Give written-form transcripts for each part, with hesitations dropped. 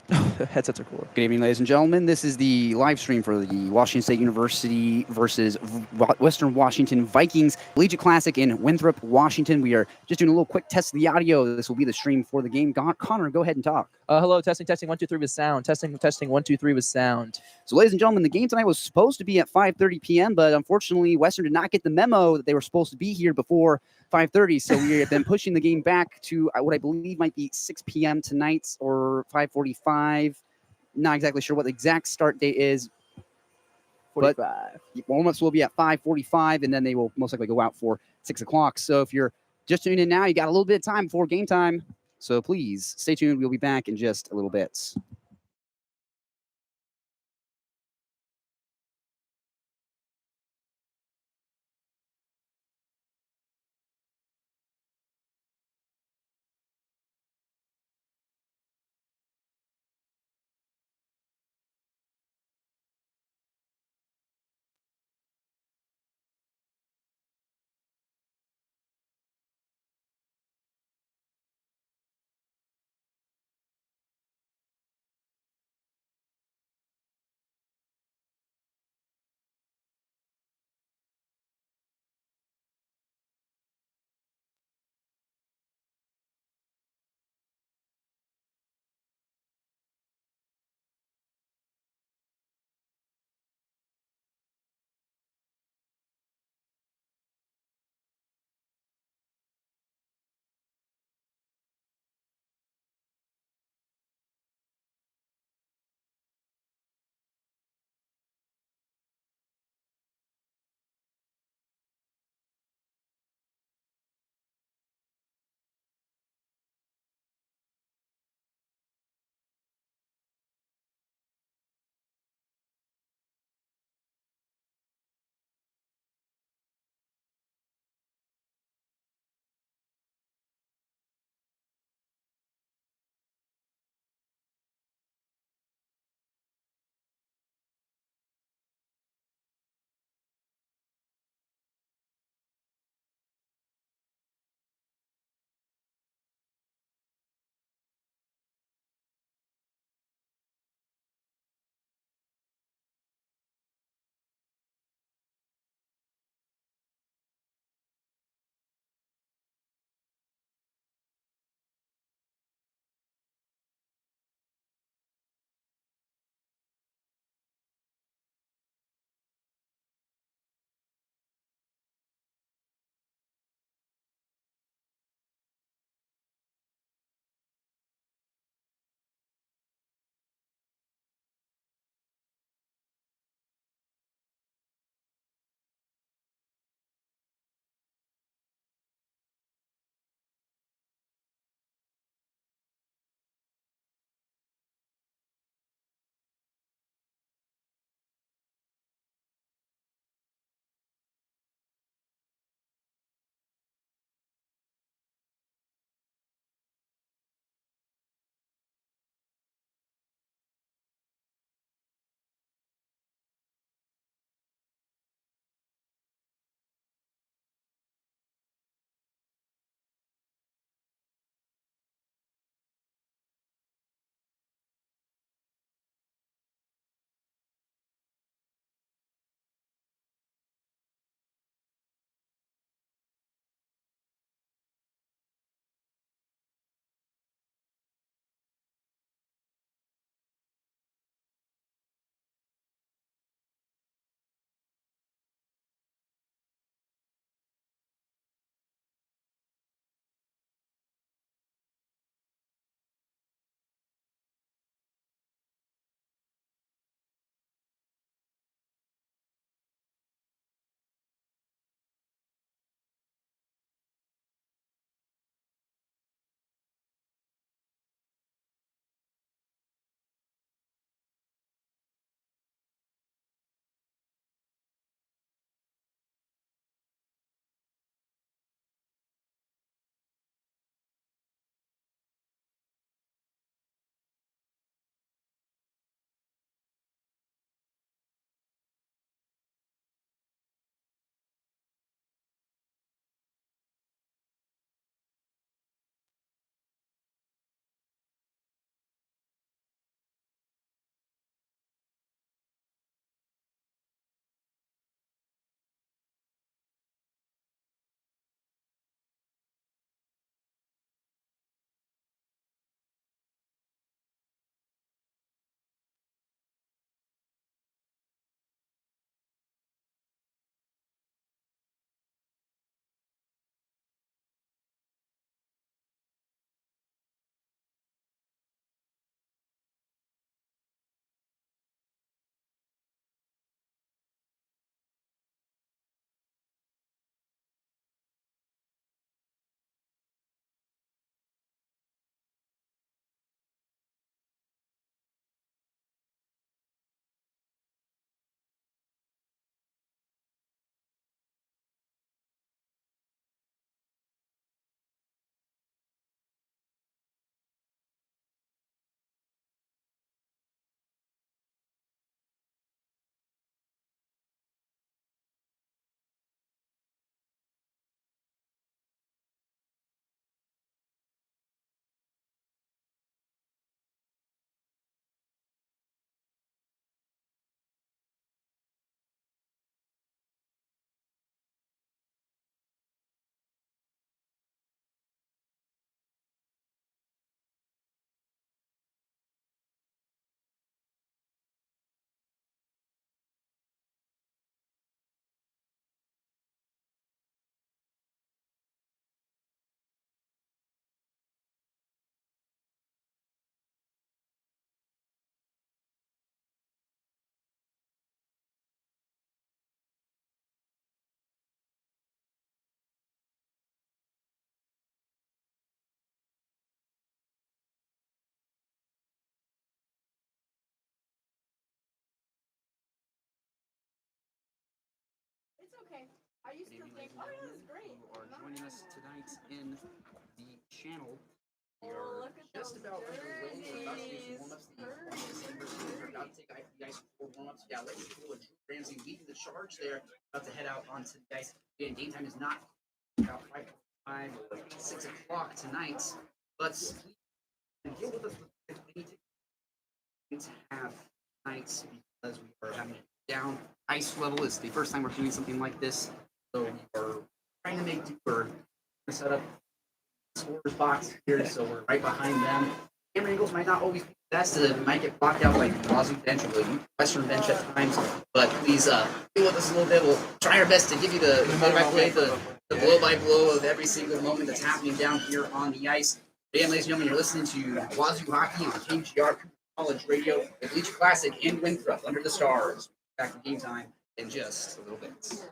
Headsets are cooler. Good evening, ladies and gentlemen. This is the live stream for the Washington State University versus Western Washington Vikings Collegiate Classic in Winthrop, Washington. We are just doing a little quick test of the audio. This will be the stream for the game. Connor, go ahead and talk. Hello, testing, 1, 2, 3 with sound. Testing, 1, 2, 3 with sound. So, ladies and gentlemen, the game tonight was supposed to be at 5:30 p.m., but unfortunately, Western did not get the memo that they were supposed to be here before 5:30. So we have been pushing the game back to what I believe might be 6 p.m. tonight or 5:45. Not exactly sure what the exact start date is. 45. But warm-ups will be at 5:45, and then they will most likely go out for 6 o'clock. So if you're just tuning in now, you got a little bit of time before game time. So please stay tuned. We'll be back in just a little bit. Good evening, ladies and gentlemen, who are joining us tonight in the channel. We are just about underway. We're about to do some warm-ups. We're about to take the ice for warm-ups. Yeah, Lady School and Drew Ramsey leading the charge there. About to head out onto the ice. Again, game time is not about 5 or 6 o'clock tonight, but deal with us with need to have nights because we are having down ice level. It's the first time we're doing something like this, so we are trying to make do. We're set up scorer's box here, so we're right behind them. Camera angles might not always be the best. It might get blocked out by the Wazoo bench or the Western bench at times, but please deal with us a little bit. We'll try our best to give you the play-by-play, the blow-by-blow of every single moment that's happening down here on the ice. Again, ladies and gentlemen, you're listening to Wazoo Hockey on KGR College Radio with Leach Classic in Winthrop under the stars. Back to game time in just a little bit.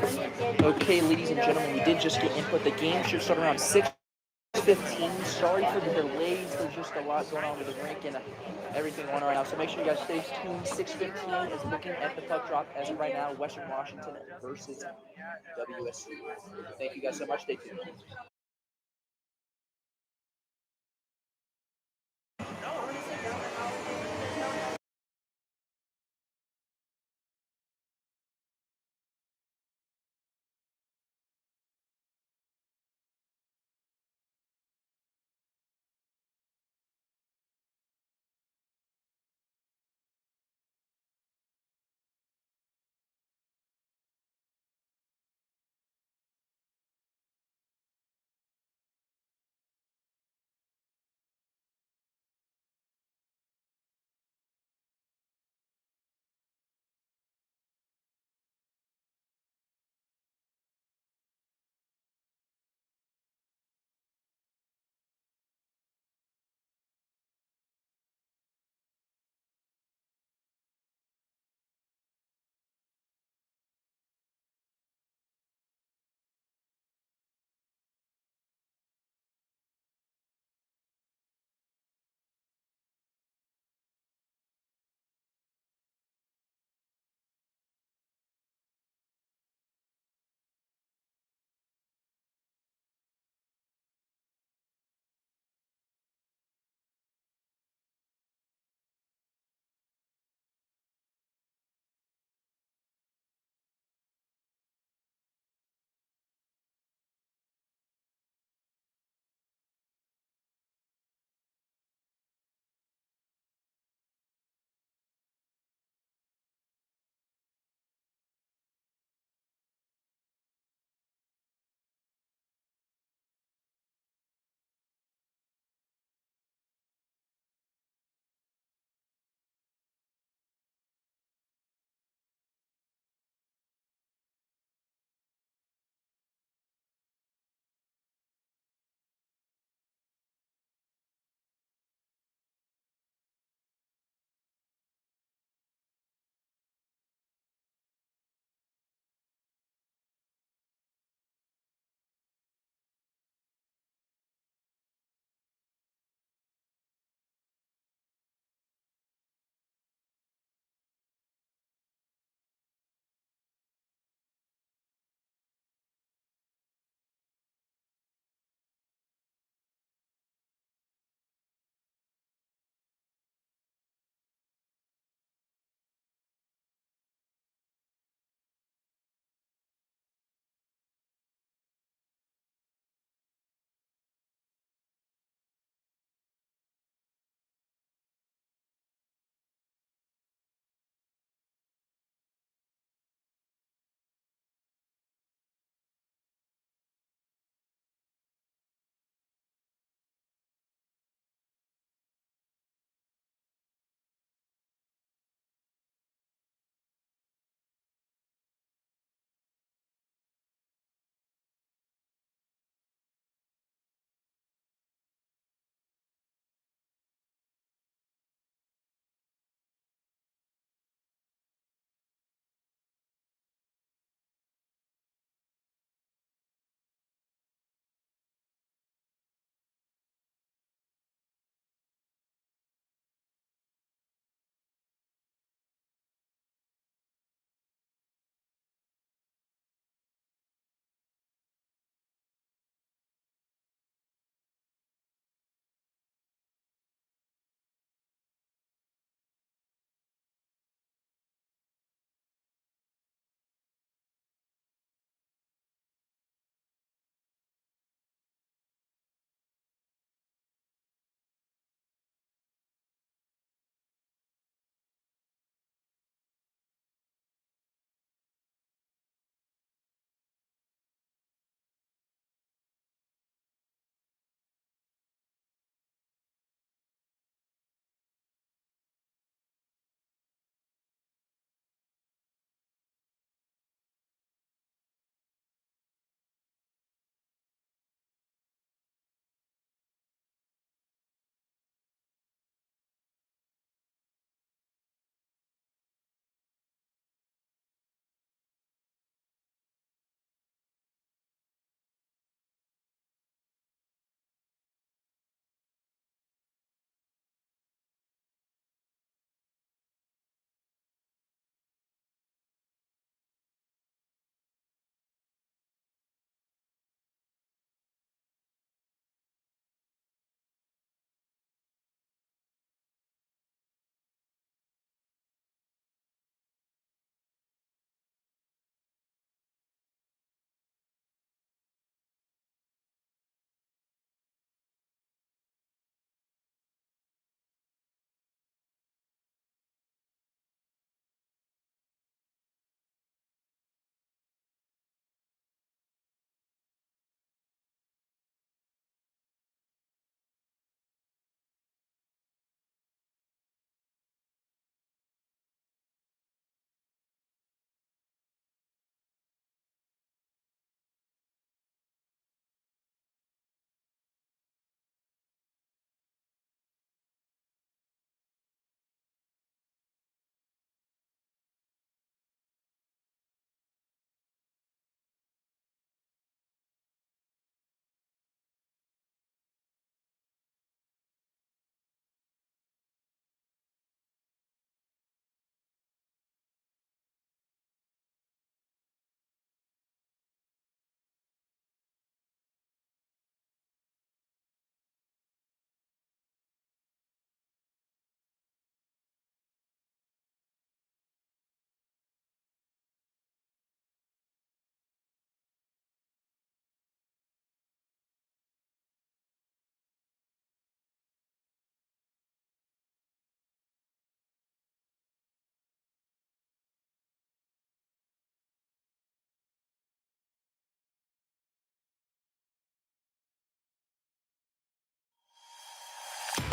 Okay, ladies and gentlemen, we did just get input. The game should start around 6:15. Sorry for the delays. There's just a lot going on with the rink and everything going on right now. So make sure you guys stay tuned. 6:15 is looking at the puck drop as of right now. Western Washington versus WSU. Thank you guys so much. Stay tuned.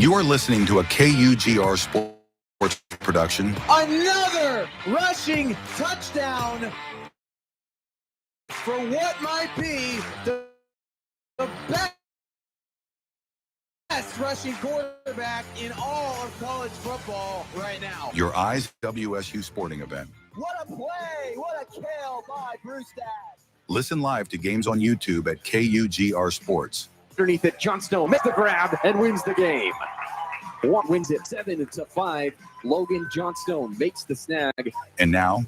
You are listening to a KUGR Sports production. Another rushing touchdown for what might be the best rushing quarterback in all of college football right now. Your eyes WSU sporting event. What a play! What a kill by Bruce Dad. Listen live to games on YouTube at KUGR Sports. Underneath it, Johnstone makes the grab and wins the game. One wins it 7-5. Logan Johnstone makes the snag. And now,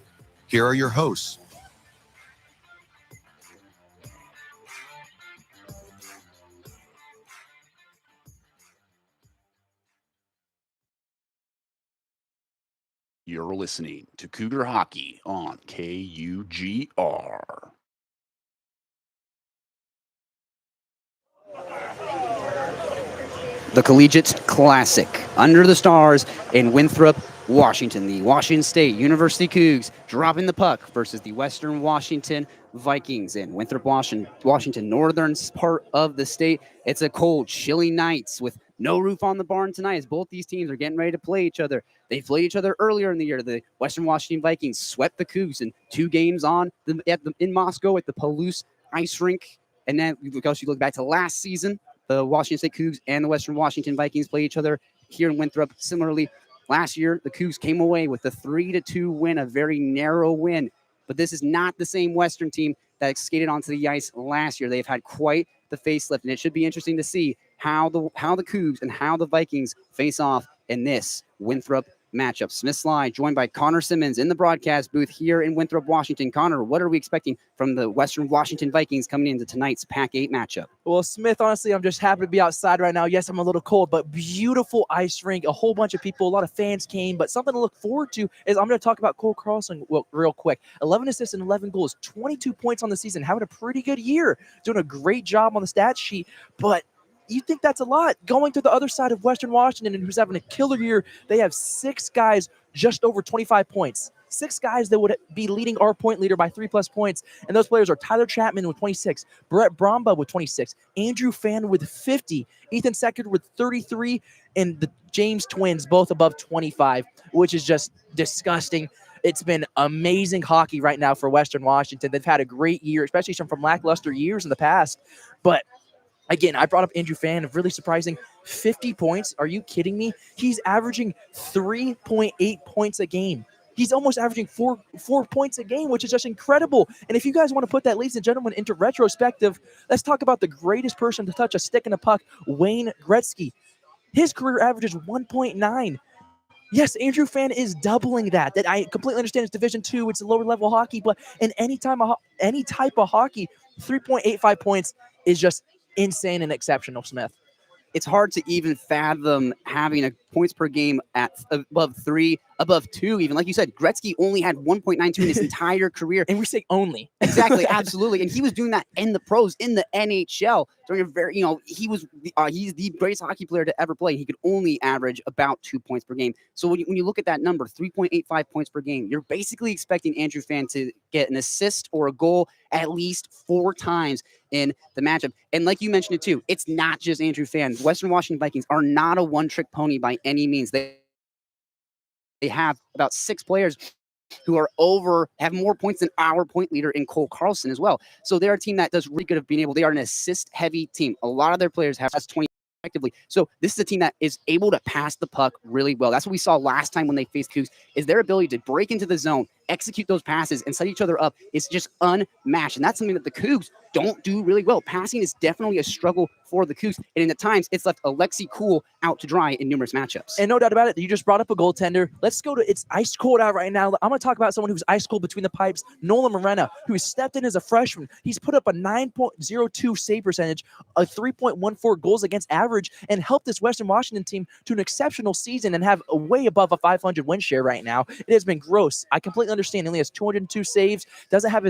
here are your hosts. You're listening to Cougar Hockey on KUGR. The Collegiate Classic under the stars in Winthrop, Washington. The Washington State University Cougs dropping the puck versus the Western Washington Vikings in Winthrop, Washington, northern part of the state. It's a cold, chilly night with no roof on the barn tonight as both these teams are getting ready to play each other. They played each other earlier in the year. The Western Washington Vikings swept the Cougs in 2 games in Moscow at the Palouse Ice Rink. And then because you look back to last season, the Washington State Cougs and the Western Washington Vikings play each other here in Winthrop. Similarly, last year, the Cougs came away with a 3-2 win, a very narrow win. But this is not the same Western team that skated onto the ice last year. They've had quite the facelift, and it should be interesting to see how the Cougs and how the Vikings face off in this Winthrop matchup. Smith Slye joined by Connor Simmons in the broadcast booth here in Winthrop, Washington. Connor, what are we expecting from the Western Washington Vikings coming into tonight's Pac-8 matchup? Well, Smith, honestly, I'm just happy to be outside right now. Yes, I'm a little cold, but beautiful ice rink. A whole bunch of people, a lot of fans came, but something to look forward to is I'm going to talk about Cole Carlson real quick. 11 assists and 11 goals, 22 points on the season, having a pretty good year, doing a great job on the stat sheet, but you think that's a lot. Going to the other side of Western Washington, and who's having a killer year, they have 6 guys just over 25 points. 6 guys that would be leading our point leader by 3+ points. And those players are Tyler Chapman with 26, Brett Bromba with 26, Andrew Fan with 50, Ethan Seckert with 33, and the James twins both above 25, which is just disgusting. It's been amazing hockey right now for Western Washington. They've had a great year, especially from lackluster years in the past. But again, I brought up Andrew Fan, really surprising, 50 points. Are you kidding me? He's averaging 3.8 points a game. He's almost averaging 4 points a game, which is just incredible. And if you guys want to put that, ladies and gentlemen, into retrospective, let's talk about the greatest person to touch a stick and a puck, Wayne Gretzky. His career average is 1.9. Yes, Andrew Fan is doubling that. That I completely understand. It's Division II. It's a lower level hockey, but in any type of hockey, 3.85 points is just insane and exceptional, Smith. It's hard to even fathom having a points per game at above 3, above 2 even. Like you said, Gretzky only had 1.92 in his entire career. And we say only. Exactly, absolutely. And he was doing that in the pros, in the NHL. During a very, he's the greatest hockey player to ever play. He could only average about 2 points per game. So when you look at that number, 3.85 points per game, you're basically expecting Andrew Fan to get an assist or a goal at least 4 times in the matchup. And like you mentioned it too, it's not just Andrew Fan. Western Washington Vikings are not a one-trick pony by any means. They have about 6 players who have more points than our point leader in Cole Carlson as well. So they're a team that does really good of being able, they are an assist-heavy team. A lot of their players have 20 effectively. So this is a team that is able to pass the puck really well. That's what we saw last time when they faced Cougs, is their ability to break into the zone, execute those passes, and set each other up is just unmatched. And that's something that the Cougs don't do really well. Passing is definitely a struggle for the Cougs, and at times it's left Alexi Cool out to dry in numerous matchups. And no doubt about it, you just brought up a goaltender. Let's go to, it's ice cold out right now. I'm going to talk about someone who's ice cold between the pipes, Nolan Morena, who stepped in as a freshman. He's put up a 9.02 save percentage, a 3.14 goals against average, and helped this Western Washington team to an exceptional season and have a way above a 500 win share right now. It has been gross. I completely understand. He only has 202 saves, doesn't have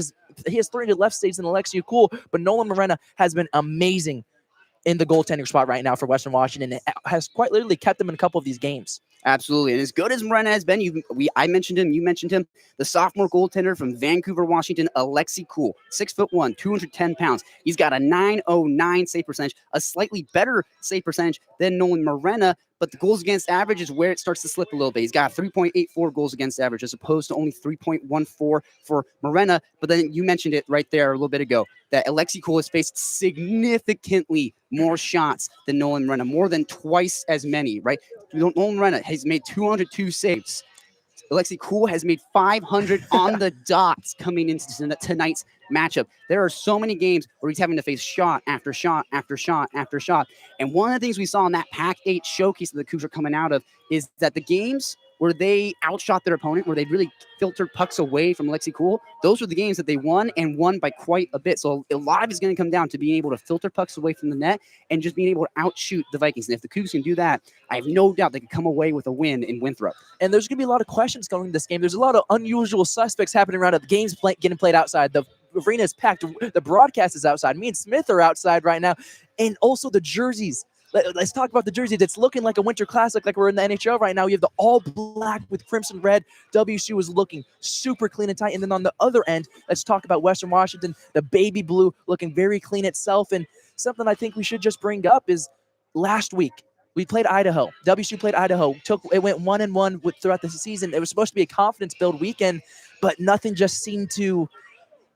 he has 300 left saves than Alexi Cool, but Nolan Morena has been amazing in the goaltending spot right now for Western Washington, and it has quite literally kept them in a couple of these games. Absolutely. And as good as Morena has been, I mentioned him, you mentioned him, the sophomore goaltender from Vancouver, Washington, Alexi Cool, 6'1", 210 pounds. He's got a .909 save percentage, a slightly better save percentage than Nolan Morena, but the goals against average is where it starts to slip a little bit. He's got 3.84 goals against average as opposed to only 3.14 for Morena. But then you mentioned it right there a little bit ago that Alexi Cole has faced significantly more shots than Nolan Morena, more than twice as many, right? Nolan Morena has made 202 saves. Alexi Cool has made 500 on the dots coming into tonight's matchup. There are so many games where he's having to face shot after shot after shot after shot. And one of the things we saw in that Pac-8 showcase that the Cougs are coming out of is that the games where they outshot their opponent, where they really filtered pucks away from Alexi Cool, those were the games that they won and won by quite a bit. So a lot of it's going to come down to being able to filter pucks away from the net and just being able to outshoot the Vikings. And if the Cougs can do that, I have no doubt they can come away with a win in Winthrop. And there's going to be a lot of questions going into this game. There's a lot of unusual suspects happening around it. The game's getting played outside. The arena is packed. The broadcast is outside. Me and Smith are outside right now. And also the jerseys. Let's talk about the jersey. That's looking like a winter classic, like we're in the NHL right now. You have the all black with crimson red. WSU is looking super clean and tight. And then on the other end, let's talk about Western Washington, the baby blue looking very clean itself. And something I think we should just bring up is last week, we played Idaho. WSU played Idaho. It went 1-1 throughout the season. It was supposed to be a confidence build weekend, but nothing just seemed to.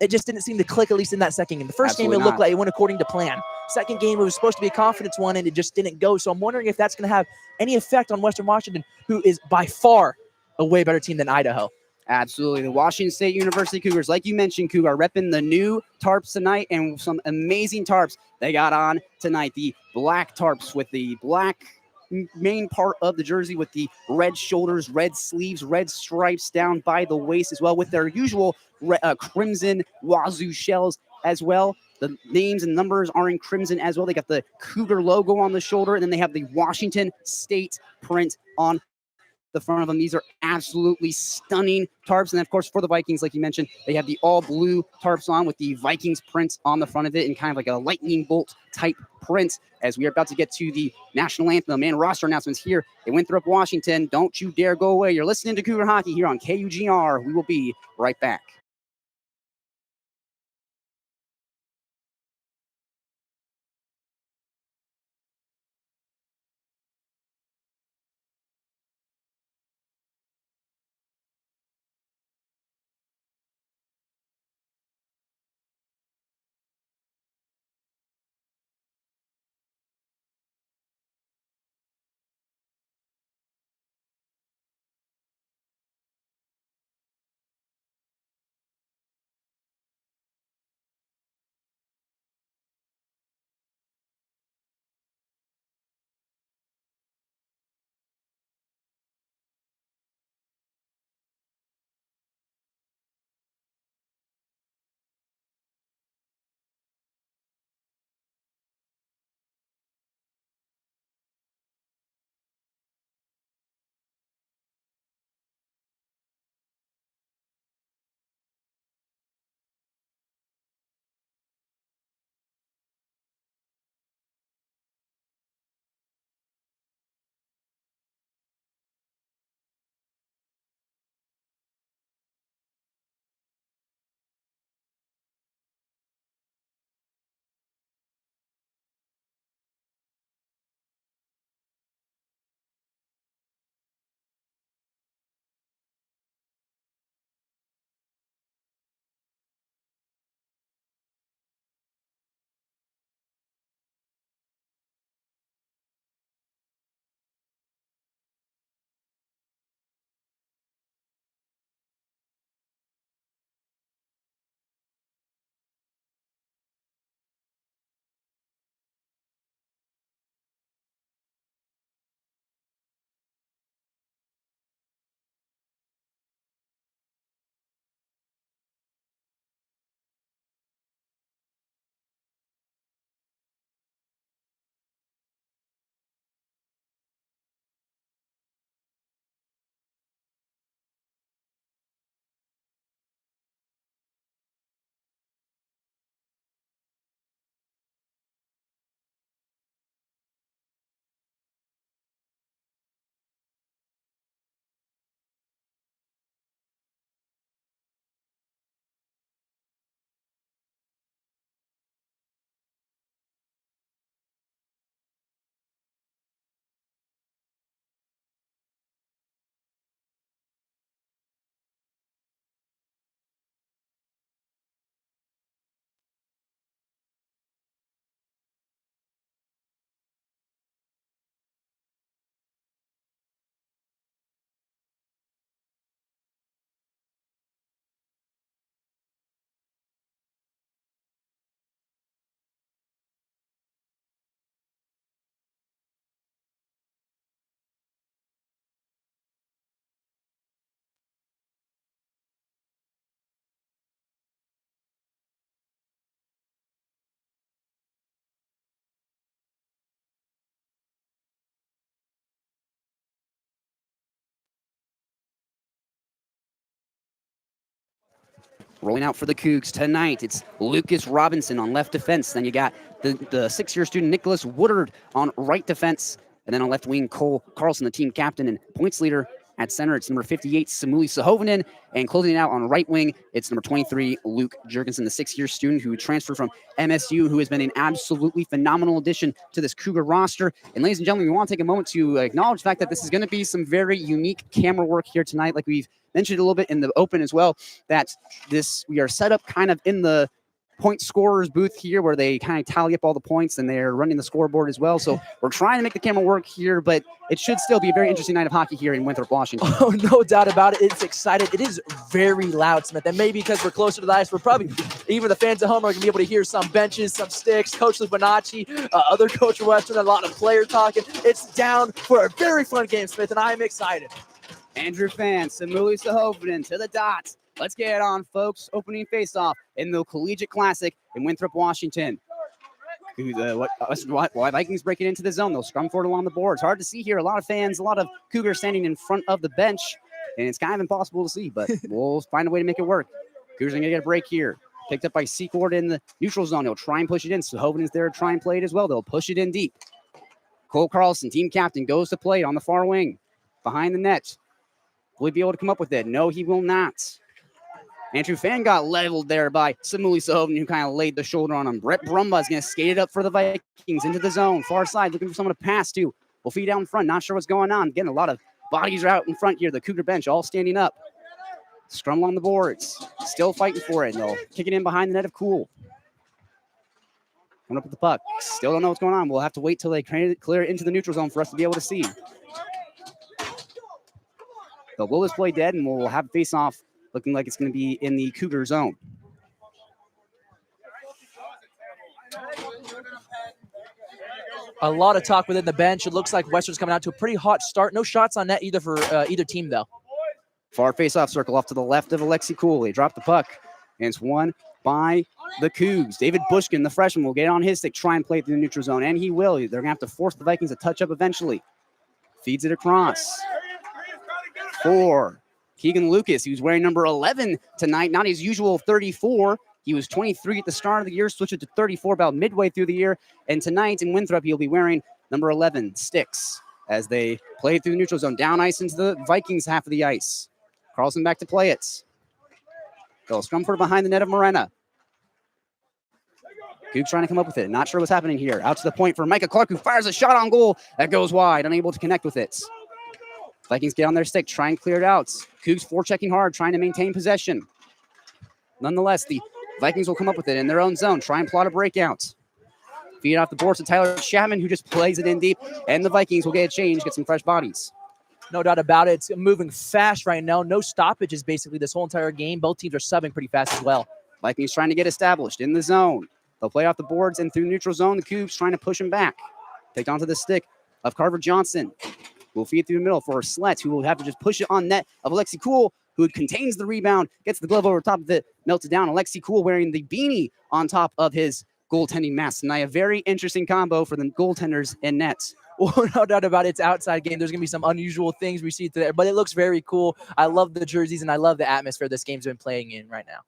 It just didn't seem to click, at least in that second game. The first game, it looked like it went according to plan. Second game, it was supposed to be a confidence one, and it just didn't go. So I'm wondering if that's going to have any effect on Western Washington, who is by far a way better team than Idaho. Absolutely. The Washington State University Cougars, like you mentioned, Cougar, repping the new tarps tonight and some amazing tarps they got on tonight. The black tarps with the black main part of the jersey with the red shoulders, red sleeves, red stripes down by the waist as well with their usual crimson wazoo shells as well. The names and numbers are in crimson as well. They got the Cougar logo on the shoulder, and then they have the Washington State print on the front of them. These are absolutely stunning tarps. And of course, for the Vikings, like you mentioned, they have the all blue tarps on with the Vikings print on the front of it and kind of like a lightning bolt type print as we are about to get to the national anthem and roster announcements here in Winthrop, Washington. Don't you dare go away. You're listening to Cougar Hockey here on KUGR. We will be right back. Rolling out for the Cougs tonight, it's Lucas Robinson on left defense. Then you got the six-year student Nicholas Woodard on right defense. And then on left wing, Cole Carlson, the team captain and points leader. At center, it's number 58, Samuli Sahovinen. And closing it out on right wing, it's number 23, Luke Jurgensen, the six-year student who transferred from MSU, who has been an absolutely phenomenal addition to this Cougar roster. And ladies and gentlemen, we want to take a moment to acknowledge the fact that this is going to be some very unique camera work here tonight, like we've mentioned a little bit in the open as well, that we are set up kind of in the point scorers booth here where they kind of tally up all the points and they're running the scoreboard as well. So we're trying to make the camera work here, but it should still be a very interesting night of hockey here in Winthrop, Washington. Oh, no doubt about it. It's excited. It is very loud, Smith. And maybe because we're closer to the ice, we're probably, even the fans at home are going to be able to hear some benches, some sticks, Coach Lubinacci, other Coach Western, a lot of player talking. It's down for a very fun game, Smith, and I'm excited. Andrew Fan, Samuli Sahovinen to the dot. Let's get it on, folks. Opening faceoff in the Collegiate Classic in Winthrop, Washington. Vikings breaking into the zone. They'll scrum forward along the board. It's hard to see here. A lot of fans, a lot of Cougars standing in front of the bench, and it's kind of impossible to see, but we'll find a way to make it work. Cougars are going to get a break here. Picked up by Secord in the neutral zone. He'll try and push it in. Sahovinen's there to try and play it as well. They'll push it in deep. Cole Carlson, team captain, goes to play it on the far wing. Behind the net. Will he be able to come up with it? No, he will not. Andrew Fan got leveled there by Samuli Sahovinen, who kind of laid the shoulder on him. Brett Brumba is going to skate it up for the Vikings into the zone. Far side, looking for someone to pass to. Will feed down front. Not sure what's going on. Again, a lot of bodies are out in front here. The Cougar bench all standing up. Scrum along the boards. Still fighting for it. They'll kick it in behind the net of Cool. Coming up with the puck. Still don't know what's going on. We'll have to wait till they clear it into the neutral zone for us to be able to see. They'll blow this play dead, and we'll have a face-off looking like it's going to be in the Cougar zone. A lot of talk within the bench. It looks like Western's coming out to a pretty hot start. No shots on net either for either team, though. Far face-off circle off to the left of Alexi Cool. They drop the puck, and it's won by the Cougs. David Bushkin, the freshman, will get on his stick, try and play it through the neutral zone, and he will. They're going to have to force the Vikings to touch up eventually. Feeds it across. For Keegan Lucas, who's wearing number 11 tonight, not his usual 34. He was 23 at the start of the year, switched it to 34 about midway through the year. And tonight in Winthrop, he'll be wearing number 11, Sticks, as they play through the neutral zone. Down ice into the Vikings half of the ice. Carlson back to play it. They'll scrum for behind the net of Morena. Cougs trying to come up with it. Not sure what's happening here. Out to the point for Micah Clark, who fires a shot on goal. That goes wide, unable to connect with it. Vikings get on their stick, try and clear it out. Cougs forechecking hard, trying to maintain possession. Nonetheless, the Vikings will come up with it in their own zone, try and plot a breakout. Feed it off the boards to Tyler Chapman, who just plays it in deep, and the Vikings will get a change, get some fresh bodies. No doubt about it. It's moving fast right now. No stoppages basically this whole entire game. Both teams are subbing pretty fast as well. Vikings trying to get established in the zone. They'll play off the boards and through the neutral zone. The Cougs trying to push him back. Picked onto the stick of Carver Johnson. Will feed through the middle for Slette, who will have to just push it on net of Alexi Cool, who contains the rebound, gets the glove over top of it, melts it down. Alexi Cool wearing the beanie on top of his goaltending mask tonight. A very interesting combo for the goaltenders and nets. Well, no doubt about it. It's outside game. There's going to be some unusual things we see today, but it looks very cool. I love the jerseys, and I love the atmosphere this game's been playing in right now.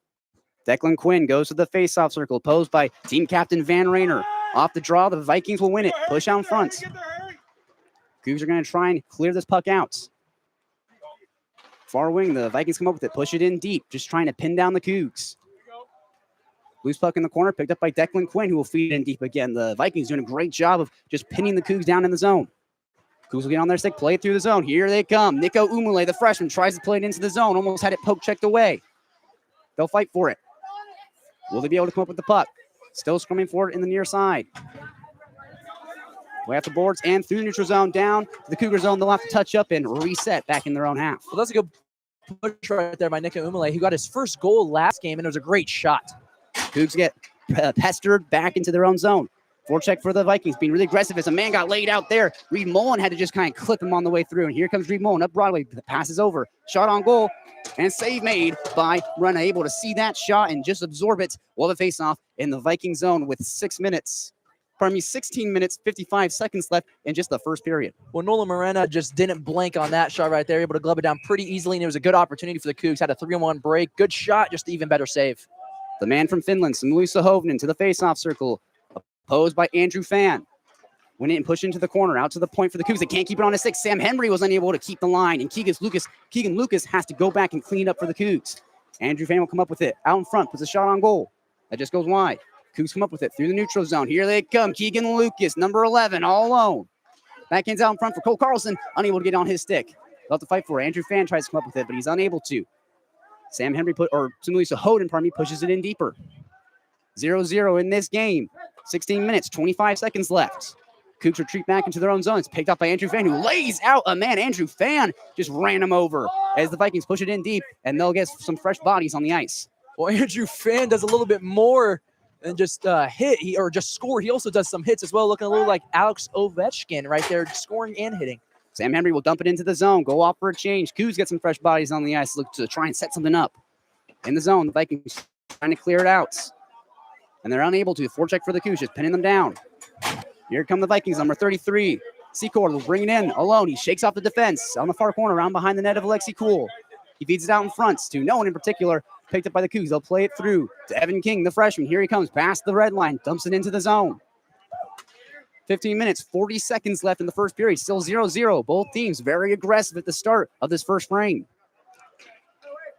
Declan Quinn goes to the face-off circle, opposed by team captain Van Rayner. Off the draw, the Vikings will win it. Push out front. Cougs are going to try and clear this puck out. Far wing, the Vikings come up with it. Push it in deep, just trying to pin down the Cougs. Loose puck in the corner, picked up by Declan Quinn, who will feed in deep again. The Vikings doing a great job of just pinning the Cougs down in the zone. Cougs will get on their stick, play it through the zone. Here they come. Nico Umule, the freshman, tries to play it into the zone. Almost had it poke checked away. They'll fight for it. Will they be able to come up with the puck? Still scrumming for it in the near side. Way off the boards and through the neutral zone, down to the Cougar zone. They'll have to touch up and reset back in their own half. Well, that's a good push right there by Nico Umule, who got his first goal last game, and it was a great shot. Cougs get pestered back into their own zone. Forecheck for the Vikings, being really aggressive as a man got laid out there. Reed Mullen had to just kind of clip him on the way through. And here comes Reed Mullen up Broadway. The pass is over. Shot on goal. And save made by Rena, able to see that shot and just absorb it while the face-off in the Viking zone with 6 minutes Pardon me, 16 minutes, 55 seconds left in just the first period. Well, Nolan Morena just didn't blink on that shot right there, able to glove it down pretty easily, and it was a good opportunity for the Cougs. Had a 3-on-1 break. Good shot, just even better save. The man from Finland, Samuelisa Hovnen, to the face-off circle, opposed by Andrew Fan. Went in and pushed into the corner, out to the point for the Cougs. They can't keep it on a 6. Sam Henry was unable to keep the line, and Keegan Lucas has to go back and clean up for the Cougs. Andrew Fan will come up with it. Out in front, puts a shot on goal. That just goes wide. Cougs come up with it through the neutral zone. Here they come. Keegan Lucas, number 11, all alone. Backhands out in front for Cole Carlson, unable to get on his stick. They'll have to fight for it. Andrew Fan tries to come up with it, but he's unable to. Sam Henry Samuelisa Hovnen, pushes it in deeper. 0-0 in this game. 16 minutes, 25 seconds left. Cougs retreat back into their own zone. It's picked up by Andrew Fan, who lays out a man. Andrew Fan just ran him over as the Vikings push it in deep, and they'll get some fresh bodies on the ice. Well, Andrew Fan does a little bit more than just hit or just score. He also does some hits as well, looking a little like Alex Ovechkin right there, scoring and hitting. Sam Henry will dump it into the zone, go off for a change. Cougs get some fresh bodies on the ice, look to try and set something up. In the zone, the Vikings trying to clear it out. And they're unable to. Forecheck for the Cougs, just pinning them down. Here come the Vikings, number 33. Secor will bring it in alone. He shakes off the defense on the far corner, around behind the net of Alexi Cool. He feeds it out in front to no one in particular. Picked up by the Cougs. They'll play it through to Evan King, the freshman. Here he comes, past the red line, dumps it into the zone. 15 minutes, 40 seconds left in the first period. Still 0-0. Both teams very aggressive at the start of this first frame.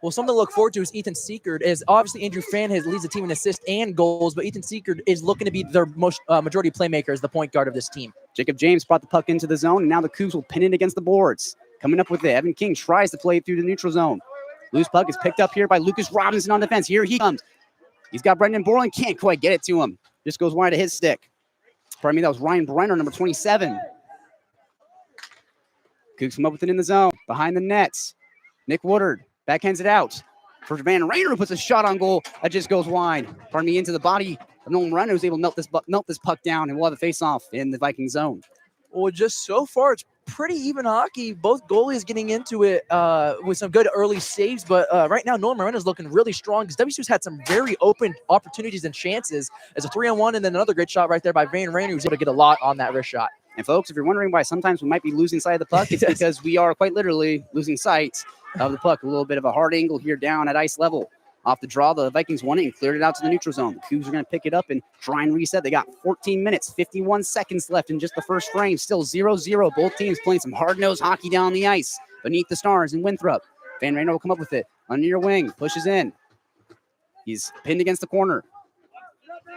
Well, something to look forward to is Ethan Seekert. As obviously Andrew Fan leads the team in assists and goals, but Ethan Seekert is looking to be their most majority playmaker as the point guard of this team. Jacob James brought the puck into the zone, and now the Cougs will pin it against the boards. Coming up with it, Evan King tries to play it through the neutral zone. Loose puck is picked up here by Lucas Robinson on defense. Here he comes. He's got Brendan Borland. Can't quite get it to him. Just goes wide of his stick. Pardon me, that was Ryan Brenner, number 27. Cougs come up with it in the zone. Behind the nets. Nick Woodard backhands it out. For Van Rainer, who puts a shot on goal. That just goes wide. Pardon me, into the body of Nolan Moreno, who's able to melt this puck down, and we'll have a face-off in the Viking zone. Well, just so far, it's pretty even hockey. Both goalies getting into it with some good early saves, but right now, Nolan Moreno is looking really strong because WSU's had some very open opportunities and chances as a 3-on-1, and then another great shot right there by Van Rainer, who's able to get a lot on that wrist shot. And folks, if you're wondering why sometimes we might be losing sight of the puck, it's because we are quite literally losing sight of the puck. A little bit of a hard angle here down at ice level. Off the draw, the Vikings won it and cleared it out to the neutral zone. The Cougs are going to pick it up and try and reset. They got 14 minutes, 51 seconds left in just the first frame. Still 0-0. Both teams playing some hard-nosed hockey down the ice beneath the stars in Winthrop. Van Rainer will come up with it. Under your wing, pushes in. He's pinned against the corner.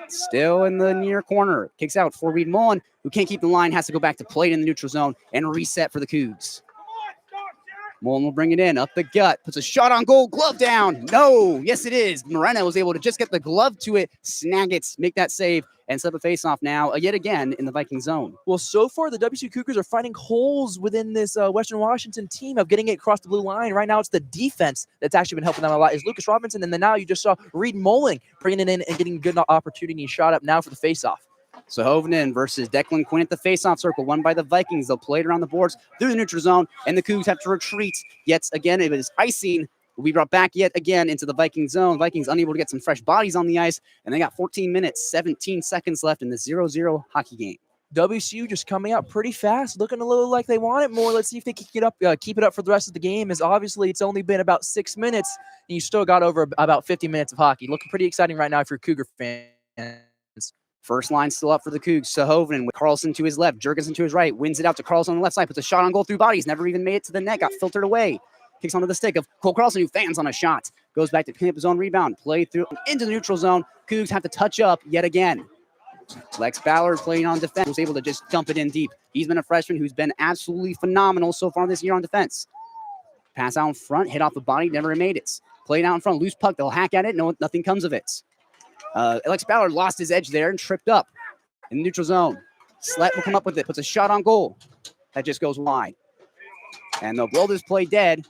Still in the near corner. Kicks out for Reed Mullen, who can't keep the line, has to go back to play it in the neutral zone and reset for the Cougs. Mullen will bring it in, up the gut, puts a shot on goal, glove down. No, yes it is. Moreno was able to just get the glove to it, snag it, make that save, and set up a face-off now, yet again, in the Viking zone. Well, so far, the WSU Cougars are finding holes within this Western Washington team of getting it across the blue line. Right now, it's the defense that's actually been helping them a lot. Is Lucas Robinson, and then now you just saw Reed Mullen bringing it in and getting good opportunity shot up now for the face-off. So Hovnen versus Declan Quinn at the face-off circle, won by the Vikings. They'll play it around the boards through the neutral zone, and the Cougs have to retreat yet again. It is icing. Will be brought back yet again into the Viking zone. Vikings unable to get some fresh bodies on the ice, and they got 14 minutes, 17 seconds left in this 0-0 hockey game. WSU just coming out pretty fast, looking a little like they want it more. Let's see if they can keep it up for the rest of the game, as obviously it's only been about 6 minutes, and you still got over about 50 minutes of hockey. Looking pretty exciting right now if you're Cougar fans. First line still up for the Cougs. Hovnen with Carlson to his left, Jurgensen to his right, wins it out to Carlson on the left side, puts a shot on goal through bodies, never even made it to the net, got filtered away. Kicks onto the stick of Cole Carlson, who fans on a shot. Goes back to clean up his own rebound, play through into the neutral zone. Cougs have to touch up yet again. Lex Ballard playing on defense, was able to just dump it in deep. He's been a freshman who's been absolutely phenomenal so far this year on defense. Pass out in front, hit off the body, never made it. Played out in front, loose puck, they'll hack at it, no, nothing comes of it. Lex Ballard lost his edge there and tripped up in the neutral zone. Slye will come up with it, puts a shot on goal. That just goes wide. And they'll blow this play dead.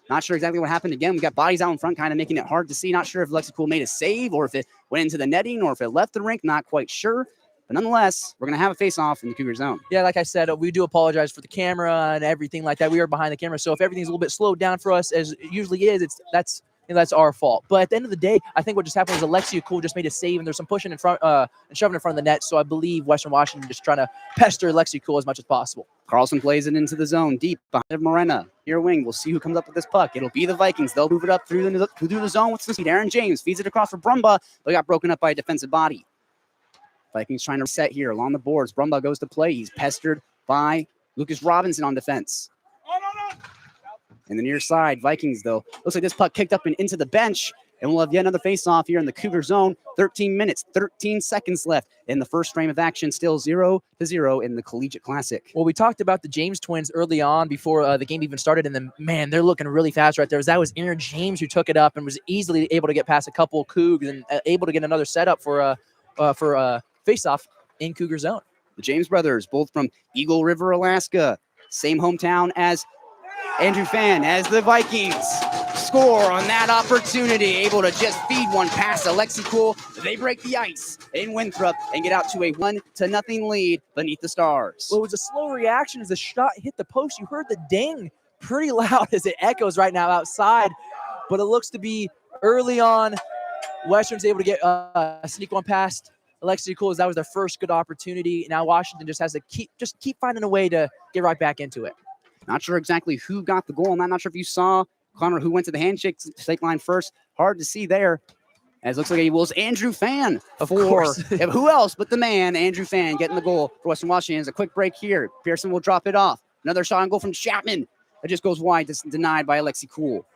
Not sure exactly what happened again. We got bodies out in front, kind of making it hard to see. Not sure if Lexicool made a save or if it went into the netting or if it left the rink. Not quite sure. But nonetheless, we're going to have a face-off in the Cougar zone. Yeah, like I said, we do apologize for the camera and everything like that. We are behind the camera, so if everything's a little bit slowed down for us, as it usually is, that's and that's our fault. But at the end of the day, I think what just happened was Alexia Cool just made a save, and there's some pushing in front and shoving in front of the net. So I believe Western Washington just trying to pester Alexia Cool as much as possible. Carlson plays it into the zone, deep behind Morena. Near wing, we'll see who comes up with this puck. It'll be the Vikings. They'll move it up through the zone with the speed. Aaron James feeds it across for Brumbaugh, but got broken up by a defensive body. Vikings trying to reset here along the boards. Brumbaugh goes to play. He's pestered by Lucas Robinson on defense. In the near side, Vikings, though, looks like this puck kicked up and into the bench, and we'll have yet another face-off here in the Cougar zone. 13 minutes, 13 seconds left in the first frame of action, still 0-0 in the Collegiate Classic. Well, we talked about the James twins early on before the game even started, and then, man, they're looking really fast right there. That was Aaron James who took it up and was easily able to get past a couple of Cougs and able to get another setup for face-off in Cougar zone. The James brothers, both from Eagle River, Alaska, same hometown as Andrew Fan, as the Vikings score on that opportunity, able to just feed one past Alexi Cool. They break the ice in Winthrop and get out to a 1-0 lead beneath the Stars. Well, it was a slow reaction as the shot hit the post. You heard the ding pretty loud as it echoes right now outside, but it looks to be early on. Western's able to get a sneak one past Alexi Cool, as that was their first good opportunity. Now Washington just has to keep finding a way to get right back into it. Not sure exactly who got the goal. I'm not sure if you saw, Connor, who went to the handshake line first. Hard to see there. As it looks like it was Andrew Fan. Of course. Who else but the man, Andrew Fan, getting the goal for Western Washington. It's a quick break here. Pearson will drop it off. Another shot on goal from Chapman. It just goes wide, just denied by Alexi Cool.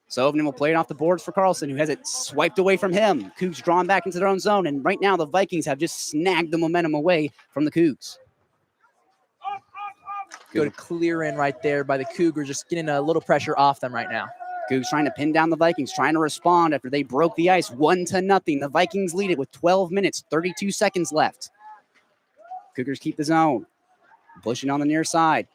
So Ovenden will play it off the boards for Carlson, who has it swiped away from him. Cougs drawn back into their own zone, and right now the Vikings have just snagged the momentum away from the Cougs. Good clear in right there by the Cougars, just getting a little pressure off them right now. Cougs trying to pin down the Vikings, trying to respond after they broke the ice 1-0. The Vikings lead it with 12 minutes, 32 seconds left. Cougars keep the zone. Pushing on the near side.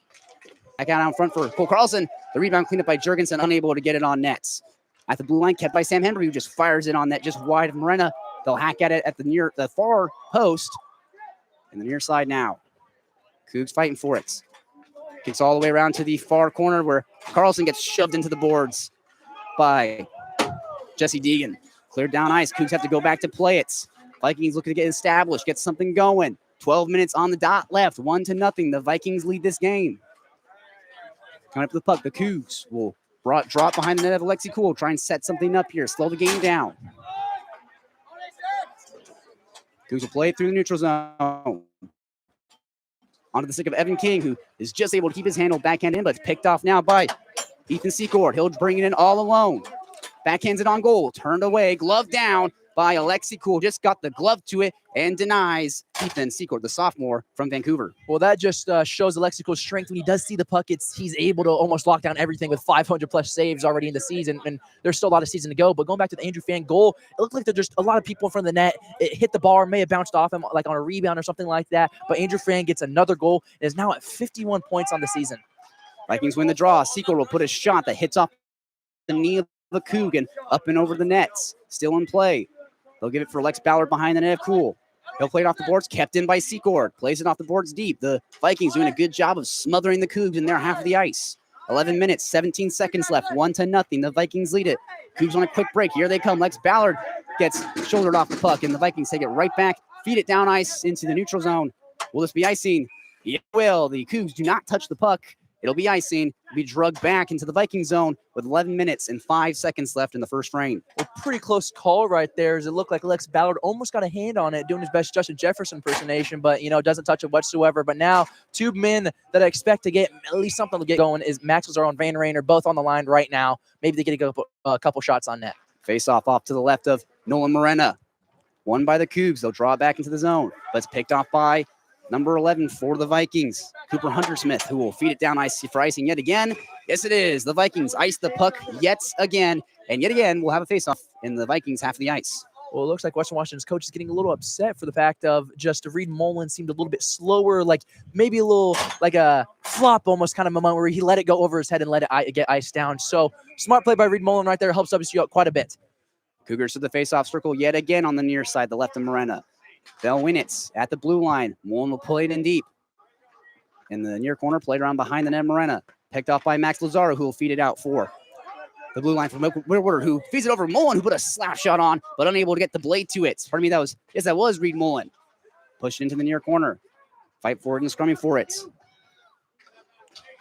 Back out on front for Cole Carlson. The rebound cleaned up by Jurgensen, unable to get it on nets. At the blue line, kept by Sam Henry, who just fires it on net just wide of Morena. They'll hack at it at the far post. In the near side now. Cougs fighting for it. Kicks all the way around to the far corner where Carlson gets shoved into the boards by Jesse Deegan. Cleared down ice. Cougs have to go back to play it. Vikings looking to get established, get something going. 12 minutes on the dot left. 1-0. The Vikings lead this game. Coming up to the puck, the Cougs will drop behind the net of Alexi Cool. Try and set something up here. Slow the game down. Cougs will play it through the neutral zone. Onto the stick of Evan King, who is just able to keep his handle backhand in, but it's picked off now by Ethan Secord. He'll bring it in all alone. Backhands it on goal. Turned away. Glove down by Alexi Cool. Just got the glove to it and denies Ethan Secord, the sophomore from Vancouver. Well, that just shows Alexi Cool's strength. When he does see the puck, he's able to almost lock down everything with 500-plus saves already in the season, and there's still a lot of season to go. But going back to the Andrew Fan goal, it looked like there's just a lot of people in front of the net. It hit the bar, may have bounced off him like on a rebound or something like that. But Andrew Fan gets another goal and is now at 51 points on the season. Vikings win the draw. Secord will put a shot that hits off the knee of the Coug and up and over the nets. Still in play. They'll give it for Lex Ballard behind the net of Cool. He'll play it off the boards, kept in by Secord. Plays it off the boards deep. The Vikings doing a good job of smothering the Cougs in their half of the ice. 11 minutes, 17 seconds left, 1-0. The Vikings lead it. Cougs on a quick break. Here they come. Lex Ballard gets shouldered off the puck, and the Vikings take it right back, feed it down ice into the neutral zone. Will this be icing? It will. The Cougs do not touch the puck. It'll be icing. It'll be drugged back into the Viking zone with 11 minutes and 5 seconds left in the first frame. Well, pretty close call right there, as it looked like Lex Ballard almost got a hand on it, doing his best Justin Jefferson impersonation, but, doesn't touch it whatsoever. But now, two men that I expect to get at least something to get going is Max Lazaro and Van Rainer, both on the line right now. Maybe they get a couple shots on net. Face off to the left of Nolan Morena. Won by the Cougs. They'll draw back into the zone, but it's picked off by number 11 for the Vikings, Cooper Huntersmith, who will feed it down ice for icing yet again. Yes, it is. The Vikings ice the puck yet again, and yet again we'll have a face-off in the Vikings half of the ice. Well, it looks like Western Washington's coach is getting a little upset for the fact of just Reed Mullen seemed a little bit slower, like maybe a little like a flop almost kind of moment where he let it go over his head and let it get iced down. So smart play by Reed Mullen right there, helps WSU out quite a bit. Cougars to the face-off circle yet again on the near side, the left of Morena. They'll win it at the blue line. Mullen will play it in deep. In the near corner, played around behind the net, Morena. Picked off by Max Lazaro, who will feed it out for The blue line from Woodward, who feeds it over Mullen, who put a slap shot on, but unable to get the blade to it. Pardon me, that was Reed Mullen. Pushed into the near corner. Fight for it and scrumming for it.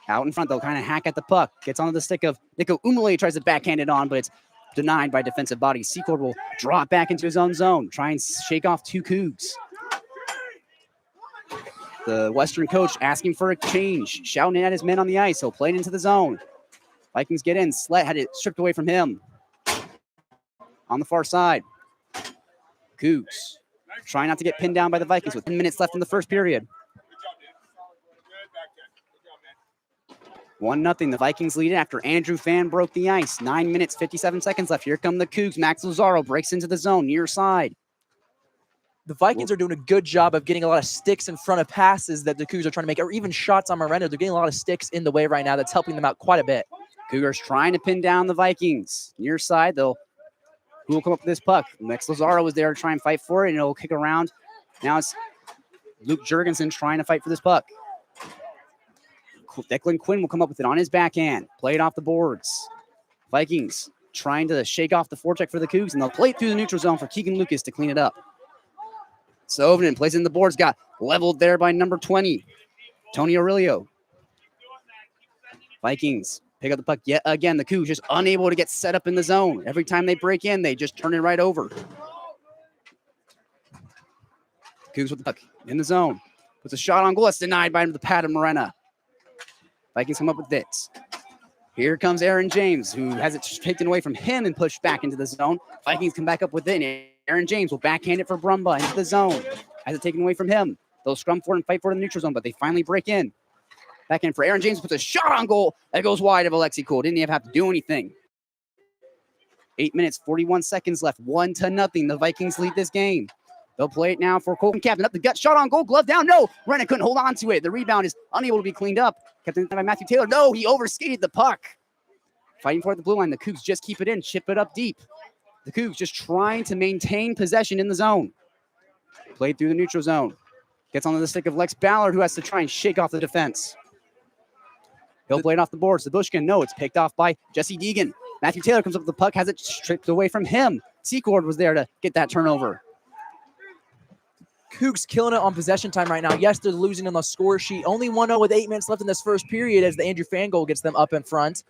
Out in front, they'll kind of hack at the puck. Gets onto the stick of Nico Umale, tries to backhand it on, but it's denied by defensive body. Secord will draw it back into his own zone, try and shake off two Cougs. The Western coach asking for a change, shouting at his men on the ice. He'll play it into the zone. Vikings get in. Slye had it stripped away from him. On the far side. Cougs trying not to get pinned down by the Vikings with 10 minutes left in the first period. 1-0. The Vikings lead it after Andrew Fan broke the ice. 9 minutes, 57 seconds left. Here come the Cougs. Max Lazaro breaks into the zone, near side. The Vikings are doing a good job of getting a lot of sticks in front of passes that the Cougs are trying to make, or even shots on Miranda. They're getting a lot of sticks in the way right now. That's helping them out quite a bit. Cougars trying to pin down the Vikings. Near side, who will come up with this puck? Max Lazaro was there to try and fight for it, and it'll kick around. Now it's Luke Jurgensen trying to fight for this puck. Declan Quinn will come up with it on his backhand. Play it off the boards. Vikings trying to shake off the forecheck for the Cougs, and they'll play it through the neutral zone for Keegan Lucas to clean it up. Sovinen plays it in the boards, got leveled there by number 20, Tony Aurelio. Vikings pick up the puck yet again. The Cougs just unable to get set up in the zone. Every time they break in, they just turn it right over. Cougs with the puck in the zone. Puts a shot on goal. That's denied by the pad of Morena. Vikings come up with this. Here comes Aaron James, who has it taken away from him and pushed back into the zone. Vikings come back up with it, and Aaron James will backhand it for Brumba into the zone. Has it taken away from him. They'll scrum for it and fight for it in the neutral zone, but they finally break in. Backhand for Aaron James, puts a shot on goal. That goes wide of Alexi Cole. Didn't even have to do anything. 8 minutes, 41 seconds left. 1-0. The Vikings lead this game. They'll play it now for Colton Captain. Up the gut, shot on goal, glove down. No, Renna couldn't hold on to it. The rebound is unable to be cleaned up. Kept in by Matthew Taylor. No, he overskated the puck. Fighting for it at the blue line. The Cougs just keep it in, chip it up deep. The Cougs just trying to maintain possession in the zone. Played through the neutral zone. Gets onto the stick of Lex Ballard, who has to try and shake off the defense. He'll play it off the boards. The Bushkin, no, it's picked off by Jesse Deegan. Matthew Taylor comes up with the puck, has it stripped away from him. Secord was there to get that turnover. Cougs killing it on possession time right now. Yes, they're losing on the score sheet. Only 1-0 with 8 minutes left in this first period as the Andrew Fan goal gets them up in front.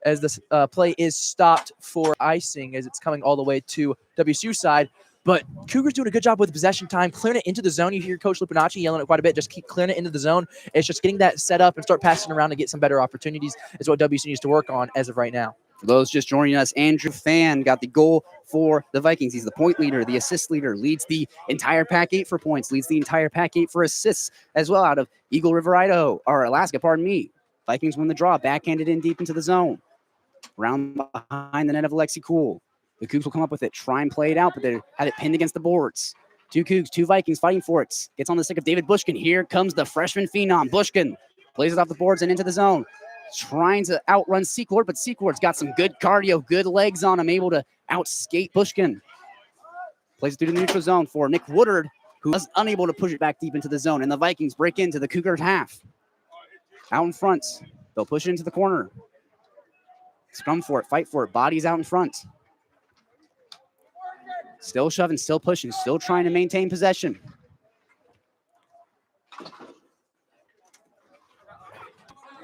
As this play is stopped for icing as it's coming all the way to WSU side. But Cougars doing a good job with possession time, clearing it into the zone. You hear Coach Lupinacci yelling it quite a bit. Just keep clearing it into the zone. It's just getting that set up and start passing around to get some better opportunities is what WSU needs to work on as of right now. For those just joining us, Andrew Fan got the goal for the Vikings. He's the point leader, the assist leader, leads the entire Pac-8 for points, leads the entire Pac-8 for assists as well out of Eagle River, Idaho, or Alaska, pardon me. Vikings win the draw, backhanded in deep into the zone. Round behind the net of Alexi Cool. The Cougs will come up with it, try and play it out, but they have it pinned against the boards. Two Cougs, two Vikings fighting for it. Gets on the stick of David Bushkin. Here comes the freshman phenom. Bushkin plays it off the boards and into the zone. Trying to outrun Secord, but Secord's got some good cardio, good legs on him, able to outskate Bushkin. Plays it through the neutral zone for Nick Woodard, who was unable to push it back deep into the zone. And the Vikings break into the Cougars half. Out in front. They'll push it into the corner. Scrum for it, fight for it. Bodies out in front. Still shoving, still pushing, still trying to maintain possession.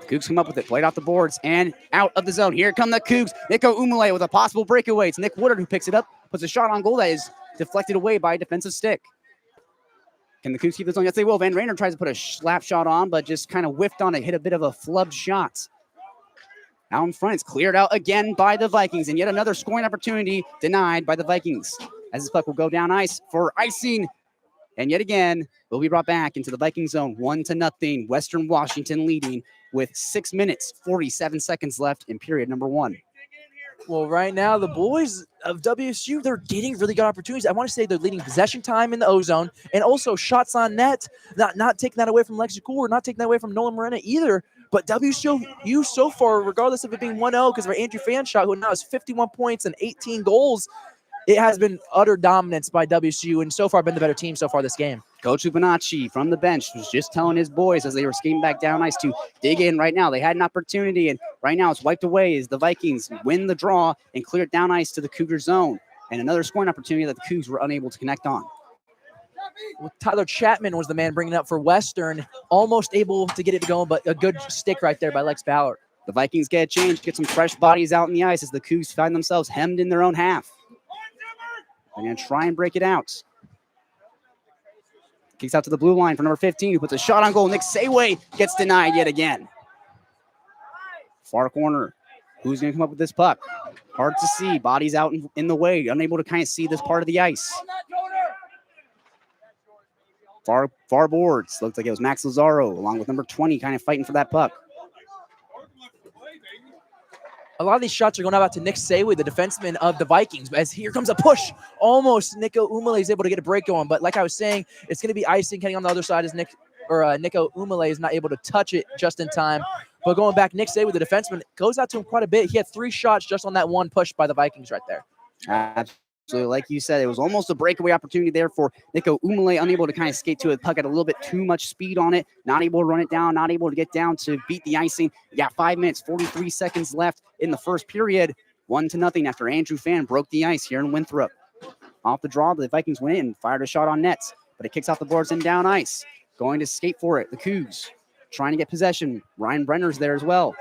Cougs come up with it, played off the boards and out of the zone. Here come the Cougs. Nico Umale with a possible breakaway. It's Nick Woodard who picks it up, puts a shot on goal that is deflected away by a defensive stick. Can the Cougs keep this on? Yes, they will. Van Rayner tries to put a slap shot on, but just kind of whiffed on it, hit a bit of a flubbed shot. Out in front, it's cleared out again by the Vikings, and yet another scoring opportunity denied by the Vikings. As this puck will go down ice for icing, and yet again, will be brought back into the Viking zone, 1-0. Western Washington leading with 6 minutes, 47 seconds left in period number 1. Well, right now, the boys of WSU, they're getting really good opportunities. I want to say they're leading possession time in the O-zone and also shots on net, not taking that away from Lexi Cooler, not taking that away from Nolan Morena either. But WSU so far, regardless of it being 1-0, because of our Andrew Fan shot, who now has 51 points and 18 goals, it has been utter dominance by WSU and so far been the better team so far this game. Coach Ubanacci from the bench was just telling his boys as they were skating back down ice to dig in right now. They had an opportunity, and right now it's wiped away as the Vikings win the draw and clear it down ice to the Cougar zone. And another scoring opportunity that the Cougs were unable to connect on. Well, Tyler Chapman was the man bringing up for Western, almost able to get it going, but a good stick right there by Lex Ballard. The Vikings get a change, get some fresh bodies out in the ice as the Cougs find themselves hemmed in their own half. They're going to try and break it out. Kicks out to the blue line for number 15, who puts a shot on goal. Nick Sayway gets denied yet again. Far corner. Who's going to come up with this puck? Hard to see. Bodies out in the way. Unable to kind of see this part of the ice. Far boards. Looked like it was Max Lazaro along with number 20 kind of fighting for that puck. A lot of these shots are going out to Nick Sayway, the defenseman of the Vikings. As here comes a push. Almost Nico Umale is able to get a break going. But like I was saying, it's going to be icing heading on the other side as Nico Umale is not able to touch it just in time. But going back, Nick Sayway, the defenseman, goes out to him quite a bit. He had 3 shots just on that one push by the Vikings right there. Absolutely. Like you said, it was almost a breakaway opportunity there for Nico Umale, unable to kind of skate to it. Puck had a little bit too much speed on it, not able to run it down, not able to get down to beat the icing. You got 5 minutes, 43 seconds left in the first period. 1-0 after Andrew Fan broke the ice here in Winthrop. Off the draw, the Vikings went in, fired a shot on nets, but it kicks off the boards and down ice. Going to skate for it, the Cougs trying to get possession. Ryan Brenner's there as well.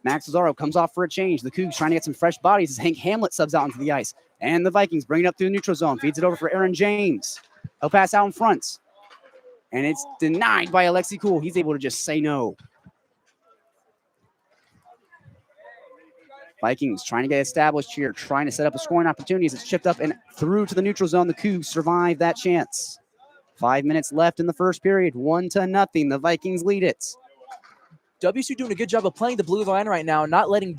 Max Lazaro comes off for a change. The Cougs trying to get some fresh bodies as Hank Hamlet subs out into the ice. And the Vikings bring it up to the neutral zone. Feeds it over for Aaron James. He'll pass out in front. And it's denied by Alexi Cool. He's able to just say no. Vikings trying to get established here, trying to set up a scoring opportunities. It's chipped up and through to the neutral zone. The Cougs survive that chance. 5 minutes left in the first period. 1-0. The Vikings lead it. WSU doing a good job of playing the blue line right now, not letting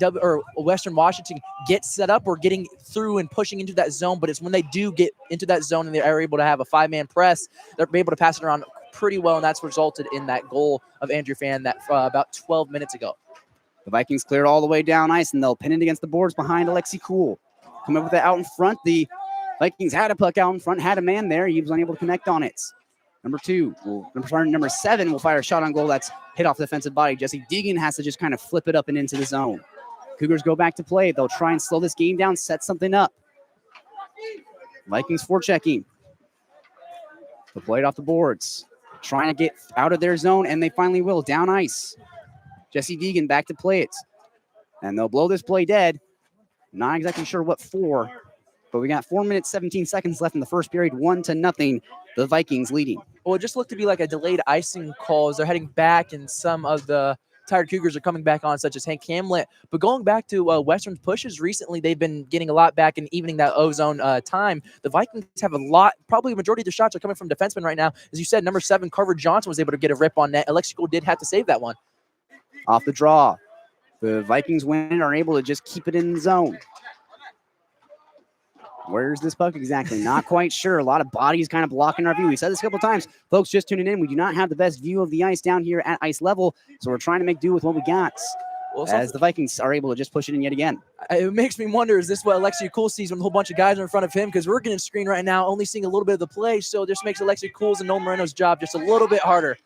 Western Washington get set up or getting through and pushing into that zone. But it's when they do get into that zone and they are able to have a 5-man press, they're able to pass it around pretty well, and that's resulted in that goal of Andrew Fan that about 12 minutes ago. The Vikings cleared all the way down ice, and they'll pin it against the boards behind Alexi Cool. Come up with it out in front. The Vikings had a puck out in front, had a man there. He was unable to connect on it. Number 7 will fire a shot on goal that's hit off the defensive body. Jesse Deegan has to just kind of flip it up and into the zone. Cougars go back to play. They'll try and slow this game down, set something up. Vikings forechecking. They'll play it off the boards. Trying to get out of their zone, and they finally will. Down ice. Jesse Deegan back to play it. And they'll blow this play dead. Not exactly sure what for, but we got 4 minutes, 17 seconds left in the first period. 1-0. The Vikings leading. Well, it just looked to be like a delayed icing call as they're heading back, and some of the tired Cougars are coming back on, such as Hank Hamlet. But going back to Western's pushes recently, they've been getting a lot back and evening that ozone time. The Vikings have a lot, probably a majority of the shots are coming from defensemen right now. As you said, number 7, Carver Johnson was able to get a rip on net. Electrical did have to save that one. Off the draw. The Vikings win are able to just keep it in the zone. Where's this puck exactly? Not quite sure. A lot of bodies kind of blocking our view. We said this a couple times. Folks just tuning in. We do not have the best view of the ice down here at ice level, so we're trying to make do with what we got. Well, as the Vikings are able to just push it in yet again. It makes me wonder, is this what Alexi Cool sees when a whole bunch of guys are in front of him? Because we're getting screen right now, only seeing a little bit of the play, so this makes Alexi Cool's and Noel Moreno's job just a little bit harder.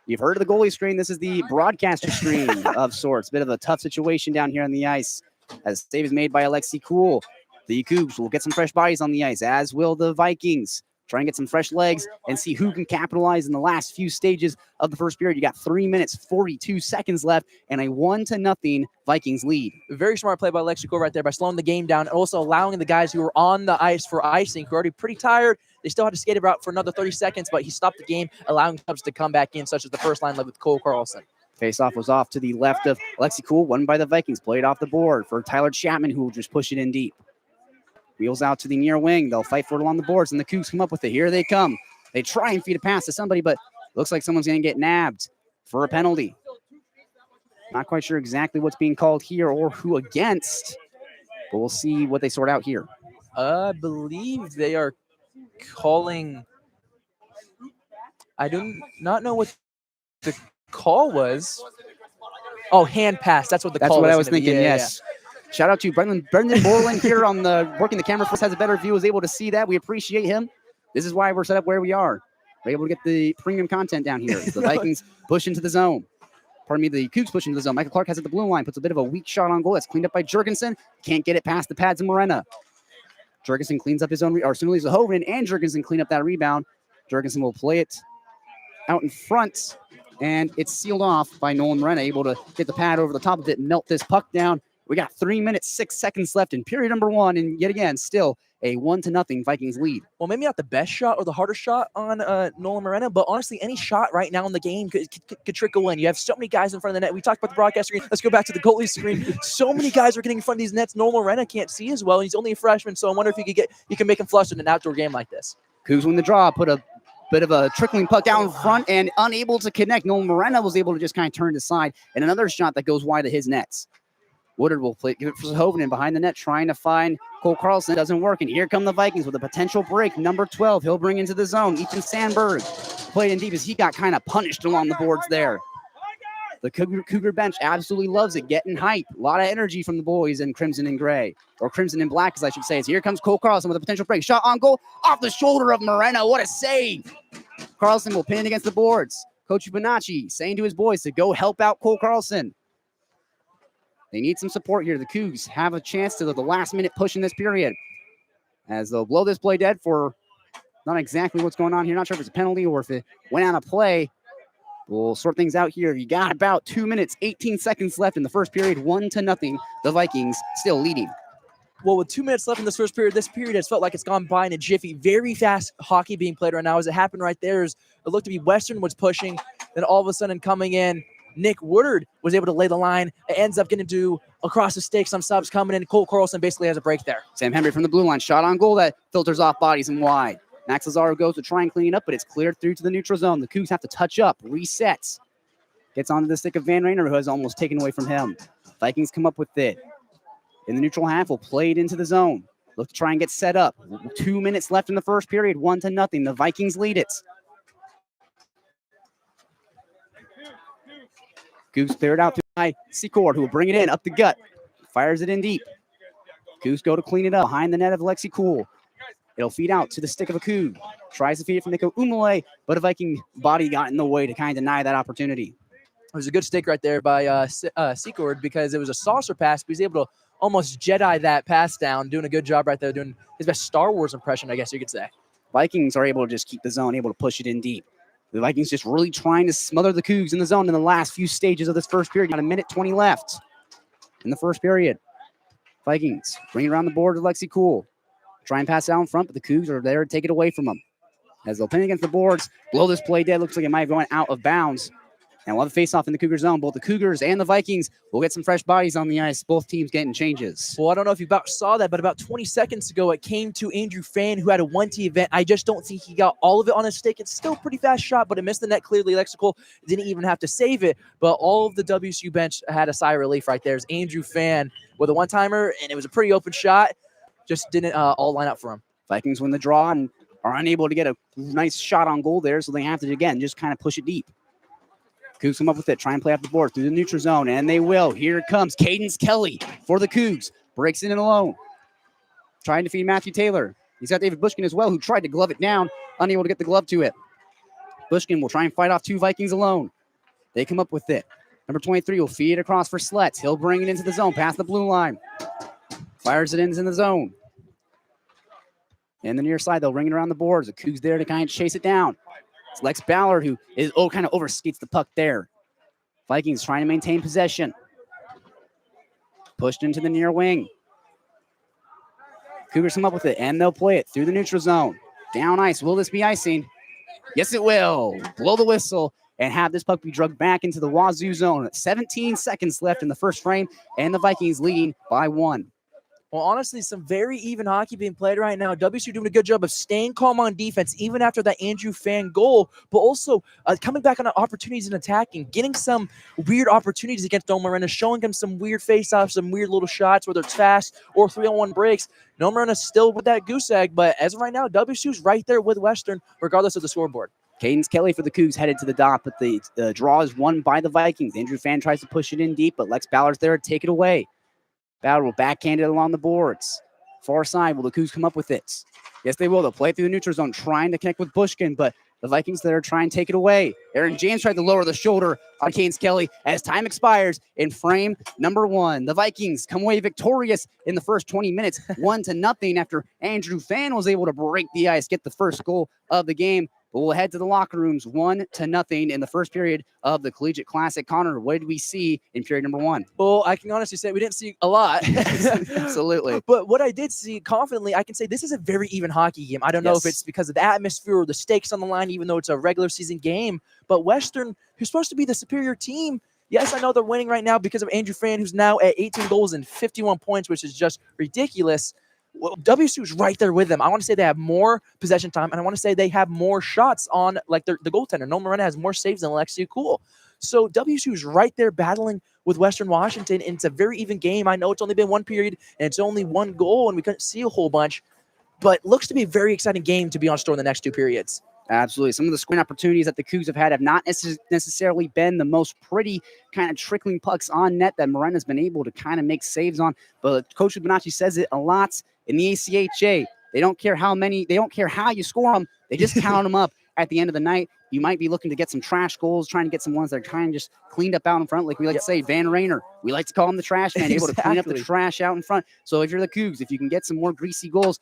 You've heard of the goalie screen. This is the broadcaster screen of sorts. Bit of a tough situation down here on the ice as save is made by Alexi Cool. The Cougs will get some fresh bodies on the ice, as will the Vikings. Try and get some fresh legs and see who can capitalize in the last few stages of the first period. You got 3 minutes, 42 seconds left, and a 1-0 Vikings lead. Very smart play by Lexico right there by slowing the game down and also allowing the guys who were on the ice for icing, who are already pretty tired. They still had to skate about for another 30 seconds, but he stopped the game, allowing subs to come back in, such as the first line led with Cole Carlson. Faceoff was off to the left of Alexi Cool, won by the Vikings. Played off the board for Tyler Chapman, who will just push it in deep. Wheels out to the near wing. They'll fight for it along the boards, and the Cougs come up with it. Here they come. They try and feed a pass to somebody, but looks like someone's going to get nabbed for a penalty. Not quite sure exactly what's being called here or who against, but we'll see what they sort out here. I believe they are calling. I do not know what the call was. Oh, hand pass. That's what the call was. That's what I was thinking, yeah, yes. Yeah. Shout out to Brendan Borland here on the working the camera for us, has a better view, is able to see that. We appreciate him. This is why we're set up where we are. We're able to get the premium content down here. The Vikings push into the zone. Pardon me, the Cougs push into the zone. Michael Clark has it at the blue line, puts a bit of a weak shot on goal. That's cleaned up by Jurgensen. Can't get it past the pads of Morena. Jurgensen cleans up his own, or Simili's Hoven, and Jurgensen clean up that rebound. Jurgensen will play it out in front, and it's sealed off by Nolan Morena, able to get the pad over the top of it and melt this puck down. We got 3 minutes, 6 seconds left in period number 1, and yet again, still a 1-0 Vikings lead. Well, maybe not the best shot or the hardest shot on Nolan Morena, but honestly, any shot right now in the game could trickle in. You have so many guys in front of the net. We talked about the broadcast screen. Let's go back to the goalie screen. So many guys are getting in front of these nets. Nolan Morena can't see as well. He's only a freshman, so I wonder if you can make him flush in an outdoor game like this. Cougs win the draw, put a bit of a trickling puck down in front and unable to connect. Nolan Morena was able to just kind of turn aside, and another shot that goes wide of his nets. Woodard will give it for Hovenen behind the net, trying to find Cole Carlson. Doesn't work, and here come the Vikings with a potential break. Number 12, he'll bring into the zone. Ethan Sandberg played in deep as he got kind of punished along the boards there. The Cougar bench absolutely loves it, getting hype. A lot of energy from the boys in crimson and gray, or crimson and black, as I should say. So here comes Cole Carlson with a potential break. Shot on goal, off the shoulder of Morena. What a save! Carlson will pin it against the boards. Coach Bonacci saying to his boys to go help out Cole Carlson. They need some support here. The Cougs have a chance to the last minute push in this period, as they'll blow this play dead for not exactly what's going on here. Not sure if it's a penalty or if it went out of play. We'll sort things out here. You got about 2 minutes, 18 seconds left in the first period, 1-0. The Vikings still leading. Well, with 2 minutes left in this first period, this period has felt like it's gone by in a jiffy. Very fast hockey being played right now. As it happened right there, it looked to be Western was pushing. Then all of a sudden coming in, Nick Woodard was able to lay the line. It ends up getting to across the stakes. Some subs coming in. Cole Carlson basically has a break there. Sam Henry from the blue line. Shot on goal that filters off bodies and wide. Max Lazaro goes to try and clean it up, but it's cleared through to the neutral zone. The Cougs have to touch up, resets. Gets onto the stick of Van Rainer, who has almost taken away from him. Vikings come up with it. In the neutral half, will play it into the zone. Look to try and get set up. 2 minutes left in the first period, 1-0. The Vikings lead it. Cougs clear it out to Secord, who will bring it in up the gut. Fires it in deep. Cougs go to clean it up behind the net of Lexi Cool. It'll feed out to the stick of a Coug. Tries to feed it from Nico Umale, but a Viking body got in the way to kind of deny that opportunity. It was a good stick right there by Secord, because it was a saucer pass, but he's able to almost Jedi that pass down, doing a good job right there, doing his best Star Wars impression, I guess you could say. Vikings are able to just keep the zone, able to push it in deep. The Vikings just really trying to smother the Cougs in the zone in the last few stages of this first period. Got a minute 20 left in the first period. Vikings bring it around the board to Lexi Cool. Try and pass it out in front, but the Cougs are there to take it away from them. As they'll pin against the boards, blow this play dead. Looks like it might have gone out of bounds. And we'll have a face-off in the Cougar zone. Both the Cougars and the Vikings will get some fresh bodies on the ice. Both teams getting changes. Well, I don't know if you saw that, but about 20 seconds ago, it came to Andrew Fan, who had a 1T event. I just don't think he got all of it on his stick. It's still a pretty fast shot, but it missed the net clearly. Lexical didn't even have to save it, but all of the WSU bench had a sigh of relief right there. It's Andrew Fan with a one-timer, and it was a pretty open shot. Just didn't all line up for him. Vikings win the draw and are unable to get a nice shot on goal there, so they have to, again, just kind of push it deep. Cougs come up with it, try and play off the board through the neutral zone, and they will. Here it comes. Cadence Kelly for the Cougs. Breaks it in alone. Trying to feed Matthew Taylor. He's got David Bushkin as well, who tried to glove it down, unable to get the glove to it. Bushkin will try and fight off two Vikings alone. They come up with it. Number 23 will feed it across for Slets. He'll bring it into the zone, past the blue line. Fires it in the zone. And the near side, they'll ring it around the boards. The Cougs there to kind of chase it down. It's Lex Ballard who is kind of overskates the puck there. Vikings trying to maintain possession. Pushed into the near wing. Cougars come up with it, and they'll play it through the neutral zone. Down ice. Will this be icing? Yes, it will. Blow the whistle and have this puck be drugged back into the Wazoo zone. 17 seconds left in the first frame, and the Vikings leading by 1. Well, honestly, some very even hockey being played right now. WSU doing a good job of staying calm on defense, even after that Andrew Fan goal, but also coming back on opportunities and attacking, getting some weird opportunities against Nolan Morena, showing him some weird face-offs, some weird little shots, whether it's fast or 3-on-1 breaks. Nolan Morena still with that goose egg, but as of right now, WSU's right there with Western, regardless of the scoreboard. Cadence Kelly for the Cougs headed to the dot, but the draw is won by the Vikings. Andrew Fan tries to push it in deep, but Lex Ballard's there to take it away. Ballard will backhand it along the boards. Far side, will the Cougs come up with it? Yes, they will. They'll play it through the neutral zone, trying to connect with Bushkin, but The Vikings there try and take it away. Aaron James tried to lower the shoulder on Keynes Kelly as time expires in frame number 1. The Vikings come away victorious in the first 20 minutes, 1-0 after Andrew Fan was able to break the ice, get the first goal of the game. But we'll head to the locker rooms, 1-0 in the first period of the Collegiate Classic. Connor, what did we see in period number 1? Well, I can honestly say we didn't see a lot. Absolutely. But what I did see confidently, I can say this is a very even hockey game. I don't know if it's because of the atmosphere or the stakes on the line, even though it's a regular season game. But Western, who's supposed to be the superior team, yes, I know they're winning right now because of Andrew Fan, who's now at 18 goals and 51 points, which is just ridiculous. Well, WSU's right there with them. I want to say they have more possession time, and I want to say they have more shots on like the goaltender. Nolan Morena has more saves than Alexia Cool. So WSU's right there battling with Western Washington, and it's a very even game. I know it's only been one period, and it's only one goal, and we couldn't see a whole bunch, but looks to be a very exciting game to be on store in the next 2 periods. Absolutely. Some of the scoring opportunities that the Cougs have not necessarily been the most pretty, kind of trickling pucks on net that Morena's been able to kind of make saves on. But Coach Fibonacci says it a lot in the ACHA. They don't care how you score them. They just count them up at the end of the night. You might be looking to get some trash goals, trying to get some ones that are kind of just cleaned up out in front. Like we like to say, Van Rayner. We like to call him the trash man, able to clean up the trash out in front. So if you're the Cougs, if you can get some more greasy goals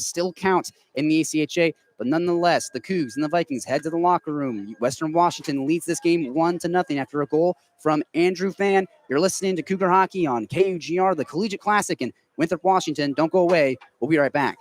still count in the ACHA. But nonetheless, the Cougs and the Vikings head to the locker room. Western Washington leads this game 1-0 after a goal from Andrew Fan. You're listening to Cougar Hockey on KUGR, the Collegiate Classic in Winthrop, Washington. Don't go away. We'll be right back.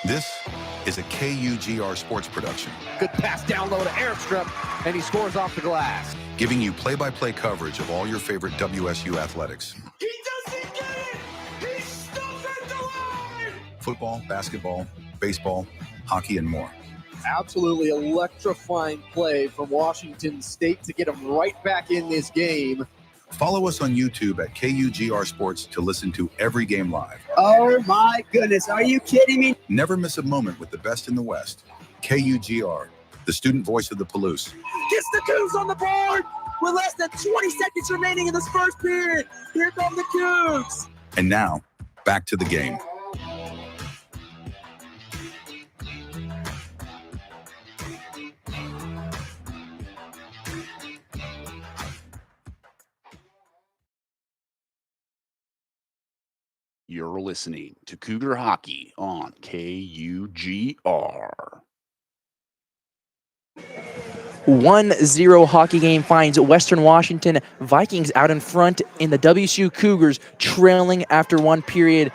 This is a KUGR sports production, Good pass down low to Eric Strip, and he scores off the glass. giving you play-by-play coverage of all your favorite WSU athletics. He doesn't get it! He stuffed it to line! Football, basketball, baseball, hockey, and more. Absolutely electrifying play from Washington State to get him right back in this game. Follow us on YouTube at KUGR Sports to listen to every game live. Oh my goodness, are you kidding me? Never miss a moment with the best in the West. KUGR, the student voice of the Palouse. Gets the Cougs on the board with less than 20 seconds remaining in this first period. Here come the Cougs. And now, back to the game. You're listening to Cougar Hockey on KUGR. 1-0 hockey game finds Western Washington Vikings out in front in the WSU Cougars, trailing after one period.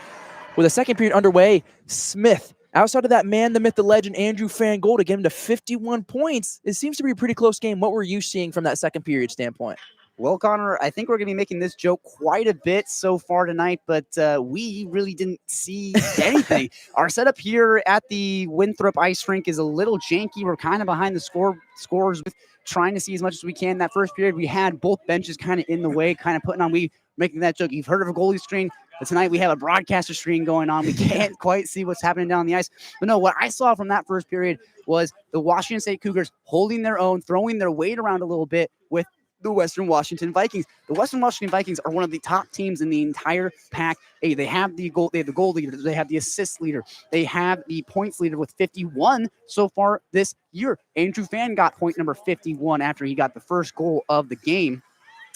With a second period underway, Smith, outside of that man, the myth, the legend, Andrew Fan goal to get him to 51 points. It seems to be a pretty close game. What were you seeing from that second period standpoint? Well, Connor, I think we're going to be making this joke quite a bit so far tonight, but we really didn't see anything. Our setup here at the Winthrop Ice Rink is a little janky. We're kind of behind the scores, trying to see as much as we can. That first period, we had both benches kind of in the way, kind of putting on, making that joke. You've heard of a goalie screen, but tonight we have a broadcaster screen going on. We can't quite see what's happening down the ice. But no, what I saw from that first period was the Washington State Cougars holding their own, throwing their weight around a little bit with the Western Washington Vikings. The Western Washington Vikings are one of the top teams in the entire pack. Hey, they have the goal leader, they have the assist leader, they have the points leader with 51 so far this year. Andrew Fan got point number 51 after he got the first goal of the game.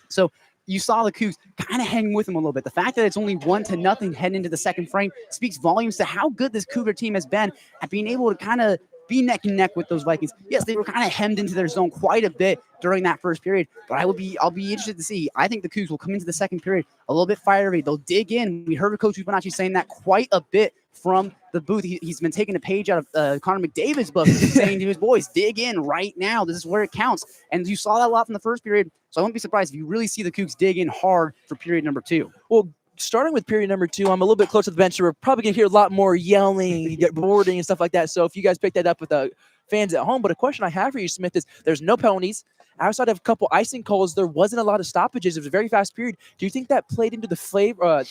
So you saw the Cougs kind of hang with them a little bit. The fact that it's only 1-0 heading into the second frame speaks volumes to how good this Cougar team has been at being able to kind of be neck and neck with those Vikings. Yes, they were kind of hemmed into their zone quite a bit during that first period, but I'll be interested to see. I think the Cougs will come into the second period a little bit fiery. They'll dig in. We heard Coach Fibonacci saying that quite a bit from the booth. He's been taking a page out of Connor McDavid's book, saying to his boys, dig in right now. This is where it counts. And you saw that a lot from the first period, so I wouldn't be surprised if you really see the Cougs dig in hard for period number 2. Well, starting with period number 2, I'm a little bit close to the bench, so we're probably going to hear a lot more yelling, boarding, and stuff like that. So if you guys pick that up with the fans at home. But a question I have for you, Smith, is there's no penalties. Outside of a couple icing calls, there wasn't a lot of stoppages. It was a very fast period. Do you think that played into the favor,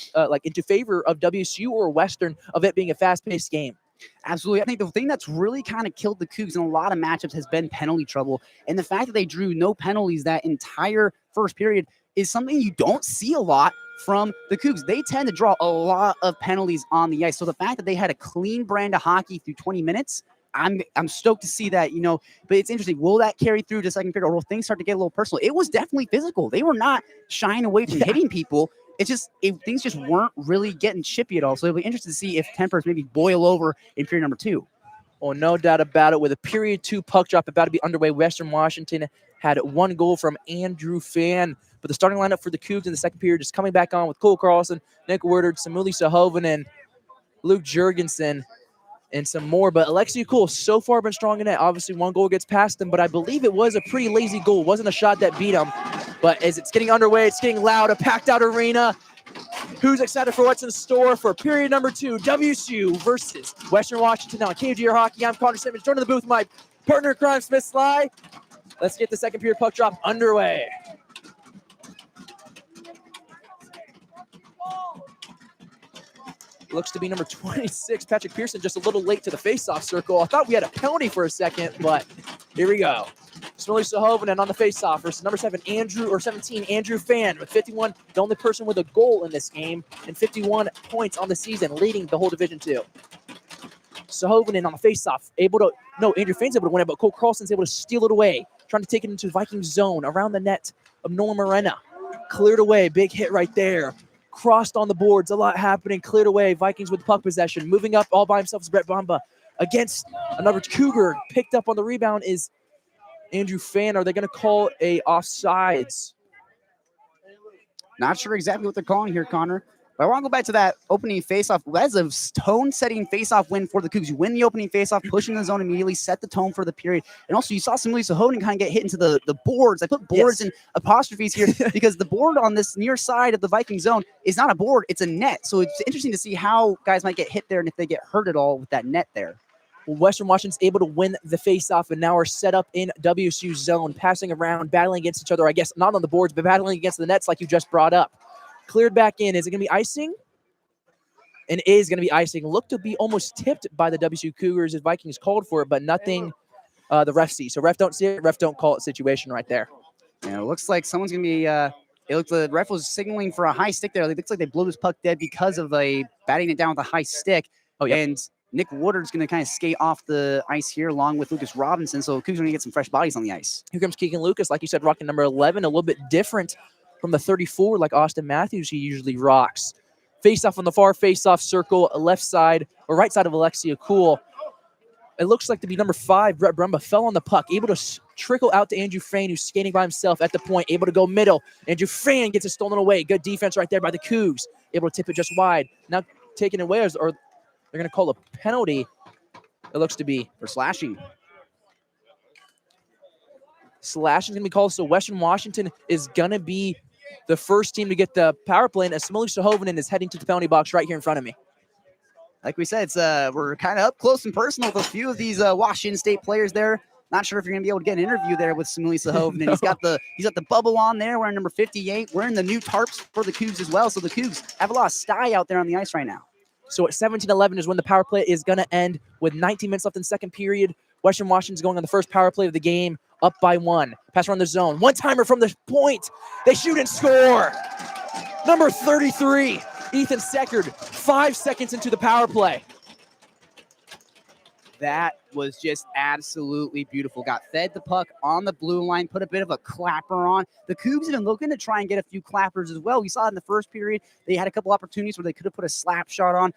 into favor of WSU or Western of it being a fast-paced game? Absolutely. I think the thing that's really kind of killed the Cougs in a lot of matchups has been penalty trouble. And the fact that they drew no penalties that entire first period is something you don't see a lot from the Cougs. They tend to draw a lot of penalties on the ice. So the fact that they had a clean brand of hockey through 20 minutes, I'm stoked to see that, but it's interesting. Will that carry through to second period, or will things start to get a little personal? It was definitely physical. They were not shying away from hitting people. It's just things just weren't really getting chippy at all. So it'll be interesting to see if tempers maybe boil over in period number 2. Oh, no doubt about it. With a period 2 puck drop about to be underway, Western Washington had one goal from Andrew Fan. But the starting lineup for the Cougs in the second period is coming back on with Cole Carlson, Nick Woodard, Samuli Sahovanen, Luke Jurgensen, and some more. But Alexei Kuhl so far been strong in that. Obviously, one goal gets past him, but I believe it was a pretty lazy goal. It wasn't a shot that beat him. But as it's getting underway, it's getting loud, a packed-out arena. Who's excited for what's in store for period number 2, WSU versus Western Washington on KUGR Hockey? I'm Connor Simmons, joined in the booth with my partner in crime, Smith Slye. Let's get the second period puck drop underway. Looks to be number 26, Patrick Pearson, just a little late to the faceoff circle. I thought we had a penalty for a second, but here we go. Smiley Sahovanen on the faceoff versus number 17, Andrew Fan with 51, the only person with a goal in this game, and 51 points on the season, leading the whole Division II. Sahovanen on the faceoff, Andrew Fan's able to win it, but Cole Carlson's able to steal it away, trying to take it into Viking zone around the net of Norm Morena. Cleared away, big hit right there. Crossed on the boards, a lot happening, cleared away. Vikings with puck possession. Moving up all by himself is Brett Bamba against another Cougar. Picked up on the rebound is Andrew Fan. Are they going to call a offsides? Not sure exactly what they're calling here, Connor. But I want to go back to that opening faceoff. That's a tone-setting faceoff win for the Cougs. You win the opening faceoff, pushing the zone immediately, set the tone for the period. And also, you saw Melissa Hoden kind of get hit into the boards. I put boards in apostrophes here because the board on this near side of the Viking zone is not a board, it's a net. So it's interesting to see how guys might get hit there and if they get hurt at all with that net there. Well, Western Washington's able to win the faceoff and now are set up in WSU zone, passing around, battling against each other, I guess, not on the boards, but battling against the nets like you just brought up. Cleared back in. Is it going to be icing? And it is going to be icing. Looked to be almost tipped by the WSU Cougars as Vikings called for it, but nothing the ref sees. So ref don't see it, ref don't call it situation right there. Yeah, it looks like someone's going to be the ref was signaling for a high stick there. It looks like they blew this puck dead because of batting it down with a high stick. Oh, yeah. And Nick Woodard's going to kind of skate off the ice here along with Lucas Robinson. So Cougs are going to get some fresh bodies on the ice. Here comes Keegan Lucas, like you said, rocking number 11, a little bit different from the 34 like Austin Matthews he usually rocks. Face off on the far face-off circle, left side or right side of Alexia Cool. It looks like to be number 5, Brett Brumba, fell on the puck, able to trickle out to Andrew Frayne, who's skating by himself at the point, able to go middle. Andrew Frayne gets it stolen away. Good defense right there by the Cougs, able to tip it just wide. Now taken away, or they're going to call a penalty, it looks to be, for slashing. Slashing is going to be called, so Western Washington is going to be the first team to get the power play, and Melissa Hoden is heading to the penalty box right here in front of me. Like we said, we're kind of up close and personal with a few of these Washington State players there. Not sure if you're going to be able to get an interview there with Melissa Hoden. No. And he's got the bubble on there wearing number 58. Wearing the new tarps for the Cougs as well. So the Cougs have a lot of style out there on the ice right now. So at 17-11 is when the power play is going to end with 19 minutes left in the second period. Western Washington's going on the first power play of the game, up by 1. Pass around the zone. One-timer from the point. They shoot and score. Number 33, Ethan Seckard, 5 seconds into the power play. That was just absolutely beautiful. Got fed the puck on the blue line, put a bit of a clapper on. The Cougs have been looking to try and get a few clappers as well. We saw in the first period, they had a couple opportunities where they could have put a slap shot on.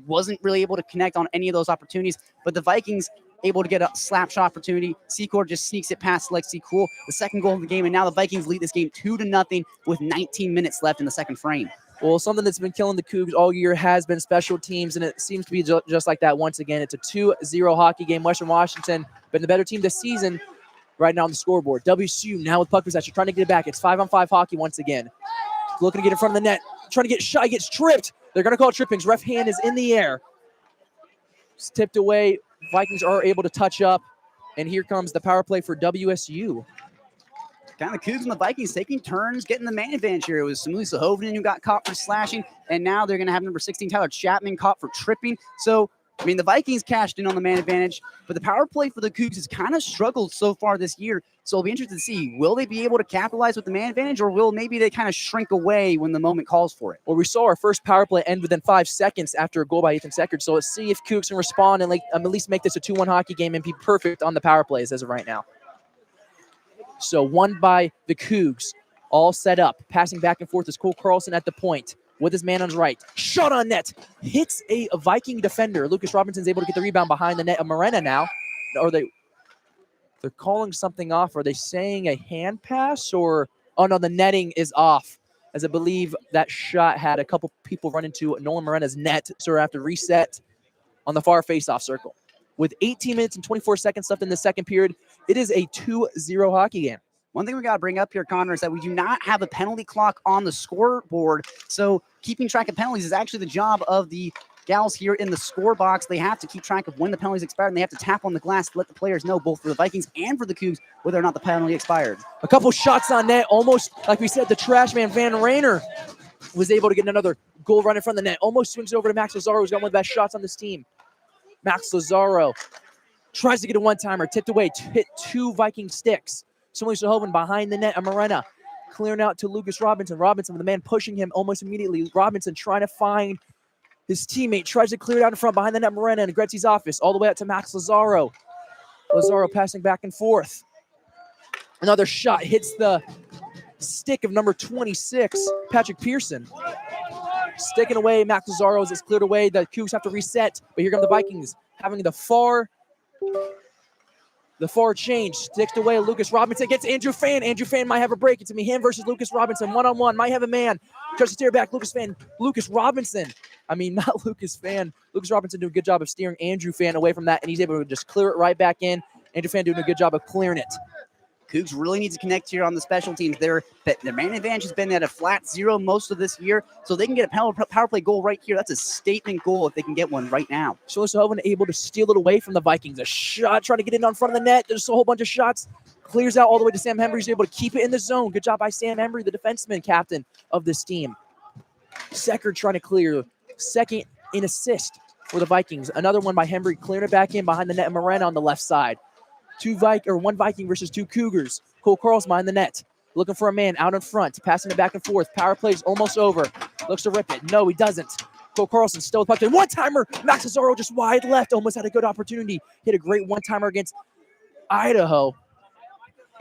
Wasn't really able to connect on any of those opportunities, but the Vikings able to get a slap shot opportunity. Secor just sneaks it past Lexi Cool, the second goal of the game, and now the Vikings lead this game 2-0 with 19 minutes left in the second frame. Well, something that's been killing the Cougs all year has been special teams, and it seems to be just like that once again. It's a 2-0 hockey game. Western Washington been the better team this season right now on the scoreboard. WSU now with puck possession, trying to get it back. It's 5-on-5 hockey once again. Looking to get in front of the net, trying to get shy, gets tripped. They're going to call trippings. Ref hand is in the air. It's tipped away. Vikings are able to touch up, and here comes the power play for WSU. Kind of Cougs and the Vikings taking turns getting the man advantage here. It was Melissa Hoden who got caught for slashing, and now they're going to have number 16, Tyler Chapman, caught for tripping. So, I mean, the Vikings cashed in on the man advantage, but the power play for the Cougs has kind of struggled so far this year. So I'll be interested to see, will they be able to capitalize with the man advantage, or will maybe they kind of shrink away when the moment calls for it? Well, we saw our first power play end within 5 seconds after a goal by Ethan Seckard. So let's see if Cougs can respond and at least make this a 2-1 hockey game and be perfect on the power plays as of right now. So won by the Cougs, all set up. Passing back and forth is Cole Carlson at the point with his man on his right. Shot on net. Hits a Viking defender. Lucas Robinson's able to get the rebound behind the net of Morena now. Or they're calling something off. Are they saying a hand pass or? Oh, no, the netting is off. As I believe that shot had a couple people run into Nolan Morena's net. So we have to reset on the far faceoff circle. With 18 minutes and 24 seconds left in the second period, it is a 2-0 hockey game. One thing we got to bring up here, Connor, is that we do not have a penalty clock on the scoreboard. So keeping track of penalties is actually the job of the gals here in the score box. They have to keep track of when the penalties expired, and they have to tap on the glass to let the players know, both for the Vikings and for the Cougs, whether or not the penalty expired. A couple shots on net, almost, like we said, the trash man Van Rayner was able to get another goal right in front of the net. Almost swings over to Max Lazaro, who's got one of the best shots on this team. Max Lazaro tries to get a one-timer, tipped away, hit 2 Viking sticks. Melissa Hoden behind the net, Morena clearing out to Lucas Robinson. Robinson, the man pushing him almost immediately. Robinson trying to find his teammate, tries to clear it out in front behind the net, Morena in Gretzi's office, all the way out to Max Lazaro. Lazaro passing back and forth. Another shot hits the stick of number 26, Patrick Pearson. Sticking away, Max Lazaro as it's cleared away. The Cougs have to reset, but here come the Vikings having the The far change, sticks away. Lucas Robinson gets Andrew Fan. Andrew Fan might have a break. It's going to be him versus Lucas Robinson. One-on-one, might have a man. Tries to steer back. Lucas Robinson. I mean, not Lucas Fan. Lucas Robinson doing a good job of steering Andrew Fan away from that, and he's able to just clear it right back in. Andrew Fan doing a good job of clearing it. Cougs really need to connect here on the special teams. Their man advantage has been at a flat 0 most of this year, so they can get a power play goal right here. That's a statement goal if they can get one right now. Schulzhoven able to steal it away from the Vikings. A shot trying to get in on front of the net. There's a whole bunch of shots. Clears out all the way to Sam Hembry. He's able to keep it in the zone. Good job by Sam Hembry, the defenseman captain of this team. Secker trying to clear. Second in assist for the Vikings. Another one by Hembry, clearing it back in behind the net. Morena on the left side. One Viking versus 2 Cougars. Cole Carl's behind the net. Looking for a man out in front. Passing it back and forth. Power play is almost over. Looks to rip it. No, he doesn't. Cole Carlson still with puck. One-timer. Max Cesaro just wide left. Almost had a good opportunity. Hit a great one-timer against Idaho.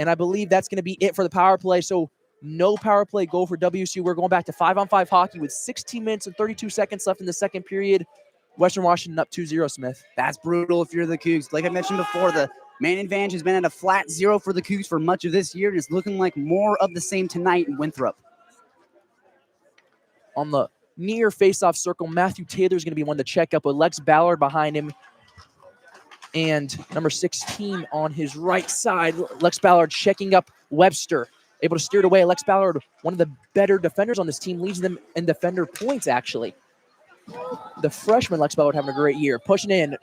And I believe that's going to be it for the power play. So no power play goal for WSU. We're going back to 5-on-5 hockey with 16 minutes and 32 seconds left in the second period. Western Washington up 2-0, Smith. That's brutal if you're the Cougs. Like I mentioned before, the man advantage has been at a flat 0 for the Cougs for much of this year, and it's looking like more of the same tonight in Winthrop. On the near face-off circle, Matthew Taylor is going to be one to check up with Lex Ballard behind him. And number 16 on his right side, Lex Ballard checking up Webster. Able to steer it away. Lex Ballard, one of the better defenders on this team, leads them in defender points, actually. The freshman, Lex Ballard, having a great year. Pushing in,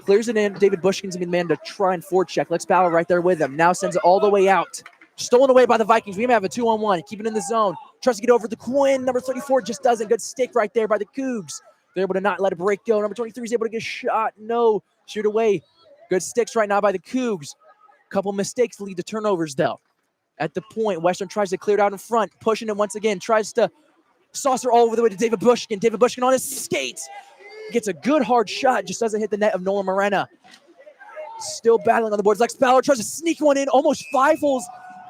clears it in. David Bushkin's going to be the man to try and forecheck. Lex Ballard right there with him. Now sends it all the way out. Stolen away by the Vikings. We may have a 2-on-1. Keep it in the zone. Tries to get over the Quinn. Number 34 just doesn't. Good stick right there by the Cougs. They're able to not let a break go. Number 23 is able to get a shot. No. Shoot away. Good sticks right now by the Cougs. Couple mistakes lead to turnovers, though. At the point, Western tries to clear it out in front. Pushing it once again. Tries to saucer all over the way to David Bushkin. David Bushkin on his skates. Gets a good hard shot. Just doesn't hit the net of Nolan Morena. Still battling on the boards. Lex Ballard tries to sneak one in. Almost 5 holes.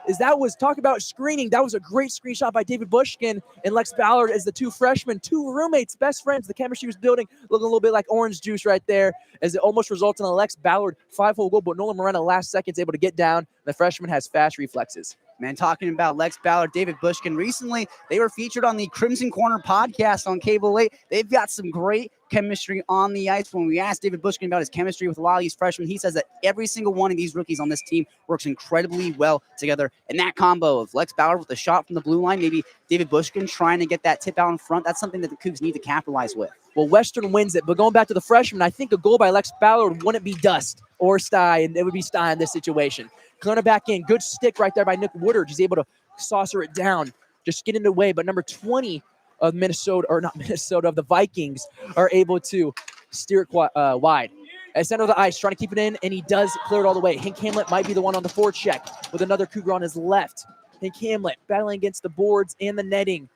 As that was, talk about screening. That was a great screenshot by David Bushkin and Lex Ballard as the 2 freshmen, 2 roommates, best friends. The chemistry was building, looking a little bit like orange juice right there as it almost results in a Lex Ballard 5-hole goal, but Nolan Morena last second is able to get down. The freshman has fast reflexes. Man, talking about Lex Ballard, David Bushkin, recently they were featured on the Crimson Corner podcast on Cable 8. They've got some great chemistry on the ice. When we asked David Bushkin about his chemistry with a lot of these freshmen, he says that every single one of these rookies on this team works incredibly well together. And that combo of Lex Ballard with a shot from the blue line, maybe David Bushkin trying to get that tip out in front, that's something that the Cougs need to capitalize with. Well, Western wins it, but going back to the freshman, I think a goal by Lex Ballard wouldn't be Dust or Slye, and it would be Slye in this situation. Clearing it back in. Good stick right there by Nick Woodard. He's able to saucer it down, just get in the way. But number 20 of the Vikings are able to steer it wide. At center of the ice, trying to keep it in, and he does clear it all the way. Hank Hamlet might be the one on the forecheck with another Cougar on his left. Hank Hamlet battling against the boards and the netting.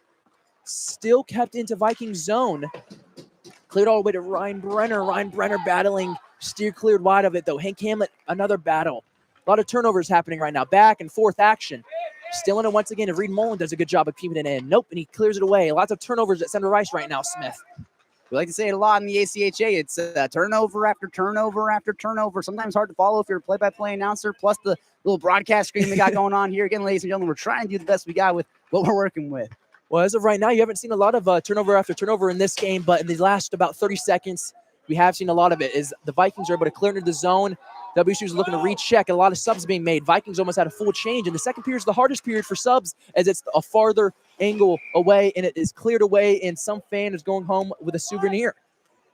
Still kept into Viking zone. Cleared all the way to Ryan Brenner. Ryan Brenner battling, steer cleared wide of it, though. Hank Hamlet, another battle. A lot of turnovers happening right now. Back and forth action. Still in it once again. And Reed Mullen does a good job of keeping it in. Nope, and he clears it away. Lots of turnovers at center ice right now, Smith. We like to say it a lot in the ACHA. It's turnover after turnover after turnover. Sometimes hard to follow if you're a play-by-play announcer, plus the little broadcast screen we got going on here. Again, ladies and gentlemen, we're trying to do the best we got with what we're working with. Well, as of right now, you haven't seen a lot of turnover after turnover in this game, but in the last about 30 seconds, we have seen a lot of it. As the Vikings are able to clear into the zone, WSU is looking to recheck. A lot of subs being made. Vikings almost had a full change, and the second period is the hardest period for subs as it's a farther angle away, and it is cleared away, and some fan is going home with a souvenir.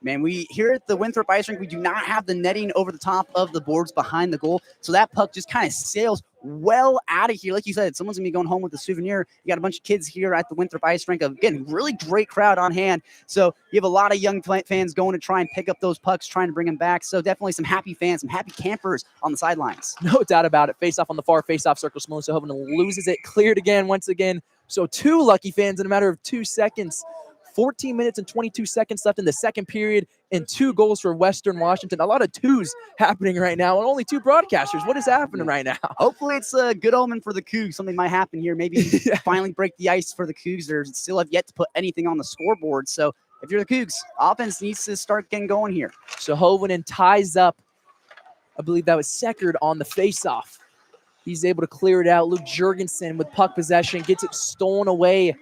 Man, we here at the Winthrop Ice Rink, we do not have the netting over the top of the boards behind the goal, so that puck just kind of sails well out of here. Like you said, someone's going to be going home with a souvenir. You got a bunch of kids here at the Winthrop Ice Rink. Again, really great crowd on hand. So you have a lot of young fans going to try and pick up those pucks, trying to bring them back. So definitely some happy fans, some happy campers on the sidelines. No doubt about it. Face off on the far face-off circle. Schulzhoven loses it. Cleared again, once again. So 2 lucky fans in a matter of 2 seconds. 14 minutes and 22 seconds left in the second period and 2 goals for Western Washington. A lot of 2s happening right now and only 2 broadcasters. What is happening right now? Hopefully it's a good omen for the Cougs. Something might happen here. Maybe finally break the ice for the Cougs. They still have yet to put anything on the scoreboard. So if you're the Cougs, offense needs to start getting going here. So Hovenen ties up I believe that was Seckard on the faceoff. He's able to clear it out. Luke Jurgensen with puck possession gets it stolen away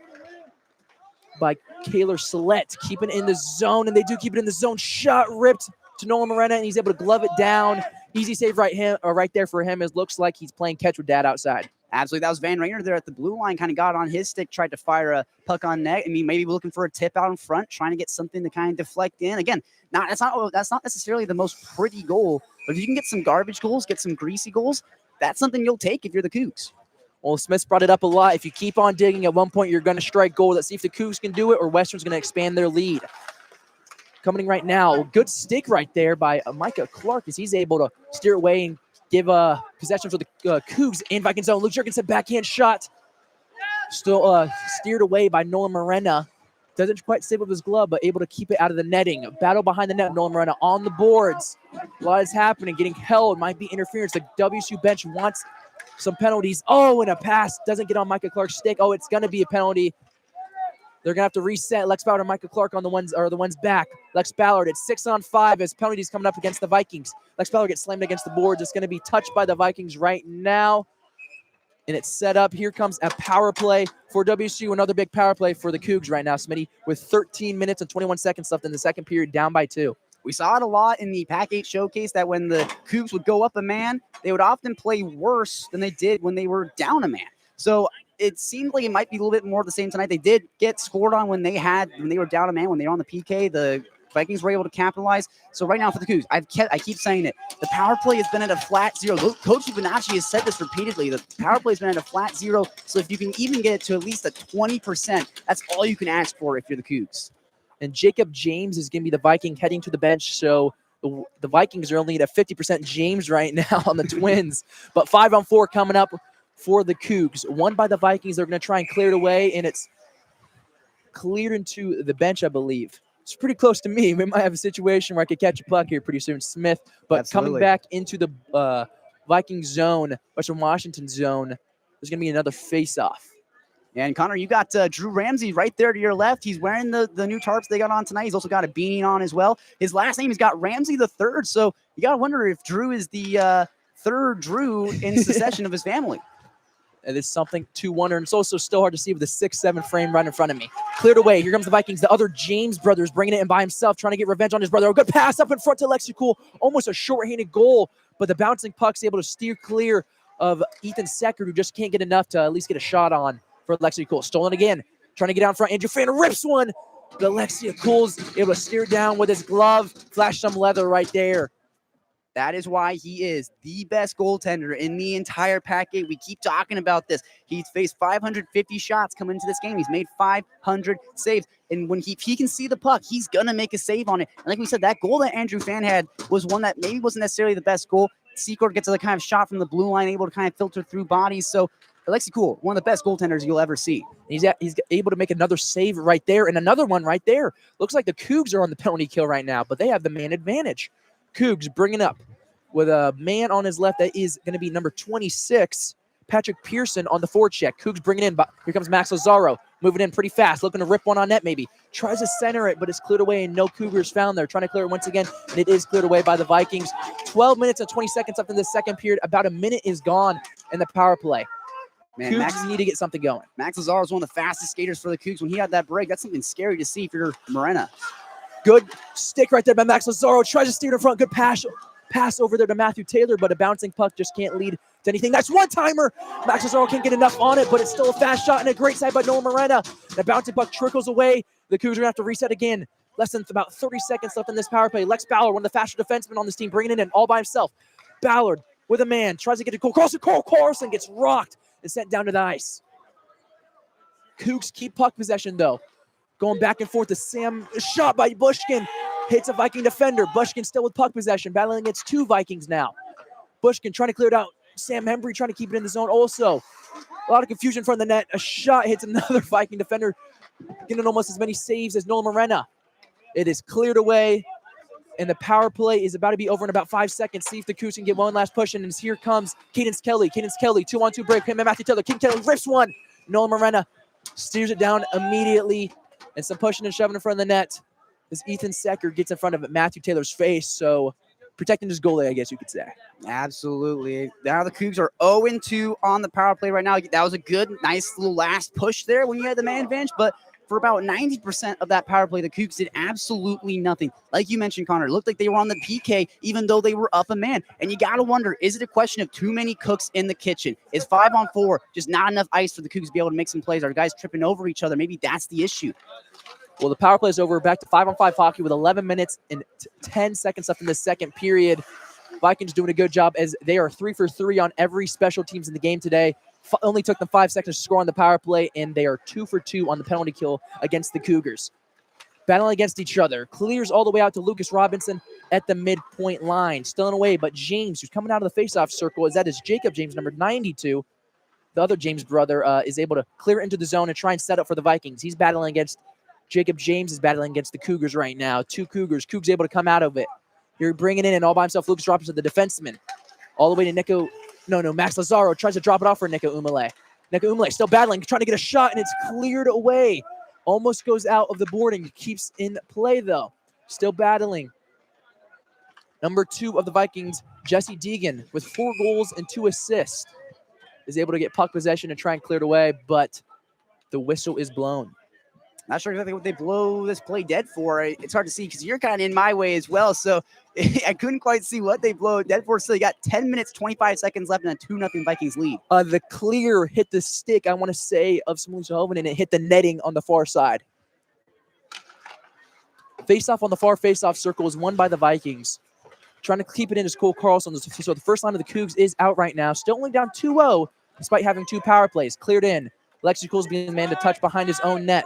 by Kaylor Slette, keeping it in the zone, and they do keep it in the zone. Shot ripped to Nolan Morena, and he's able to glove it down. Easy save right there for him. It looks like he's playing catch with dad outside. Absolutely. That was Van Rayner there at the blue line, kind of got on his stick, tried to fire a puck on net. I mean, maybe looking for a tip out in front, trying to get something to kind of deflect in. Again, that's not necessarily the most pretty goal, but if you can get some garbage goals, get some greasy goals, that's something you'll take if you're the Cougs. Well, Smith's brought it up a lot. If you keep on digging, at one point you're going to strike gold. Let's see if the Cougs can do it or Western's going to expand their lead. Coming right now, good stick right there by Micah Clark as he's able to steer away and give possession for the Cougs in Viking zone. Luke Jurgensen backhand shot. Still steered away by Nolan Morena. Doesn't quite save with his glove, but able to keep it out of the netting. Battle behind the net. Nolan Morena on the boards. A lot is happening. Getting held. Might be interference. The WSU bench wants some penalties. Oh, and a pass. Doesn't get on Micah Clark's stick. Oh, it's going to be a penalty. They're going to have to reset. Lex Ballard and Micah Clark on the ones back. Lex Ballard, it's 6-on-5 as penalties coming up against the Vikings. Lex Ballard gets slammed against the boards. It's going to be touched by the Vikings right now. And it's set up. Here comes a power play for WSU. Another big power play for the Cougs right now, Smitty, with 13 minutes and 21 seconds left in the second period, down by 2. We saw it a lot in the Pac 8 showcase that when the Cougs would go up a man, they would often play worse than they did when they were down a man. So it seemed like it might be a little bit more of the same tonight. They did get scored on when they were down a man, when they were on the PK. The Vikings were able to capitalize. So right now for the Cougs, I keep saying it. The power play has been at a flat 0. Coach Fibonacci has said this repeatedly. The power play has been at a flat 0. So if you can even get it to at least a 20%, that's all you can ask for if you're the Cougs. And Jacob James is going to be the Viking heading to the bench. So the Vikings are only at a 50% James right now on the Twins. But 5-on-4 coming up for the Cougs. One by the Vikings. They're going to try and clear it away, and it's cleared into the bench, I believe. It's pretty close to me. We might have a situation where I could catch a puck here pretty soon, Smith. But Absolutely. Coming back into the Viking zone, Western Washington zone, there's going to be another face-off. And Connor, you got Drew Ramsey right there to your left. He's wearing the new tarps they got on tonight. He's also got a beanie on as well. His last name, he's got Ramsey the Third. So you got to wonder if Drew is the third Drew in succession of his family. It is something to wonder, and it's also still hard to see with the 6'7" frame right in front of me. Cleared away. Here comes the Vikings. The other James brothers bringing it in by himself, trying to get revenge on his brother. A good pass up in front to Lexi Cool. Almost a short-handed goal, but the bouncing puck's able to steer clear of Ethan Seckard, who just can't get enough to at least get a shot on for Lexi Cool. Stolen again. Trying to get out in front. Andrew Fan rips one. But Alexia Cool's able to steer down with his glove. Flash some leather right there. That is why he is the best goaltender in the entire Pac 8. We keep talking about this. He's faced 550 shots coming into this game. He's made 500 saves. And when he can see the puck, he's going to make a save on it. And like we said, that goal that Andrew Fan had was one that maybe wasn't necessarily the best goal. Secor gets a kind of shot from the blue line, able to kind of filter through bodies. So Alexi Cool, one of the best goaltenders you'll ever see. He's able to make another save right there and another one right there. Looks like the Cougs are on the penalty kill right now, but they have the man advantage. Cougs bringing up with a man on his left that is going to be number 26, Patrick Pearson on the forecheck. Cougs bringing in, but here comes Max Lazaro, moving in pretty fast, looking to rip one on net maybe. Tries to center it, but it's cleared away and no Cougars found there. Trying to clear it once again, and it is cleared away by the Vikings. 12 minutes and 20 seconds left in the second period. About a minute is gone in the power play. Man, Cougs need to get something going. Max Lazaro is one of the fastest skaters for the Cougs. When he had that break, that's something scary to see if you're Morena. Good stick right there by Max Lazaro. Tries to steer in front. Good pass over there to Matthew Taylor, but a bouncing puck just can't lead to anything. That's one-timer. Max Lazaro can't get enough on it, but it's still a fast shot and a great side by Nolan Morena. The bouncing puck trickles away. The Cougs are going to have to reset again. Less than about 30 seconds left in this power play. Lex Ballard, one of the faster defensemen on this team, bringing it in all by himself. Ballard with a man, tries to get to Cole Carlson. Cole Carlson gets rocked and sent down to the ice. Cougs keep puck possession, though. Going back and forth to Sam. A shot by Bushkin. Hits a Viking defender. Bushkin still with puck possession. Battling against two Vikings now. Bushkin trying to clear it out. Sam Hembry trying to keep it in the zone also. A lot of confusion from the net. A shot hits another Viking defender. Getting almost as many saves as Nolan Morena. It is cleared away. And the power play is about to be over in about 5 seconds. See if the Cougs can get one last push in. And here comes Cadence Kelly. Cadence Kelly, 2-on-2 break. Him and Matthew Taylor. King Kelly rips one. Nolan Morena steers it down immediately. And some pushing and shoving in front of the net. As Ethan Secker gets in front of Matthew Taylor's face. So protecting his goalie, I guess you could say. Absolutely. Now the Cougs are 0-2 on the power play right now. That was a good, nice little last push there when you had the man advantage, but for about 90% of that power play, the Cougs did absolutely nothing. Like you mentioned, Connor, it looked like they were on the PK even though they were up a man. And you got to wonder, is it a question of too many cooks in the kitchen? Is 5-on-4 just not enough ice for the Cougs to be able to make some plays? Are guys tripping over each other? Maybe that's the issue. Well, the power play is over. Back to 5-on-5 hockey with 11 minutes and 10 seconds left in the second period. Vikings doing a good job as they are 3 for 3 on every special teams in the game today. Only took them 5 seconds to score on the power play, and they are 2 for 2 on the penalty kill against the Cougars. Battling against each other. Clears all the way out to Lucas Robinson at the midpoint line. Still in away, but James, who's coming out of the faceoff circle, that is Jacob James, number 92. The other James brother is able to clear into the zone and try and set up for the Vikings. He's battling against Jacob James is battling against the Cougars right now. 2 Cougars. Cougs able to come out of it. You're bringing in and all by himself Lucas Robinson, the defenseman. All the way to Max Lazaro tries to drop it off for Nico Umale. Nico Umale still battling, trying to get a shot, and it's cleared away. Almost goes out of the boarding. Keeps in play, though. Still battling. Number 2 of the Vikings, Jesse Deegan, with 4 goals and 2 assists, is able to get puck possession and try and clear it away, but the whistle is blown. Not sure exactly what they blow this play dead for. It's hard to see because you're kind of in my way as well. So I couldn't quite see what they blow dead for. So they got 10 minutes, 25 seconds left in a 2-0 Vikings lead. The clear hit the stick, I want to say, of Simmons, and it hit the netting on the far side. Face-off on the far face-off circle is won by the Vikings. Trying to keep it in is Cole Carlson. So the first line of the Cougs is out right now. Still only down 2-0 despite having 2 power plays. Cleared in. Lexi Cole's being the man to touch behind his own net.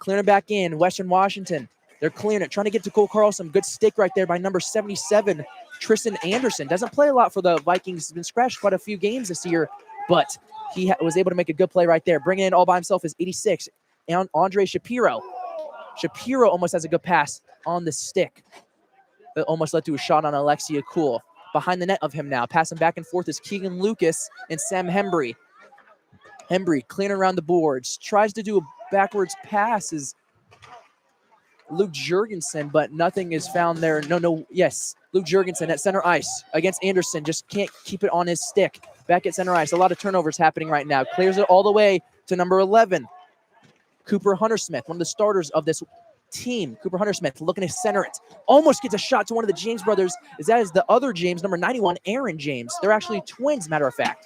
Clearing it back in, Western Washington. They're clearing it, trying to get to Cole Carlson. Good stick right there by number 77, Tristan Anderson. Doesn't play a lot for the Vikings. He's been scratched quite a few games this year, but he was able to make a good play right there. Bringing in all by himself is 86, and Andre Shapiro. Shapiro almost has a good pass on the stick. That almost led to a shot on Alexia Cool. Behind the net of him now, passing back and forth is Keegan Lucas and Sam Hembry. Hembry clearing around the boards, tries to do a backwards pass is Luke Jurgensen, but nothing is found there. Yes, Luke Jurgensen at center ice against Anderson. Just can't keep it on his stick. Back at center ice. A lot of turnovers happening right now. Clears it all the way to number 11, Cooper Hunter-Smith, one of the starters of this team. Cooper Hunter-Smith looking to center it. Almost gets a shot to one of the James brothers. That is the other James, number 91, Aaron James. They're actually twins, matter of fact.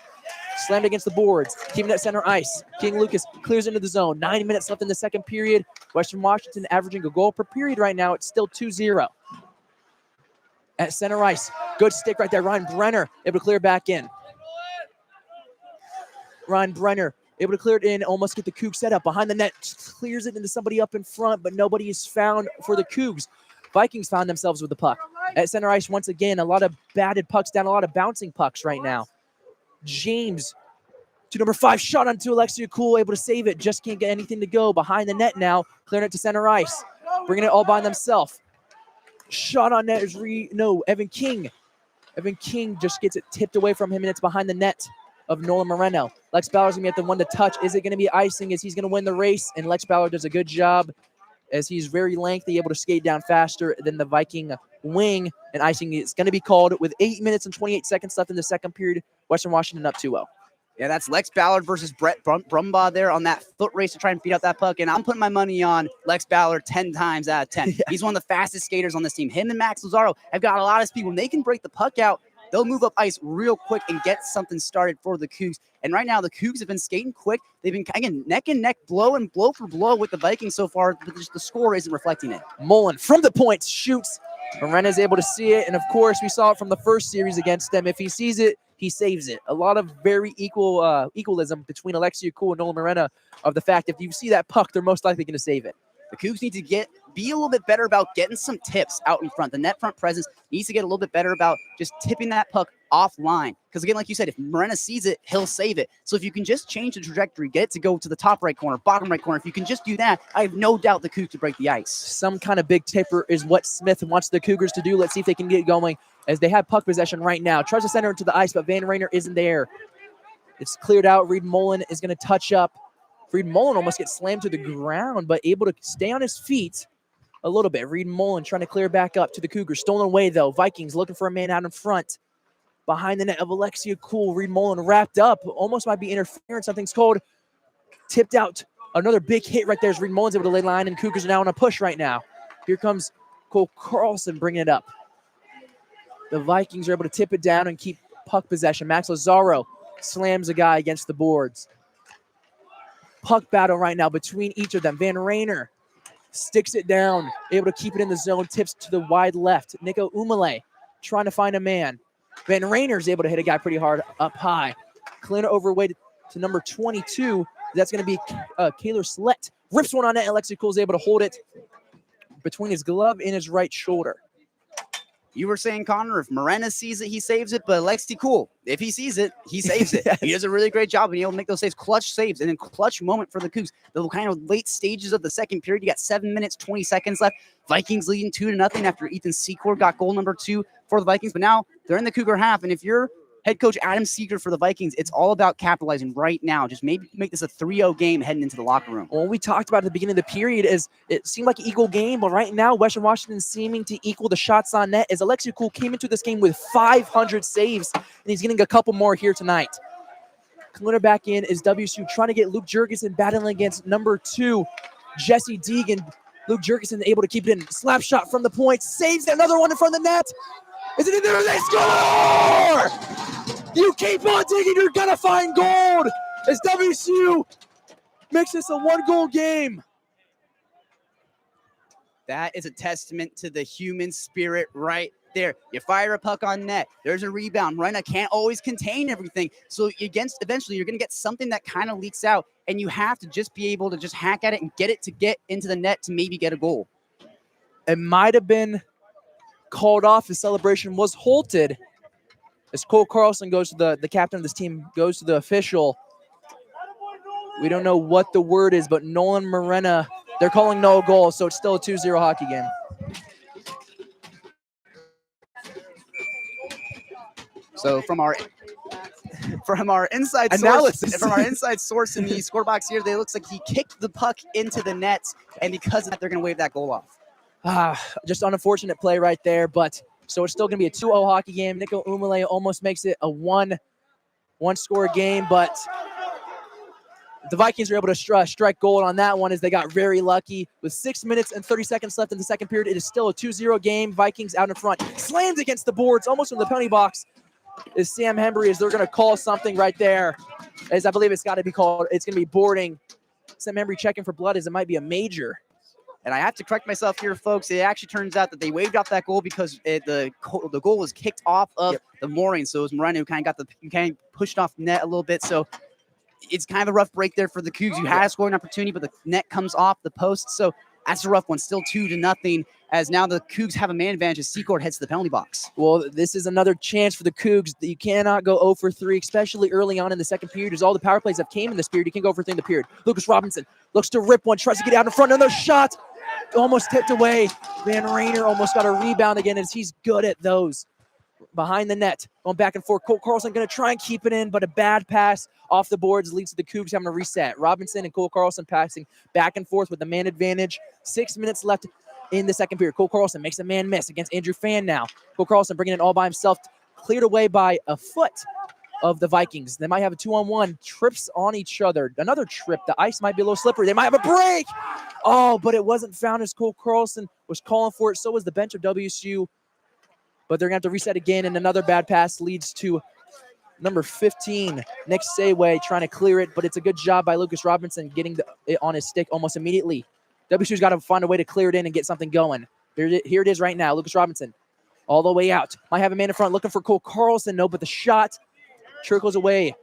Slammed against the boards, keeping it at center ice. King Lucas clears into the zone. 9 minutes left in the second period. Western Washington averaging a goal per period right now. It's still 2-0. At center ice, good stick right there. Ryan Brenner able to clear back in. Ryan Brenner able to clear it in, almost get the Cougs set up. Behind the net, clears it into somebody up in front, but nobody is found for the Cougs. Vikings found themselves with the puck. At center ice, once again, a lot of batted pucks down, a lot of bouncing pucks right now. James to number 5, shot onto Alexia Cool, able to save it. Just can't get anything to go. Behind the net now, clearing it to center ice. Bringing it all by themselves. Shot on net is Evan King. Evan King just gets it tipped away from him, and it's behind the net of Nolan Moreno. Lex Ballard's going to be at the one to touch. Is it going to be icing as he's going to win the race? And Lex Ballard does a good job as he's very lengthy, able to skate down faster than the Viking wing. And icing is going to be called with 8 minutes and 28 seconds left in the second period. Western Washington up 2-0. Yeah, that's Lex Ballard versus Brett Brumbaugh there on that foot race to try and beat out that puck. And I'm putting my money on Lex Ballard 10 times out of 10. Yeah. He's one of the fastest skaters on this team. Him and Max Lazaro have got a lot of speed. When they can break the puck out, they'll move up ice real quick and get something started for the Cougs. And right now, the Cougs have been skating quick. They've been, again, neck and neck, blow for blow with the Vikings so far, but just the score isn't reflecting it. Mullen from the point shoots. Morena's able to see it. And, of course, we saw it from the first series against them. If he sees it, he saves it. A lot of very equalism between Alexia Cool and Nolan Morena of the fact if you see that puck, they're most likely going to save it. The Cougs need to be a little bit better about getting some tips out in front. The net front presence needs to get a little bit better about just tipping that puck offline. Because again, like you said, if Morena sees it, he'll save it. So if you can just change the trajectory, get it to go to the top right corner, bottom right corner, if you can just do that, I have no doubt the Cougs to break the ice. Some kind of big tipper is what Smith wants the Cougars to do. Let's see if they can get going as they have puck possession right now. Tries to center into the ice, but Van Rainer isn't there. It's cleared out. Reed Mullen is going to touch up. Reed Mullen almost gets slammed to the ground, but able to stay on his feet. a little bit. Reed Mullen trying to clear back up to the Cougars. Stolen away, though. Vikings looking for a man out in front. Behind the net of Alexia Cool. Reed Mullen wrapped up. Almost might be interference. Something's called. Tipped out. Another big hit right there as Reed Mullen's able to lay line, and Cougars are now on a push right now. Here comes Cole Carlson bringing it up. The Vikings are able to tip it down and keep puck possession. Max Lazaro slams a guy against the boards. Puck battle right now between each of them. Van Rayner sticks it down, able to keep it in the zone, tips to the wide left. Nico Umale trying to find a man. Van Rayner's able to hit a guy pretty hard up high. Clear overweight to number 22. That's going to be Kaylor Slett. Rips one on net. Alexi Cool's able to hold it between his glove and his right shoulder. You were saying, Connor, if Morena sees it, he saves it. But Alexi Cool, if he sees it, he saves it. Yes. He does a really great job being able to make those saves, clutch saves, and then clutch moment for the Cougs. The kind of late stages of the second period, you got 7 minutes, 20 seconds left. Vikings leading 2-0 after Ethan Secor got goal number 2 for the Vikings. But now they're in the Cougar half, and if you're head coach Adam Seeger for the Vikings, it's all about capitalizing right now. Just maybe make this a 3-0 game heading into the locker room. Well, we talked about at the beginning of the period is it seemed like an equal game, but right now Western Washington seeming to equal the shots on net as Alexi Cool came into this game with 500 saves, and he's getting a couple more here tonight. Clear back in is WSU trying to get Luke Jurgensen battling against number 2, Jesse Deegan. Luke Jurgensen able to keep it in. Slap shot from the point. Saves another one in front of the net. Is it in there? They score! You keep on digging, you're going to find gold as WSU makes this a 1-goal game. That is a testament to the human spirit right there. You fire a puck on net. There's a rebound. Rena can't always contain everything. So eventually you're going to get something that kind of leaks out, and you have to just be able to just hack at it and get it to get into the net to maybe get a goal. It might have been called off. His celebration was halted as Cole Carlson goes to the captain of this team, goes to the official. We don't know what the word is, but Nolan Morena, they're calling no goal, so it's still a 2-0 hockey game. So from our inside Analysis. from our inside source in the score box here, it looks like he kicked the puck into the nets, and because of that, they're going to wave that goal off. Just an unfortunate play right there, but so it's still going to be a 2-0 hockey game. Nico Umale almost makes it a one-score game, but the Vikings are able to strike gold on that one as they got very lucky. With 6 minutes and 30 seconds left in the second period, it is still a 2-0 game. Vikings out in front. Slams against the boards, almost in the penalty box. Is Sam Hembry, as they're going to call something right there. As I believe it's got to be called, it's going to be boarding. Sam Hembry checking for blood as it might be a major. And I have to correct myself here, folks. It actually turns out that they waved off that goal because the goal was kicked off of the mooring. So it was Moreno who kind of pushed off net a little bit. So it's kind of a rough break there for the Cougs. You had a scoring opportunity, but the net comes off the post. So that's a rough one. Still 2-0, as now the Cougs have a man advantage as Secord heads to the penalty box. Well, this is another chance for the Cougs. You cannot go 0 for 3, especially early on in the second period, as all the power plays that came in this period. You can go for 3 in the period. Lucas Robinson looks to rip one, tries to get out in front. Another shot. Almost tipped away. Van Rayner almost got a rebound again, as he's good at those. Behind the net, going back and forth. Cole Carlson going to try and keep it in, but a bad pass off the boards leads to the Cougs having to reset. Robinson and Cole Carlson passing back and forth with the man advantage. 6 minutes left in the second period. Cole Carlson makes a man miss against Andrew Fan now. Cole Carlson bringing it all by himself, cleared away by a foot of the Vikings. They might have a 2-on-1, trips on each other. Another trip. The ice might be a little slippery. They might have a break. Oh, but it wasn't found as Cole Carlson was calling for it. So was the bench of WSU. But they're going to have to reset again, and another bad pass leads to number 15, Nick Sayway, trying to clear it, but it's a good job by Lucas Robinson getting it on his stick almost immediately. WSU's got to find a way to clear it in and get something going. Here it is right now. Lucas Robinson all the way out. Might have a man in front looking for Cole Carlson. No, but the shot trickles away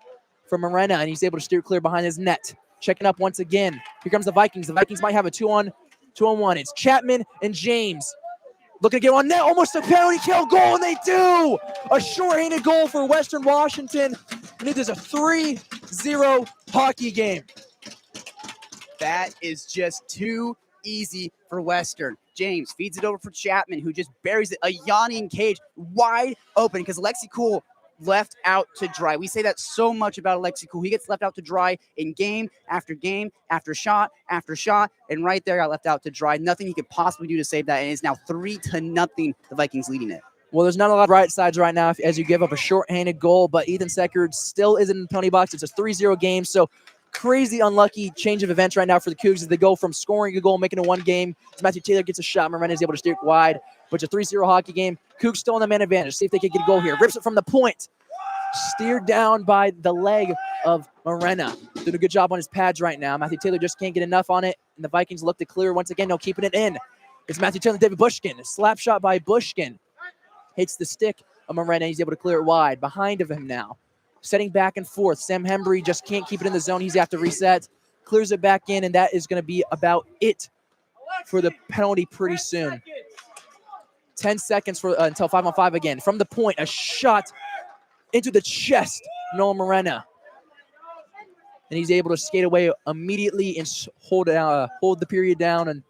from Morena, and he's able to steer clear behind his net. Checking up once again. Here comes the Vikings. The Vikings might have a 2-on-1. It's Chapman and James. Looking to get on net, almost a penalty kill goal, and they do! A short-handed goal for Western Washington, and it is a 3-0 hockey game. That is just too easy for Western. James feeds it over for Chapman, who just buries it. A yawning cage, wide open, because Alexi Cool left out to dry. We say that so much about Alexi Cool. He gets left out to dry in game, after shot, and right there got left out to dry. Nothing he could possibly do to save that, and it's now 3-0, the Vikings leading it. Well, there's not a lot of right sides right now as you give up a shorthanded goal, but Ethan Seckard still isn't in the penalty box. It's a 3-0 game, so crazy unlucky change of events right now for the Cougs as they go from scoring a goal, making it one game, to Matthew Taylor gets a shot. Morena is able to steer it wide, but it's a 3-0 hockey game. Cougs still on the man advantage. See if they can get a goal here. Rips it from the point. Steered down by the leg of Morena. Did a good job on his pads right now. Matthew Taylor just can't get enough on it, and the Vikings look to clear once again. No, keeping it in. It's Matthew Taylor and David Bushkin. A slap shot by Bushkin. Hits the stick of Morena. He's able to clear it wide. Behind of him now. Setting back and forth. Sam Hembry just can't keep it in the zone. He's got to reset. Clears it back in, and that is going to be about it for the penalty pretty soon. 10 seconds for until 5-on-5 again. From the point, a shot into the chest, Noah Morena. And he's able to skate away immediately and hold the period down and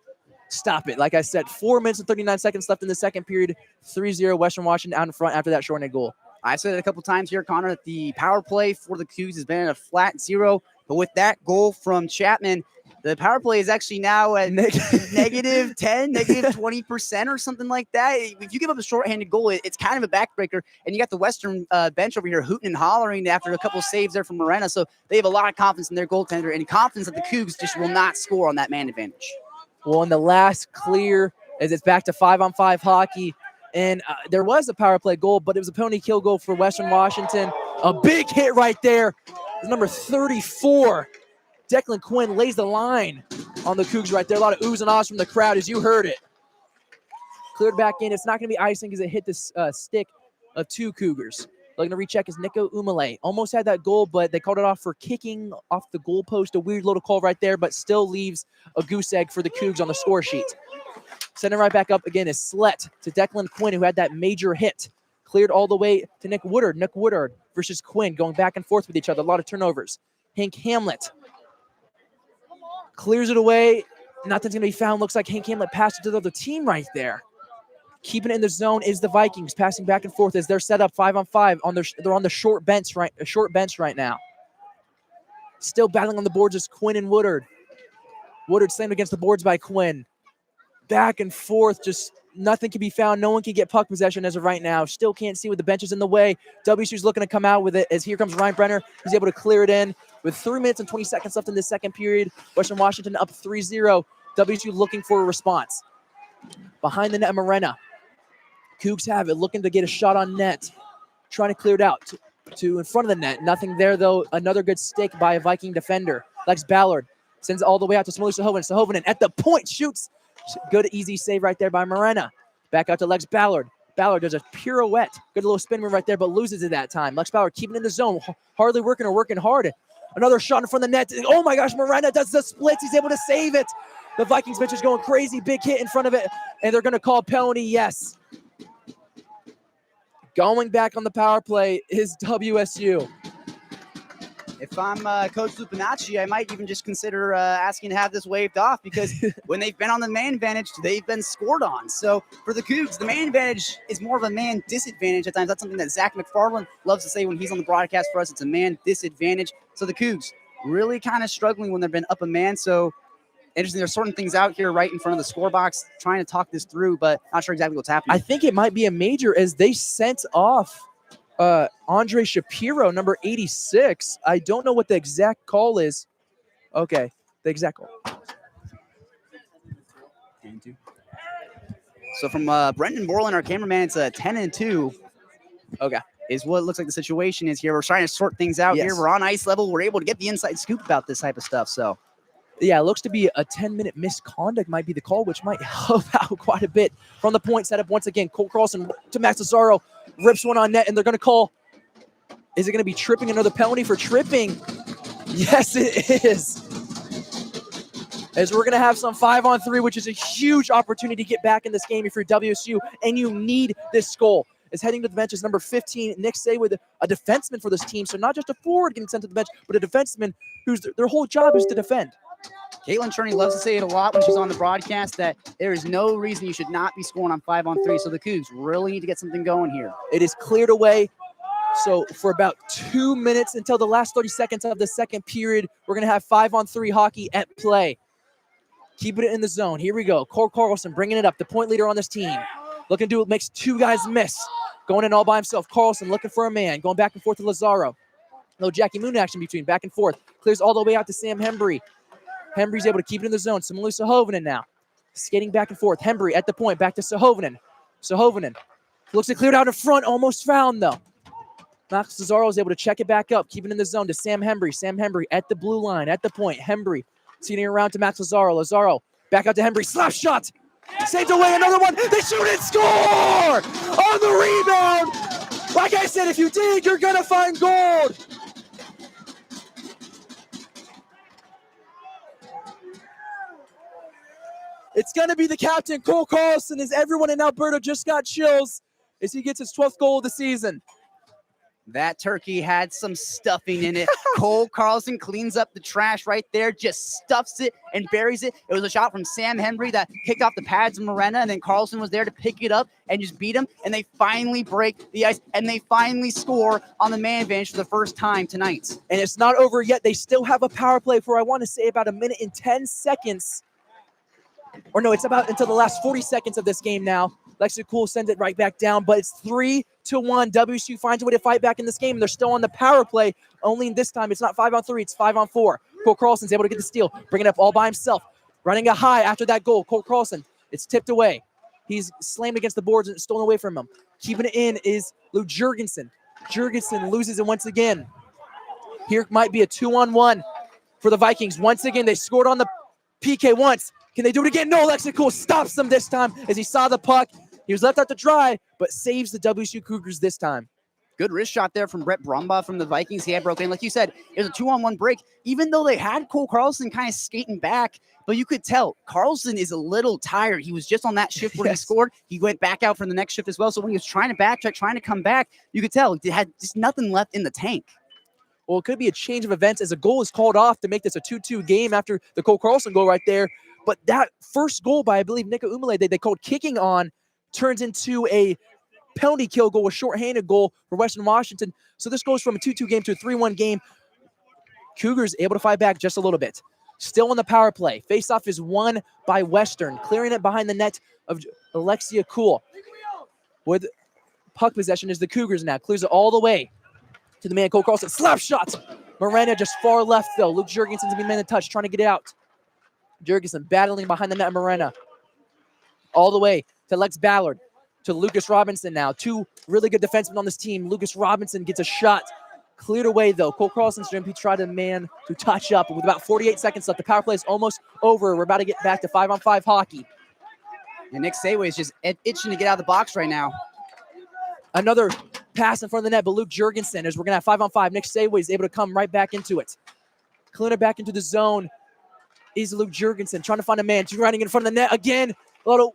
stop it. Like I said, 4 minutes and 39 seconds left in the second period. 3-0 Western Washington out in front after that shorthanded goal. I said it a couple times here, Connor, that the power play for the Cougs has been at a flat 0. But with that goal from Chapman, the power play is actually now at negative 10, negative 20% or something like that. If you give up a shorthanded goal, it's kind of a backbreaker. And you got the Western bench over here hooting and hollering after a couple saves there from Morena. So they have a lot of confidence in their goaltender and confidence that the Cougs just will not score on that man advantage. Well, in the last clear, as it's back to 5-on-5 hockey, and there was a power play goal, but it was a penalty kill goal for Western Washington. A big hit right there. It's number 34. Declan Quinn lays the line on the Cougs right there. A lot of oohs and ahs from the crowd as you heard it. Cleared back in. It's not going to be icing because it hit the stick of two Cougars. Looking to recheck is Nico Umale. Almost had that goal, but they called it off for kicking off the goalpost. A weird little call right there, but still leaves a goose egg for the Cougs on the score sheet. Sending right back up again is Slette to Declan Quinn, who had that major hit. Cleared all the way to Nick Woodard. Nick Woodard versus Quinn going back and forth with each other. A lot of turnovers. Hank Hamlet clears it away. Nothing's going to be found. Looks like Hank Hamlet passed it to the other team right there. Keeping it in the zone is the Vikings, passing back and forth as they're set up 5-on-5. They're on the short bench right now. Still battling on the boards is Quinn and Woodard. Woodard slammed against the boards by Quinn. Back and forth, just nothing can be found. No one can get puck possession as of right now. Still can't see with the benches in the way. WSU's looking to come out with it as here comes Ryan Brenner. He's able to clear it in with 3 minutes and 20 seconds left in the second period. Western Washington up 3-0. WSU looking for a response. Behind the net, Morena. Cougs have it, looking to get a shot on net. Trying to clear it out to in front of the net. Nothing there, though. Another good stick by a Viking defender. Lex Ballard sends it all the way out to Smoly Sahoven. Sahoven at the point shoots. Good, easy save right there by Morena. Back out to Lex Ballard. Ballard does a pirouette. Good little spin move right there, but loses it that time. Lex Ballard keeping it in the zone. Hardly working or working hard. Another shot in front of the net. Oh, my gosh, Morena does the splits. He's able to save it. The Vikings bench is going crazy. Big hit in front of it, and they're going to call penalty, yes. Going back on the power play is WSU. If I'm Coach Lupinacci, I might even just consider asking to have this waived off because when they've been on the man advantage, they've been scored on. So for the Cougs, the man advantage is more of a man disadvantage at times. That's something that Zach McFarland loves to say when he's on the broadcast for us. It's a man disadvantage. So the Cougs really kind of struggling when they've been up a man. So interesting, they're sorting things out here right in front of the score box, trying to talk this through, but not sure exactly what's happening. I think it might be a major as they sent off Andre Shapiro, number 86. I don't know what the exact call is. Okay, the exact call. So from Brendan Borland, our cameraman, it's a 10-2. Okay. Is what it looks like the situation is here. We're trying to sort things out here. We're on ice level. We're able to get the inside scoop about this type of stuff. So, yeah, it looks to be a 10-minute misconduct might be the call, which might help out quite a bit. From the point set up once again, Cole Carlson to Max Lazaro. Rips one on net, and they're going to call. Is it going to be tripping? Another penalty for tripping? Yes, it is. As we're going to have some 5-on-3, which is a huge opportunity to get back in this game if you're WSU, and you need this goal. Is heading to the bench is number 15, Nick Say, with a defenseman for this team. So not just a forward getting sent to the bench, but a defenseman whose their whole job is to defend. Caitlin Cherney loves to say it a lot when she's on the broadcast that there is no reason you should not be scoring on 5-on-3. So the Cougs really need to get something going here. It is cleared away. So for about 2 minutes until the last 30 seconds of the second period, we're going to have 5-on-3 hockey at play. Keeping it in the zone. Here we go. Cole Carlson bringing it up, the point leader on this team. Looking to do it, makes two guys miss. Going in all by himself. Carlson looking for a man. Going back and forth to Lazaro. No Jackie Moon action between back and forth. Clears all the way out to Sam Hembry. Hembry's able to keep it in the zone. Samalu Sahovinen now. Skating back and forth. Hembry at the point. Back to Sahovinen. Sahovinen looks to clear it out in front. Almost found though. Max Lazaro is able to check it back up. Keep it in the zone to Sam Hembry. Sam Hembry at the blue line. At the point. Hembry seating around to Max Lazaro. Lazaro back out to Hembry. Slap shot. Saved away another one. They shoot and score on the rebound. Like I said, if you dig, you're going to find gold. It's going to be the captain, Cole Carlson, as everyone in Alberta just got chills as he gets his 12th goal of the season. That turkey had some stuffing in it. Cole Carlson cleans up the trash right there, just stuffs it and buries it. It was a shot from Sam Hembry that kicked off the pads of Morena, and then Carlson was there to pick it up and just beat him. And they finally break the ice, and they finally score on the man advantage for the first time tonight. And it's not over yet. They still have a power play for, I want to say, about 1 minute and 10 seconds. Or no, it's about until the last 40 seconds of this game now. Lexi Cool sends it right back down, but it's 3-1. WSU finds a way to fight back in this game. They're still on the power play. Only this time, it's not 5-on-3, it's 5-on-4. Cole Carlson's able to get the steal, bring it up all by himself. Running a high after that goal. Cole Carlson, it's tipped away. He's slammed against the boards and stolen away from him. Keeping it in is Lou Jurgensen. Jurgensen loses it once again. Here might be a 2-on-1 for the Vikings. Once again, they scored on the PK once. Can they do it again? No, Lexi Cool stops them this time as he saw the puck. He was left out to dry, but saves the WSU Cougars this time. Good wrist shot there from Brett Brumbaugh from the Vikings. He had broken in. Like you said, it was a 2-on-1 break. Even though they had Cole Carlson kind of skating back, but you could tell Carlson is a little tired. He was just on that shift when he scored. He went back out for the next shift as well. So when he was trying to backtrack, trying to come back, you could tell he had just nothing left in the tank. Well, it could be a change of events as a goal is called off to make this a 2-2 game after the Cole Carlson goal right there. But that first goal by, I believe, Nika Umale, they called kicking on, turns into a penalty kill goal, a shorthanded goal for Western Washington. So this goes from a 2-2 game to a 3-1 game. Cougars able to fight back just a little bit. Still on the power play. Faceoff is won by Western, clearing it behind the net of Alexia Cool. With puck possession is the Cougars now. Clears it all the way to the man, Cole Carlson. Slap shot. Morena just far left, though. Luke Jurgensen's been man in touch, trying to get it out. Jurgensen battling behind the net of Morena. All the way to Lex Ballard, to Lucas Robinson now. Two really good defensemen on this team. Lucas Robinson gets a shot. Cleared away, though. Cole Carlson's trying to man to touch up. With about 48 seconds left, the power play is almost over. We're about to get back to 5-on-5 hockey. And Nick Sayway is just itching to get out of the box right now. Another pass in front of the net, but Luke Jurgensen, as we're going to have 5-on-5. Nick Sayway is able to come right back into it. Clearing it back into the zone is Luke Jurgensen, trying to find a man. Two running in front of the net again. A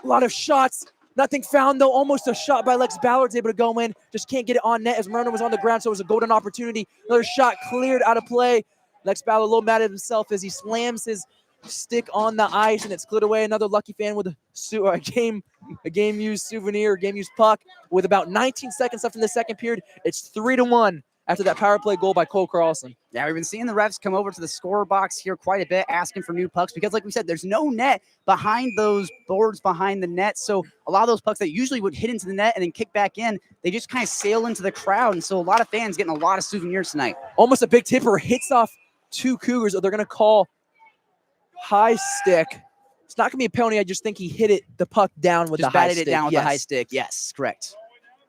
lot of shots. Nothing found, though. Almost a shot by Lex Ballard's able to go in. Just can't get it on net as Moreno was on the ground, so it was a golden opportunity. Another shot cleared out of play. Lex Ballard a little mad at himself as he slams his stick on the ice, and it's cleared away. Another lucky fan with a game-used souvenir, game-used puck. With about 19 seconds left in the second period, it's 3-1 after that power play goal by Cole Carlson. Yeah, we've been seeing the refs come over to the score box here quite a bit, asking for new pucks because, like we said, there's no net behind those boards behind the net. So a lot of those pucks that usually would hit into the net and then kick back in, they just kind of sail into the crowd. And so a lot of fans getting a lot of souvenirs tonight. Almost a big tipper hits off two Cougars, or they're going to call high stick. It's not going to be a penalty. I just think he hit the puck down with the high stick. Batted it down with the high stick. Yes, correct.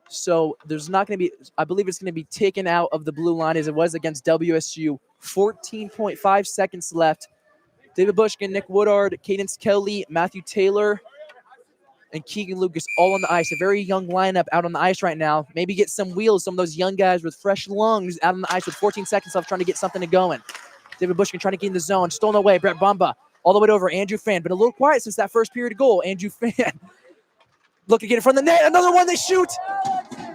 So there's not going to be, I believe it's going to be taken out of the blue line as it was against WSU. 14.5 seconds left. David Bushkin, Nick Woodard, Cadence Kelly, Matthew Taylor, and Keegan Lucas all on the ice. A very young lineup out on the ice right now. Maybe get some wheels, some of those young guys with fresh lungs out on the ice with 14 seconds left trying to get something to going. David Bushkin trying to get in the zone. Stolen away. Brett Bumba all the way over. Andrew Fan. Been a little quiet since that first period goal. Andrew Fan. Look to get in front of the net. Another one they shoot.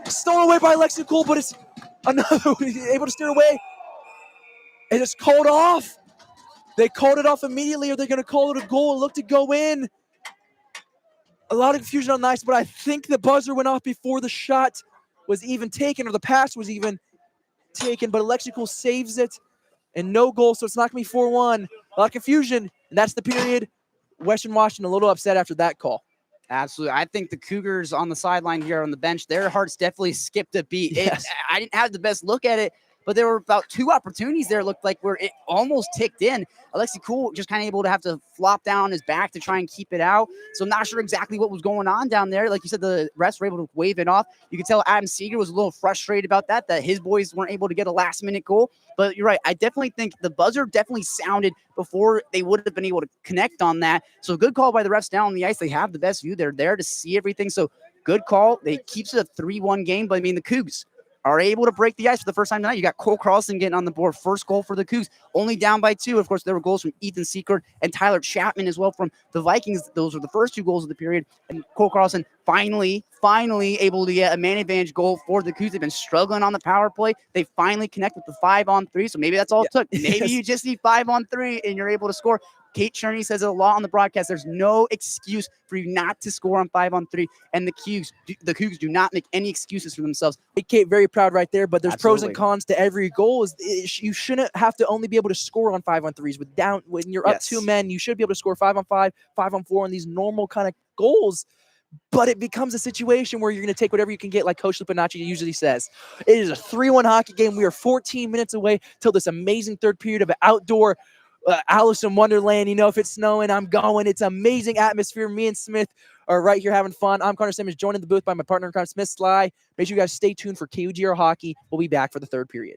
Stolen away by Lexi Cole, but it's another able to steer away. And it's called off. They called it off immediately, or they're going to call it a goal. It looked to go in. A lot of confusion on the ice, but I think the buzzer went off before the shot was even taken, or the pass was even taken, but Electrical saves it, and no goal, so it's not going to be 4-1. A lot of confusion, and that's the period. Western Washington a little upset after that call. Absolutely. I think the Cougars on the sideline here on the bench, their hearts definitely skipped a beat. Yes. I didn't have the best look at it, but there were about 2 opportunities there looked like where it almost ticked in. Alexi Cool just kind of able to have to flop down on his back to try and keep it out. So I'm not sure exactly what was going on down there. Like you said, the refs were able to wave it off. You could tell Adam Seeger was a little frustrated about that his boys weren't able to get a last-minute goal. But you're right. I definitely think the buzzer definitely sounded before they would have been able to connect on that. So good call by the refs down on the ice. They have the best view. They're there to see everything. So good call. They keeps it a 3-1 game. But I mean, the Cougs are able to break the ice for the first time tonight. You got Cole Carlson getting on the board. First goal for the Cougs. Only down by 2. Of course, there were goals from Ethan Secord and Tyler Chapman as well from the Vikings. Those were the first 2 goals of the period. And Cole Carlson finally able to get a man advantage goal for the Cougs. They've been struggling on the power play. They finally connect with the 5-on-3. So maybe that's all it took. Maybe you just need 5-on-3 and you're able to score. Kate Cherney says it a lot on the broadcast. There's no excuse for you not to score on 5-on-3. And the Cougs do not make any excuses for themselves. Kate, very proud right there, but there's pros and Absolutely. cons to every goal. You shouldn't have to only be able to score on 5-on-3s. When you're up Yes. 2 men, you should be able to score 5-on-5, 5-on-4 on these normal kind of goals. But it becomes a situation where you're going to take whatever you can get, like Coach Lupinacci usually says. It is a 3-1 hockey game. We are 14 minutes away till this amazing third period of an outdoor Alice in Wonderland. You know, if it's snowing, I'm going. It's amazing atmosphere. Me and Smith are right here having fun. I'm Connor Simmons, joined in the booth by my partner in crime, Smith Slye. Make sure you guys stay tuned for KUGR Hockey. We'll be back for the third period.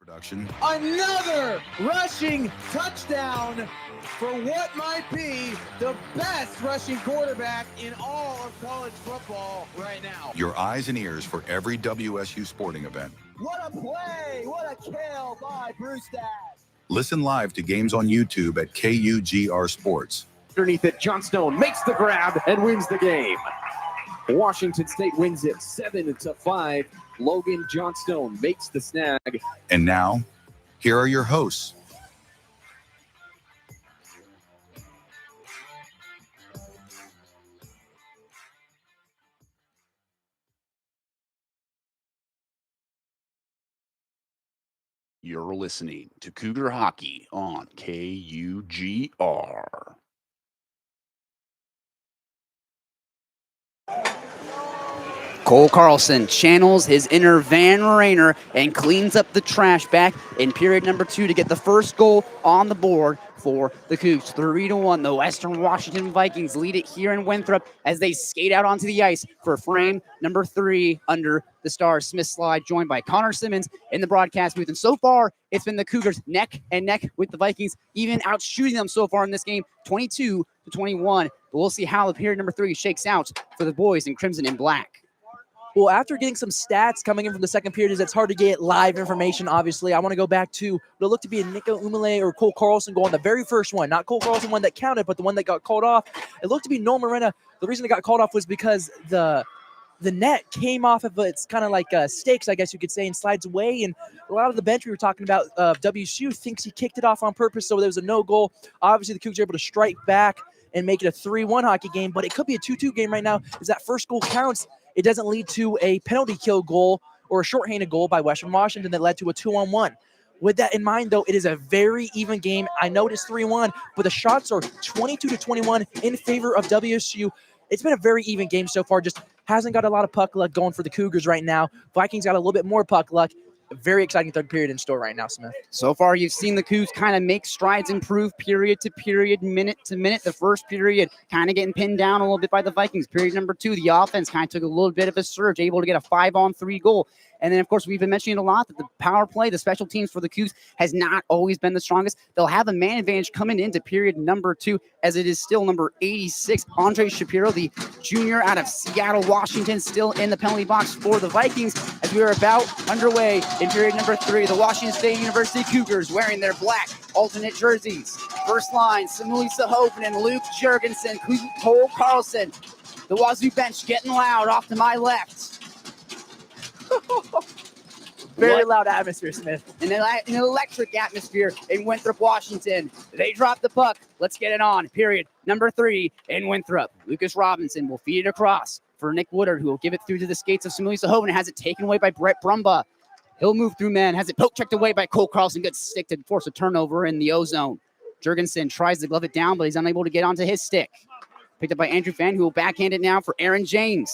Production. Another rushing touchdown for what might be the best rushing quarterback in all of college football right now. Your eyes and ears for every WSU sporting event. What a play! What a kill by Bruce Dash. Listen live to games on YouTube at KUGR Sports. Underneath it, Johnstone makes the grab and wins the game. Washington State wins it 7-5. Logan Johnstone makes the snag. And now, here are your hosts. You're listening to Cougar Hockey on KUGR. Cole Carlson channels his inner Van Rainer and cleans up the trash back in period number 2 to get the first goal on the board for the Cougs. 3-1. The Western Washington Vikings lead it here in Winthrop as they skate out onto the ice for frame number 3 under the Stars. Smith Slye joined by Connor Simmons in the broadcast booth. And so far, it's been the Cougars neck and neck with the Vikings, even out shooting them so far in this game, 22-21. But we'll see how the period number 3 shakes out for the boys in crimson and black. Well, after getting some stats coming in from the second period, it's hard to get live information, obviously. I want to go back to what looked to be a Nico Umile or Cole Carlson goal on the very first one. Not Cole Carlson one that counted, but the one that got called off. It looked to be Noel Morena. The reason it got called off was because the net came off of it's kind of like stakes, I guess you could say, and slides away. And a lot of the bench we were talking about, WSU, thinks he kicked it off on purpose, so there was a no goal. Obviously, the Cougs are able to strike back and make it a 3-1 hockey game, but it could be a 2-2 game right now as that first goal counts. It doesn't lead to a penalty kill goal or a shorthanded goal by Western Washington that led to a 2-on-1. With that in mind, though, it is a very even game. I know it's 3-1, but the shots are 22-21 in favor of WSU. It's been a very even game so far. Just hasn't got a lot of puck luck going for the Cougars right now. Vikings got a little bit more puck luck. A very exciting third period in store right now, Smith. So far, you've seen the Cougs kind of make strides, improve period to period, minute to minute. The first period kind of getting pinned down a little bit by the Vikings. Period number 2, the offense kind of took a little bit of a surge, able to get a 5-on-3 goal. And then, of course, we've been mentioning a lot that the power play, the special teams for the Cougs has not always been the strongest. They'll have a man advantage coming into period number 2, as it is still number 86, Andre Shapiro, the junior out of Seattle, Washington, still in the penalty box for the Vikings as we are about underway in period number 3. The Washington State University Cougars wearing their black alternate jerseys. First line, Samuli Sahoven and Luke Jurgensen, Cole Carlson. The Wazoo bench getting loud off to my left. Very loud atmosphere, Smith. An electric atmosphere in Winthrop, Washington. They drop the puck. Let's get it on. Period number 3 in Winthrop. Lucas Robinson will feed it across for Nick Woodard, who will give it through to the skates of Samuli Sahoven. Has it taken away by Brett Brumba. He'll move through man. Has it poke checked away by Cole Carlson. Good stick to force a turnover in the O-zone. Jurgensen tries to glove it down, but he's unable to get onto his stick. Picked up by Andrew Fan, who will backhand it now for Aaron James.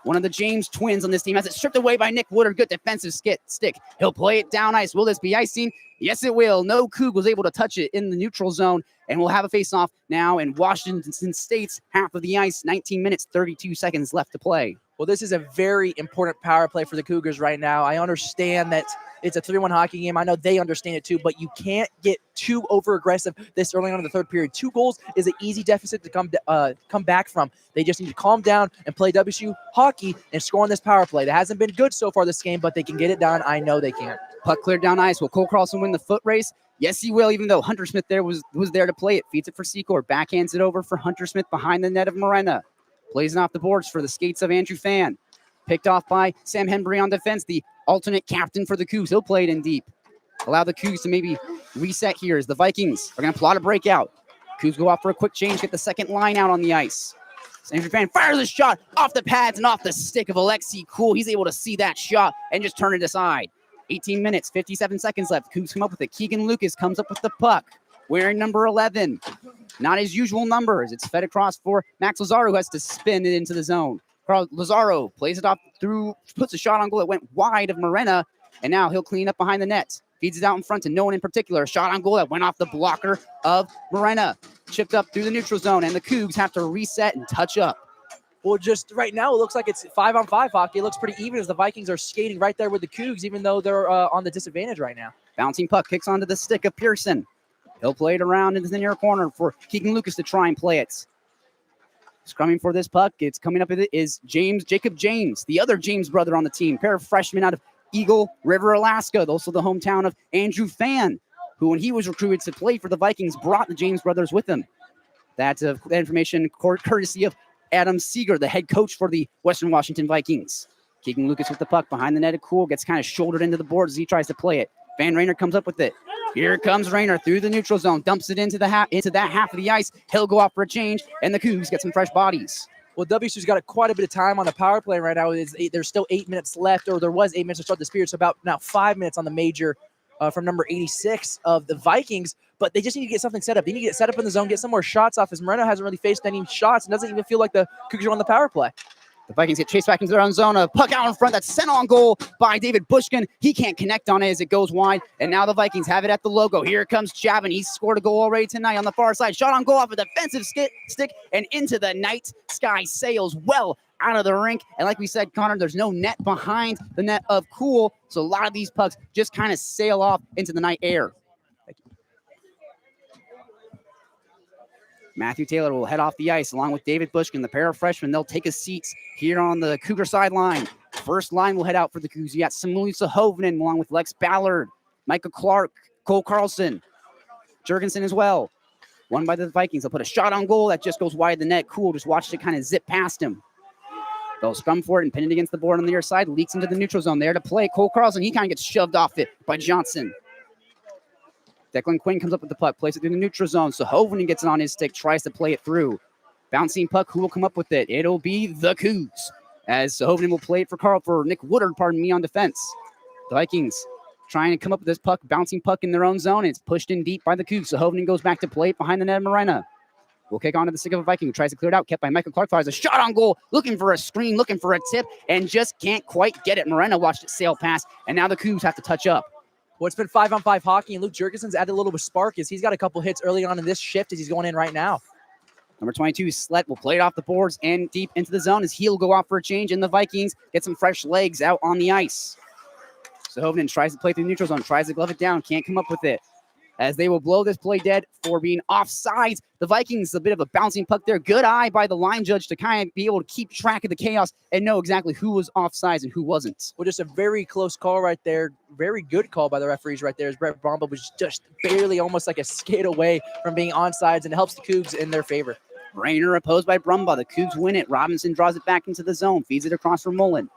One of the James twins on this team has it stripped away by Nick Woodard. Good defensive stick. He'll play it down ice. Will this be icing? Yes, it will. No Coug was able to touch it in the neutral zone, and we'll have a face-off now in Washington State's half of the ice. 19 minutes, 32 seconds left to play. Well, this is a very important power play for the Cougars right now. I understand that it's a 3-1 hockey game. I know they understand it too, but you can't get too over-aggressive this early on in the third period. 2 goals is an easy deficit to come back from. They just need to calm down and play WSU hockey and score on this power play. That hasn't been good so far this game, but they can get it done. I know they can. Puck cleared down ice. Will Cole Carlson win the foot race? Yes, he will, even though Hunter Smith there was there to play it. Feeds it for Secor. Backhands it over for Hunter Smith behind the net of Morena. Plays it off the boards for the skates of Andrew Fan. Picked off by Sam Henbury on defense, the alternate captain for the Cougs. He'll play it in deep. Allow the Cougs to maybe reset here as the Vikings are going to plot a breakout. Cougs go off for a quick change, get the second line out on the ice. Andrew Fan fires a shot off the pads and off the stick of Alexi Cool. He's able to see that shot and just turn it aside. 18 minutes, 57 seconds left. Cougs come up with it. Keegan Lucas comes up with the puck, wearing number 11. Not his usual numbers. It's fed across for Max Lazaro, who has to spin it into the zone. Carl Lazaro plays it off through, puts a shot on goal that went wide of Morena, and now he'll clean up behind the net. Feeds it out in front to no one in particular. A shot on goal that went off the blocker of Morena. Chipped up through the neutral zone, and the Cougs have to reset and touch up. Well, just right now, it looks like it's 5-on-5 hockey. It looks pretty even as the Vikings are skating right there with the Cougs, even though they're on the disadvantage right now. Bouncing puck kicks onto the stick of Pearson. He'll play it around into the near corner for Keegan Lucas to try and play it. Scrumming for this puck, it's coming up with it is Jacob James, the other James brother on the team, pair of freshmen out of Eagle River, Alaska, also the hometown of Andrew Fan, who when he was recruited to play for the Vikings brought the James brothers with him. That's that information courtesy of Adam Seeger, the head coach for the Western Washington Vikings. Keegan Lucas with the puck behind the net of Cool, gets kind of shouldered into the boards as he tries to play it. Van Rayner comes up with it. Here comes Rayner through the neutral zone, dumps it into that half of the ice. He'll go off for a change, and the Cougs get some fresh bodies. Well, WSU's got quite a bit of time on the power play right now. There's still 8 minutes left, or there was 8 minutes to start this period, so about now 5 minutes on the major from number 86 of the Vikings. But they just need to get something set up. They need to get set up in the zone, get some more shots off, as Moreno hasn't really faced any shots and doesn't even feel like the Cougars are on the power play. The Vikings get chased back into their own zone. A puck out in front that's sent on goal by David Bushkin. He can't connect on it as it goes wide. And now the Vikings have it at the logo. Here comes Chavin. He's scored a goal already tonight on the far side. Shot on goal off a defensive stick and into the night sky. Sails well out of the rink. And like we said, Connor, there's no net behind the net of Cool. So a lot of these pucks just kind of sail off into the night air. Matthew Taylor will head off the ice along with David Bushkin, the pair of freshmen. They'll take a seat here on the Cougar sideline. First line will head out for the Cougs. You got Samuel Hovnen along with Lex Ballard, Michael Clark, Cole Carlson, Jurgensen as well. Won by the Vikings. They'll put a shot on goal that just goes wide of the net. Cool just watched it kind of zip past him. They'll scrum for it and pin it against the board on the near side. Leaks into the neutral zone there to play. Cole Carlson, he kind of gets shoved off it by Johnson. Declan Quinn comes up with the puck, plays it through the neutral zone. So Hovnen gets it on his stick, tries to play it through. Bouncing puck, who will come up with it? It'll be the Cougs. As Hovnen will play it for Nick Woodard, on defense. The Vikings trying to come up with this puck, bouncing puck in their own zone. And it's pushed in deep by the Cougs. So Hovnen goes back to play it behind the net of Morena. We'll kick onto the stick of a Viking who tries to clear it out. Kept by Michael Clark. Fires a shot on goal, looking for a screen, looking for a tip, and just can't quite get it. Morena watched it sail past, and now the Cougs have to touch up. Well, it's been 5-on-5 hockey, and Luke Jurgensen's added a little bit of spark as he's got a couple hits early on in this shift as he's going in right now. Number 22, Slette will play it off the boards and deep into the zone as he'll go off for a change, and the Vikings get some fresh legs out on the ice. So Hovnen tries to play through the neutral zone, tries to glove it down, can't come up with it. As they will blow this play dead for being offsides. The Vikings, a bit of a bouncing puck there. Good eye by the line judge to kind of be able to keep track of the chaos and know exactly who was offsides and who wasn't. Well, just a very close call right there. Very good call by the referees right there as Brett Bromba was just barely almost like a skate away from being onside, and it helps the Cougs in their favor. Rayner opposed by Brumbaugh. The Cougs win it. Robinson draws it back into the zone, feeds it across for Mullen.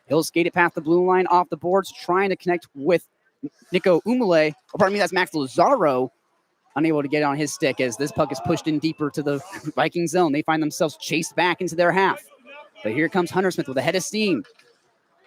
He'll skate it past the blue line off the boards, trying to connect with Nico Umale. Oh, pardon me, that's Max Lazaro. Unable to get on his stick as this puck is pushed in deeper to the Viking zone. They find themselves chased back into their half. But here comes Hunter Smith with a head of steam.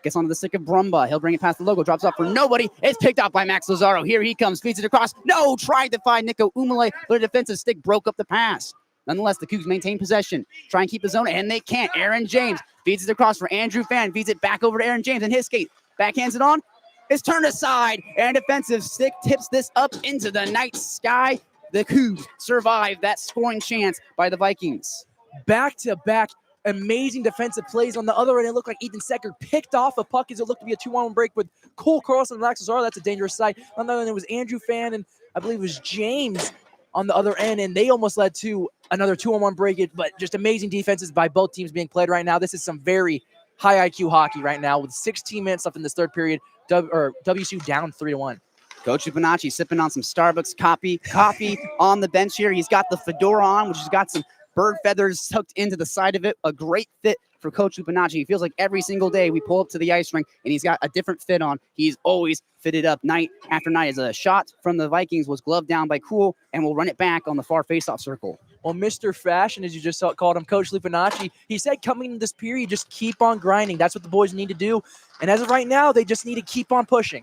Gets onto the stick of Brumbaugh. He'll bring it past the logo. Drops off for nobody. It's picked up by Max Lazaro. Here he comes. Feeds it across. No! Tried to find Nico Umale, but a defensive stick broke up the pass. Nonetheless, the Cougs maintain possession. Try and keep the zone, and they can't. Aaron James feeds it across for Andrew Fan. Feeds it back over to Aaron James, and his skate. Backhands it on. It's turned aside, and a defensive stick tips this up into the night sky. The Cougs survive that scoring chance by the Vikings. Back-to-back amazing defensive plays on the other end. It looked like Ethan Secker picked off a puck as it looked to be a 2-on-1 break with Cole Carlson and Max Lazaro. That's a dangerous sight. On the other end, it was Andrew Fan, and I believe it was James on the other end, and they almost led to another 2-on-1 break. But just amazing defenses by both teams being played right now. This is some very high IQ hockey right now with 16 minutes left in this third period. WSU down 3-1. Coach Lupinacci sipping on some Starbucks coffee on the bench here. He's got the fedora on, which has got some bird feathers tucked into the side of it. A great fit for Coach Lupinacci. He feels like every single day we pull up to the ice rink and he's got a different fit on. He's always fitted up night after night. As a shot from the Vikings was gloved down by Cool, and will run it back on the far faceoff circle. Well, Mr. Fashion, as you just called him, Coach Lupinacci, he said coming into this period, just keep on grinding. That's what the boys need to do. And as of right now, they just need to keep on pushing.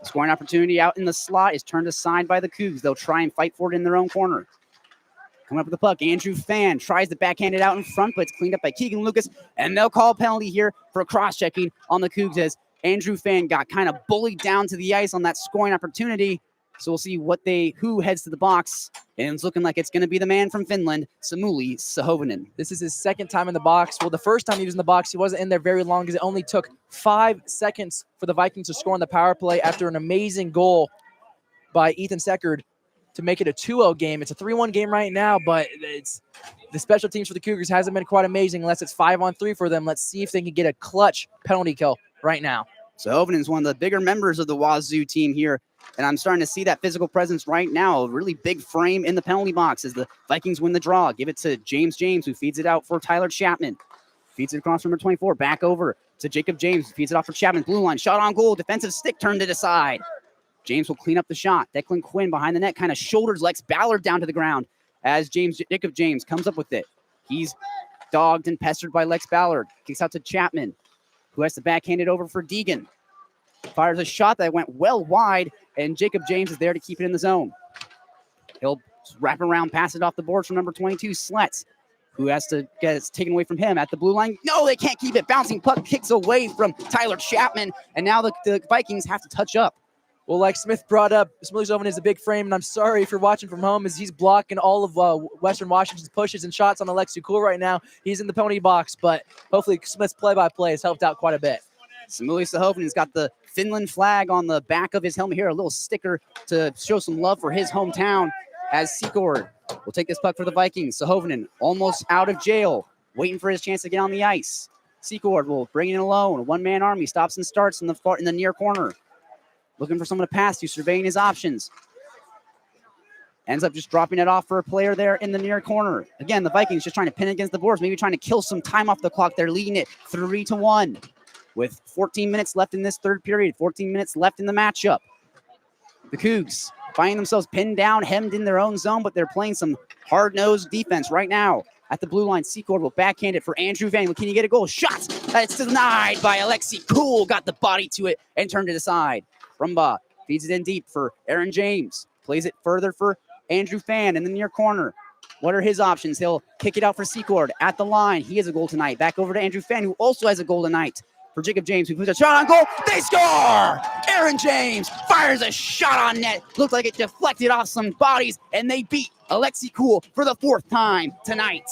The scoring opportunity out in the slot is turned aside by the Cougs. They'll try and fight for it in their own corner. Coming up with the puck, Andrew Fan tries to backhand it out in front, but it's cleaned up by Keegan Lucas, and they'll call a penalty here for cross-checking on the Cougs as Andrew Fan got kind of bullied down to the ice on that scoring opportunity. So we'll see who heads to the box. And it's looking like it's going to be the man from Finland, Samuli Sahovanen. This is his second time in the box. Well, the first time he was in the box, he wasn't in there very long because it only took 5 seconds for the Vikings to score on the power play after an amazing goal by Ethan Seckard to make it a 2-0 game. It's a 3-1 game right now, but the special teams for the Cougars hasn't been quite amazing unless it's 5-on-3 for them. Let's see if they can get a clutch penalty kill right now. Sahovanen is one of the bigger members of the Wazoo team here, and I'm starting to see that physical presence right now. A really big frame in the penalty box as the Vikings win the draw. Give it to James, who feeds it out for Tyler Chapman. Feeds it across number 24, back over to Jacob James. Feeds it off for Chapman, blue line, shot on goal, defensive stick turned it aside. James will clean up the shot. Declan Quinn behind the net kind of shoulders Lex Ballard down to the ground as Jacob James comes up with it. He's dogged and pestered by Lex Ballard. Kicks out to Chapman, who has to backhand it over for Deegan. Fires a shot that went well wide, and Jacob James is there to keep it in the zone. He'll wrap around, pass it off the boards from number 22, Slets, who has to get it taken away from him at the blue line. No, they can't keep it. Bouncing puck kicks away from Tyler Chapman, and now the Vikings have to touch up. Well, like Smith brought up, Samuli Sahovanen is a big frame, and I'm sorry if you're watching from home as he's blocking all of Western Washington's pushes and shots on Alexi Cool right now. He's in the penalty box, but hopefully Smith's play-by-play has helped out quite a bit. Samuli Sahovanen's got the Finland flag on the back of his helmet here, a little sticker to show some love for his hometown as Secord will take this puck for the Vikings. Sahovanen almost out of jail, waiting for his chance to get on the ice. Secord will bring it in alone. One-man army stops and starts in the near corner. Looking for someone to pass to, surveying his options. Ends up just dropping it off for a player there in the near corner. Again, the Vikings just trying to pin against the boards, maybe trying to kill some time off the clock. They're leading it 3-1 with 14 minutes left in this third period, 14 minutes left in the matchup. The Cougs finding themselves pinned down, hemmed in their own zone, but they're playing some hard-nosed defense right now. At the blue line, Secord will backhand it for Andrew Van. Can he get a goal? Shot! It's denied by Alexi Cool. Got the body to it and turned it aside. Rumbaugh feeds it in deep for Aaron James. Plays it further for Andrew Fan in the near corner. What are his options? He'll kick it out for Secord at the line. He has a goal tonight. Back over to Andrew Fan, who also has a goal tonight. For Jacob James, who puts a shot on goal. They score! Aaron James fires a shot on net. Looked like it deflected off some bodies, and they beat Alexi Cool for the 4th time tonight.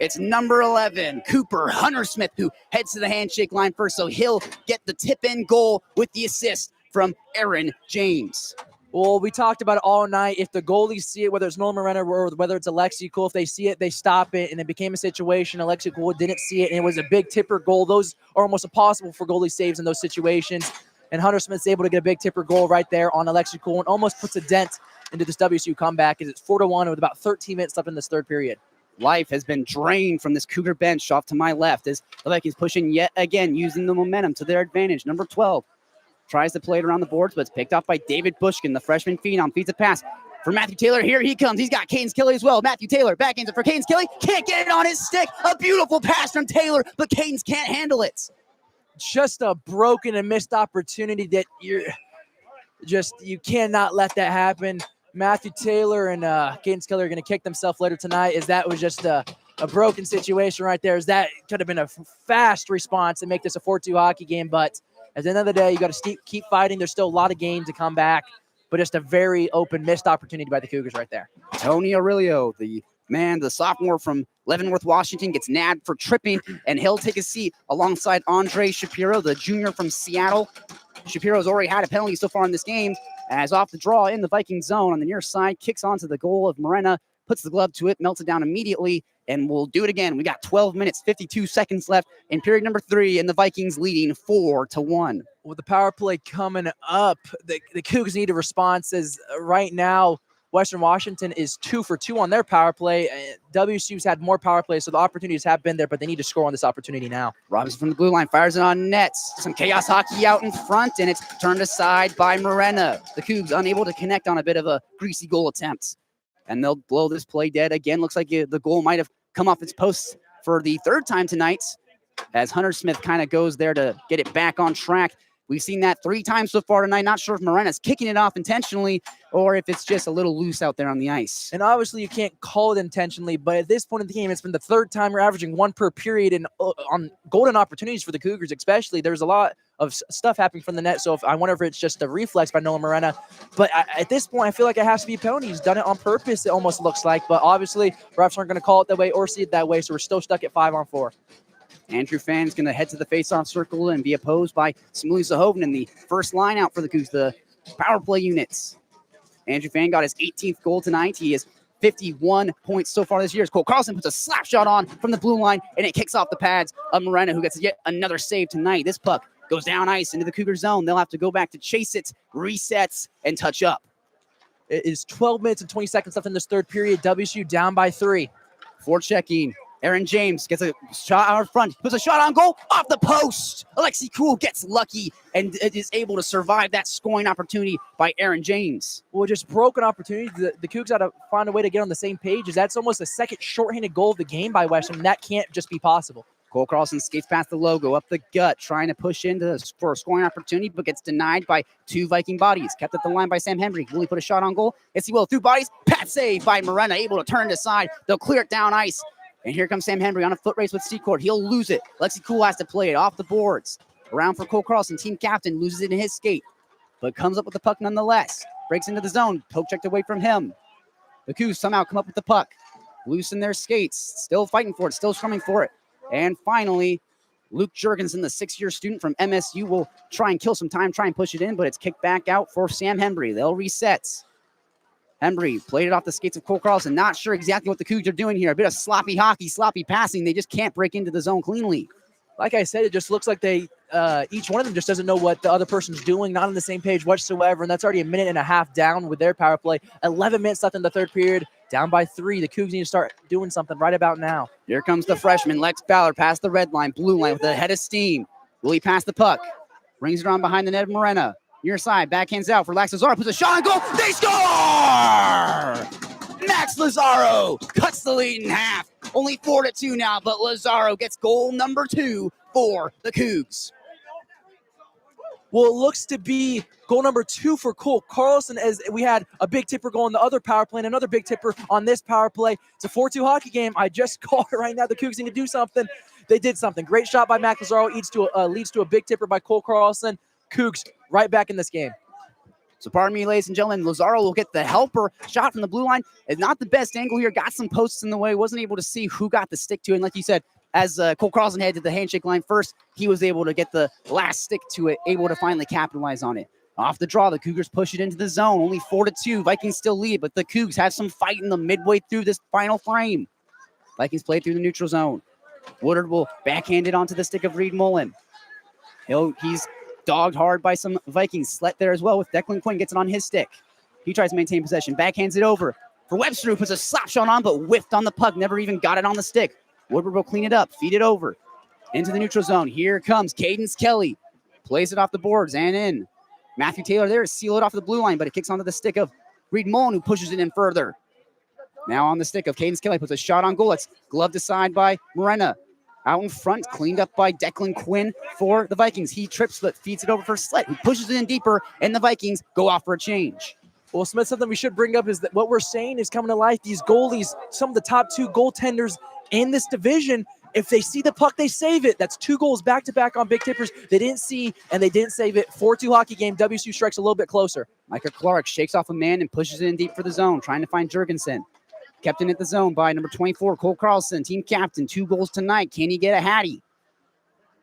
It's number 11, Cooper Hunter Smith, who heads to the handshake line first, so he'll get the tip-in goal with the assist from Aaron James. Well, we talked about it all night. If the goalies see it, whether it's Nolan Moreno or whether it's Alexi Cool, if they see it, they stop it, and it became a situation. Alexi Cool didn't see it, and it was a big tipper goal. Those are almost impossible for goalie saves in those situations, and Hunter Smith's able to get a big tipper goal right there on Alexi Cool and almost puts a dent into this WSU comeback as it's 4-1 with about 13 minutes left in this third period. Life has been drained from this Cougar bench off to my left as the Vikings pushing yet again, using the momentum to their advantage. Number 12 tries to play it around the boards, but it's picked off by David Bushkin, the freshman phenom. Feeds a pass for Matthew Taylor. Here he comes. He's got Canes Kelly as well. Matthew Taylor backhands it for Canes Kelly. Can't get it on his stick. A beautiful pass from Taylor, but Canes can't handle it. Just a broken and missed opportunity that you cannot let that happen. Matthew Taylor and Cadence Kelly are going to kick themselves later tonight, as that was just a broken situation right there, as that could have been a fast response and make this a 4-2 hockey game. But at the end of the day, you got to keep fighting. There's still a lot of games to come back, but just a very open missed opportunity by the Cougars right there. Tony Aurelio, the sophomore from Leavenworth, Washington, gets nabbed for tripping, and he'll take a seat alongside Andre Shapiro, the junior from Seattle. Shapiro's already had a penalty so far in this game, as off the draw in the Viking zone on the near side, kicks onto the goal of Morena, puts the glove to it, melts it down immediately, and we'll do it again. We got 12 minutes, 52 seconds left in period number 3, and the Vikings leading 4-1. With the power play coming up, the Cougars need a response, as right now Western Washington is 2 for 2 on their power play. WSU's had more power plays, so the opportunities have been there, but they need to score on this opportunity now. Robinson from the blue line fires it on nets. Some chaos hockey out in front, and it's turned aside by Morena. The Cougs unable to connect on a bit of a greasy goal attempt. And they'll blow this play dead again. Looks like the goal might have come off its post for the 3rd time tonight, as Hunter Smith kind of goes there to get it back on track. We've seen that 3 times so far tonight. Not sure if Morena's kicking it off intentionally or if it's just a little loose out there on the ice. And obviously you can't call it intentionally, but at this point in the game, it's been the 3rd time we're averaging 1 per period, and on golden opportunities for the Cougars especially. There's a lot of stuff happening from the net. So I wonder if it's just a reflex by Noah Morena. But at this point, I feel like it has to be a penalty. He's done it on purpose, it almost looks like. But obviously, refs aren't going to call it that way or see it that way. So we're still stuck at 5-on-4. Andrew Fan's going to head to the face-off circle and be opposed by Smuley Sahoven in the first line out for the Cougs, the power play units. Andrew Fan got his 18th goal tonight. He has 51 points so far this year. As Cole Carlson puts a slap shot on from the blue line, and it kicks off the pads of Morena, who gets yet another save tonight. This puck goes down ice into the Cougar zone. They'll have to go back to chase it, resets, and touch up. It is 12 minutes and 20 seconds left in this third period. WSU down by 3. For checking, Aaron James gets a shot out front, puts a shot on goal, off the post. Alexi Kuhl gets lucky and is able to survive that scoring opportunity by Aaron James. Well, just broken opportunity. The Cougs got to find a way to get on the same page. That's almost the second shorthanded goal of the game by Western, and that can't just be possible. Cole Carlson skates past the logo, up the gut, trying to push into for a scoring opportunity, but gets denied by 2 Viking bodies. Kept at the line by Sam Henry. Will he put a shot on goal? Yes, he will. Through bodies. Pat save by Morena, able to turn it aside. They'll clear it down ice. And here comes Sam Henry on a foot race with Secord. He'll lose it. Lexi Kuhl has to play it off the boards. Around for Cole Carlson. Team captain loses it in his skate, but comes up with the puck nonetheless. Breaks into the zone. Poke checked away from him. The Cougs somehow come up with the puck. Loosen their skates. Still fighting for it. Still scrumming for it. And finally, Luke Jurgensen, the 6-year student from MSU, will try and kill some time, try and push it in, but it's kicked back out for Sam Henry. They'll reset. Embry played it off the skates of Cole Carlson. Not sure exactly what the Cougs are doing here. A bit of sloppy hockey, sloppy passing. They just can't break into the zone cleanly. Like I said, it just looks like they each one of them just doesn't know what the other person's doing, not on the same page whatsoever, and that's already a minute and a half down with their power play. 11 minutes left in the third period, down by 3. The Cougs need to start doing something right about now. Here comes the freshman, Lex Ballard, past the red line, blue line with a head of steam. Will he pass the puck? Brings it on behind the net of Morena. Near side, backhands out for Max Lazaro, puts a shot on goal. They score! Max Lazaro cuts the lead in half. Only 4-2 now, but Lazaro gets goal number 2 for the Cougs. Well, it looks to be goal number 2 for Cole Carlson, as we had a big tipper goal on the other power play and another big tipper on this power play. It's a 4-2 hockey game. I just called it right now. The Cougs need to do something. They did something. Great shot by Max Lazaro, leads to a big tipper by Cole Carlson. Cougs right back in this game. So pardon me, ladies and gentlemen, Lazaro will get the helper shot from the blue line. It's not the best angle here. Got some posts in the way. Wasn't able to see who got the stick to it. And like you said, as Cole Carlson headed to the handshake line first, he was able to get the last stick to it, able to finally capitalize on it. Off the draw, the Cougars push it into the zone. Only 4-2. Vikings still lead, but the Cougs have some fight in them midway through this final frame. Vikings play through the neutral zone. Woodard will backhand it onto the stick of Reed Mullen. He's dogged hard by some Vikings. Slette there as well with Declan Quinn, gets it on his stick. He tries to maintain possession, backhands it over for Webster, who puts a slap shot on, but whiffed on the puck, never even got it on the stick. Woodward will clean it up, feed it over into the neutral zone. Here comes Cadence Kelly, plays it off the boards and in. Matthew Taylor there to seal it off the blue line, but it kicks onto the stick of Reed Mullen, who pushes it in further. Now on the stick of Cadence Kelly, puts a shot on goal. It's gloved aside by Morena. Out in front, cleaned up by Declan Quinn for the Vikings. He trips, but feeds it over for Slette, who pushes it in deeper, and the Vikings go off for a change. Well, Smith, something we should bring up is that what we're saying is coming to life. These goalies, some of the top 2 goaltenders in this division, if they see the puck, they save it. That's 2 goals back-to-back on big tippers. They didn't see, and they didn't save it. 4-2 hockey game. WSU strikes a little bit closer. Micah Clark shakes off a man and pushes it in deep for the zone, trying to find Jurgensen. Kept in at the zone by number 24, Cole Carlson, team captain. 2 goals tonight. Can he get a hattie?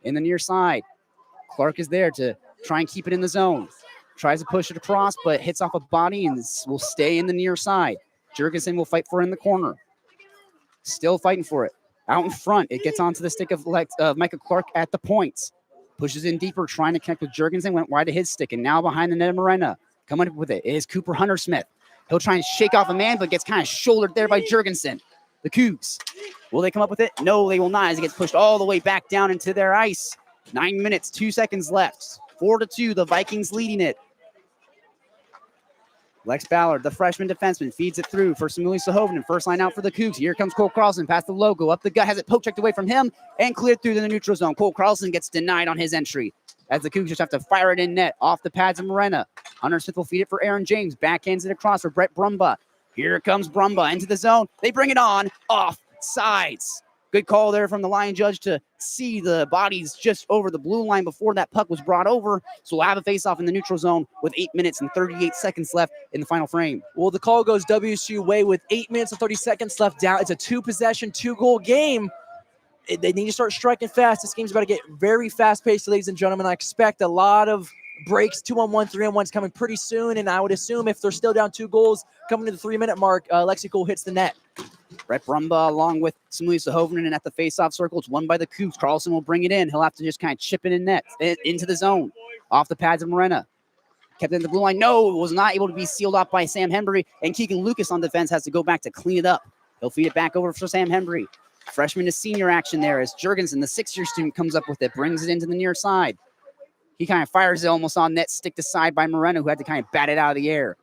In the near side, Clark is there to try and keep it in the zone. Tries to push it across, but hits off a body and will stay in the near side. Jurgensen will fight for it in the corner. Still fighting for it. Out in front, it gets onto the stick of Micah Clark at the points. Pushes in deeper, trying to connect with Jurgensen. Went wide to his stick, and now behind the net of Morena. Coming up with it is Cooper Hunter-Smith. He'll try and shake off a man, but gets kind of shouldered there by Jurgensen. The Cougs, will they come up with it? No, they will not, as it gets pushed all the way back down into their ice. 9 minutes, 2 seconds left. 4-2, the Vikings leading it. Lex Ballard, the freshman defenseman, feeds it through for Smuley Sahoven. First line out for the Cougs. Here comes Cole Carlson past the logo. Up the gut, has it poke checked away from him and cleared through to the neutral zone. Cole Carlson gets denied on his entry, as the Cougs just have to fire it in net off the pads of Morena. Hunter-Smith will feed it for Aaron James. Backhands it across for Brett Brumba. Here comes Brumba into the zone. They bring it on off sides. Good call there from the line judge to see the bodies just over the blue line before that puck was brought over. So we'll have a face-off in the neutral zone with 8 minutes and 38 seconds left in the final frame. Well, the call goes WSU way with 8 minutes and 30 seconds left down. It's a 2-possession, 2-goal game. They need to start striking fast. This game's about to get very fast-paced, ladies and gentlemen. I expect a lot of breaks, 2-on-1, 3-on-1s coming pretty soon, and I would assume if they're still down 2 goals coming to the 3-minute mark, Lexico hits the net. Brett Brumbaugh along with Slye Sahovinen, and at the face-off circle, it's won by the Cougs. Carlson will bring it in. He'll have to just kind of chip it in net into the zone, off the pads of Morena. Kept it in the blue line. No, it was not able to be sealed off by Sam Hembry, and Keegan Lucas on defense has to go back to clean it up. He'll feed it back over for Sam Hembry. Freshman to senior action there as Jurgensen, the 6-year student, comes up with it, brings it into the near side. He kind of fires it almost on net, stick to side by Morena, who had to kind of bat it out of the air.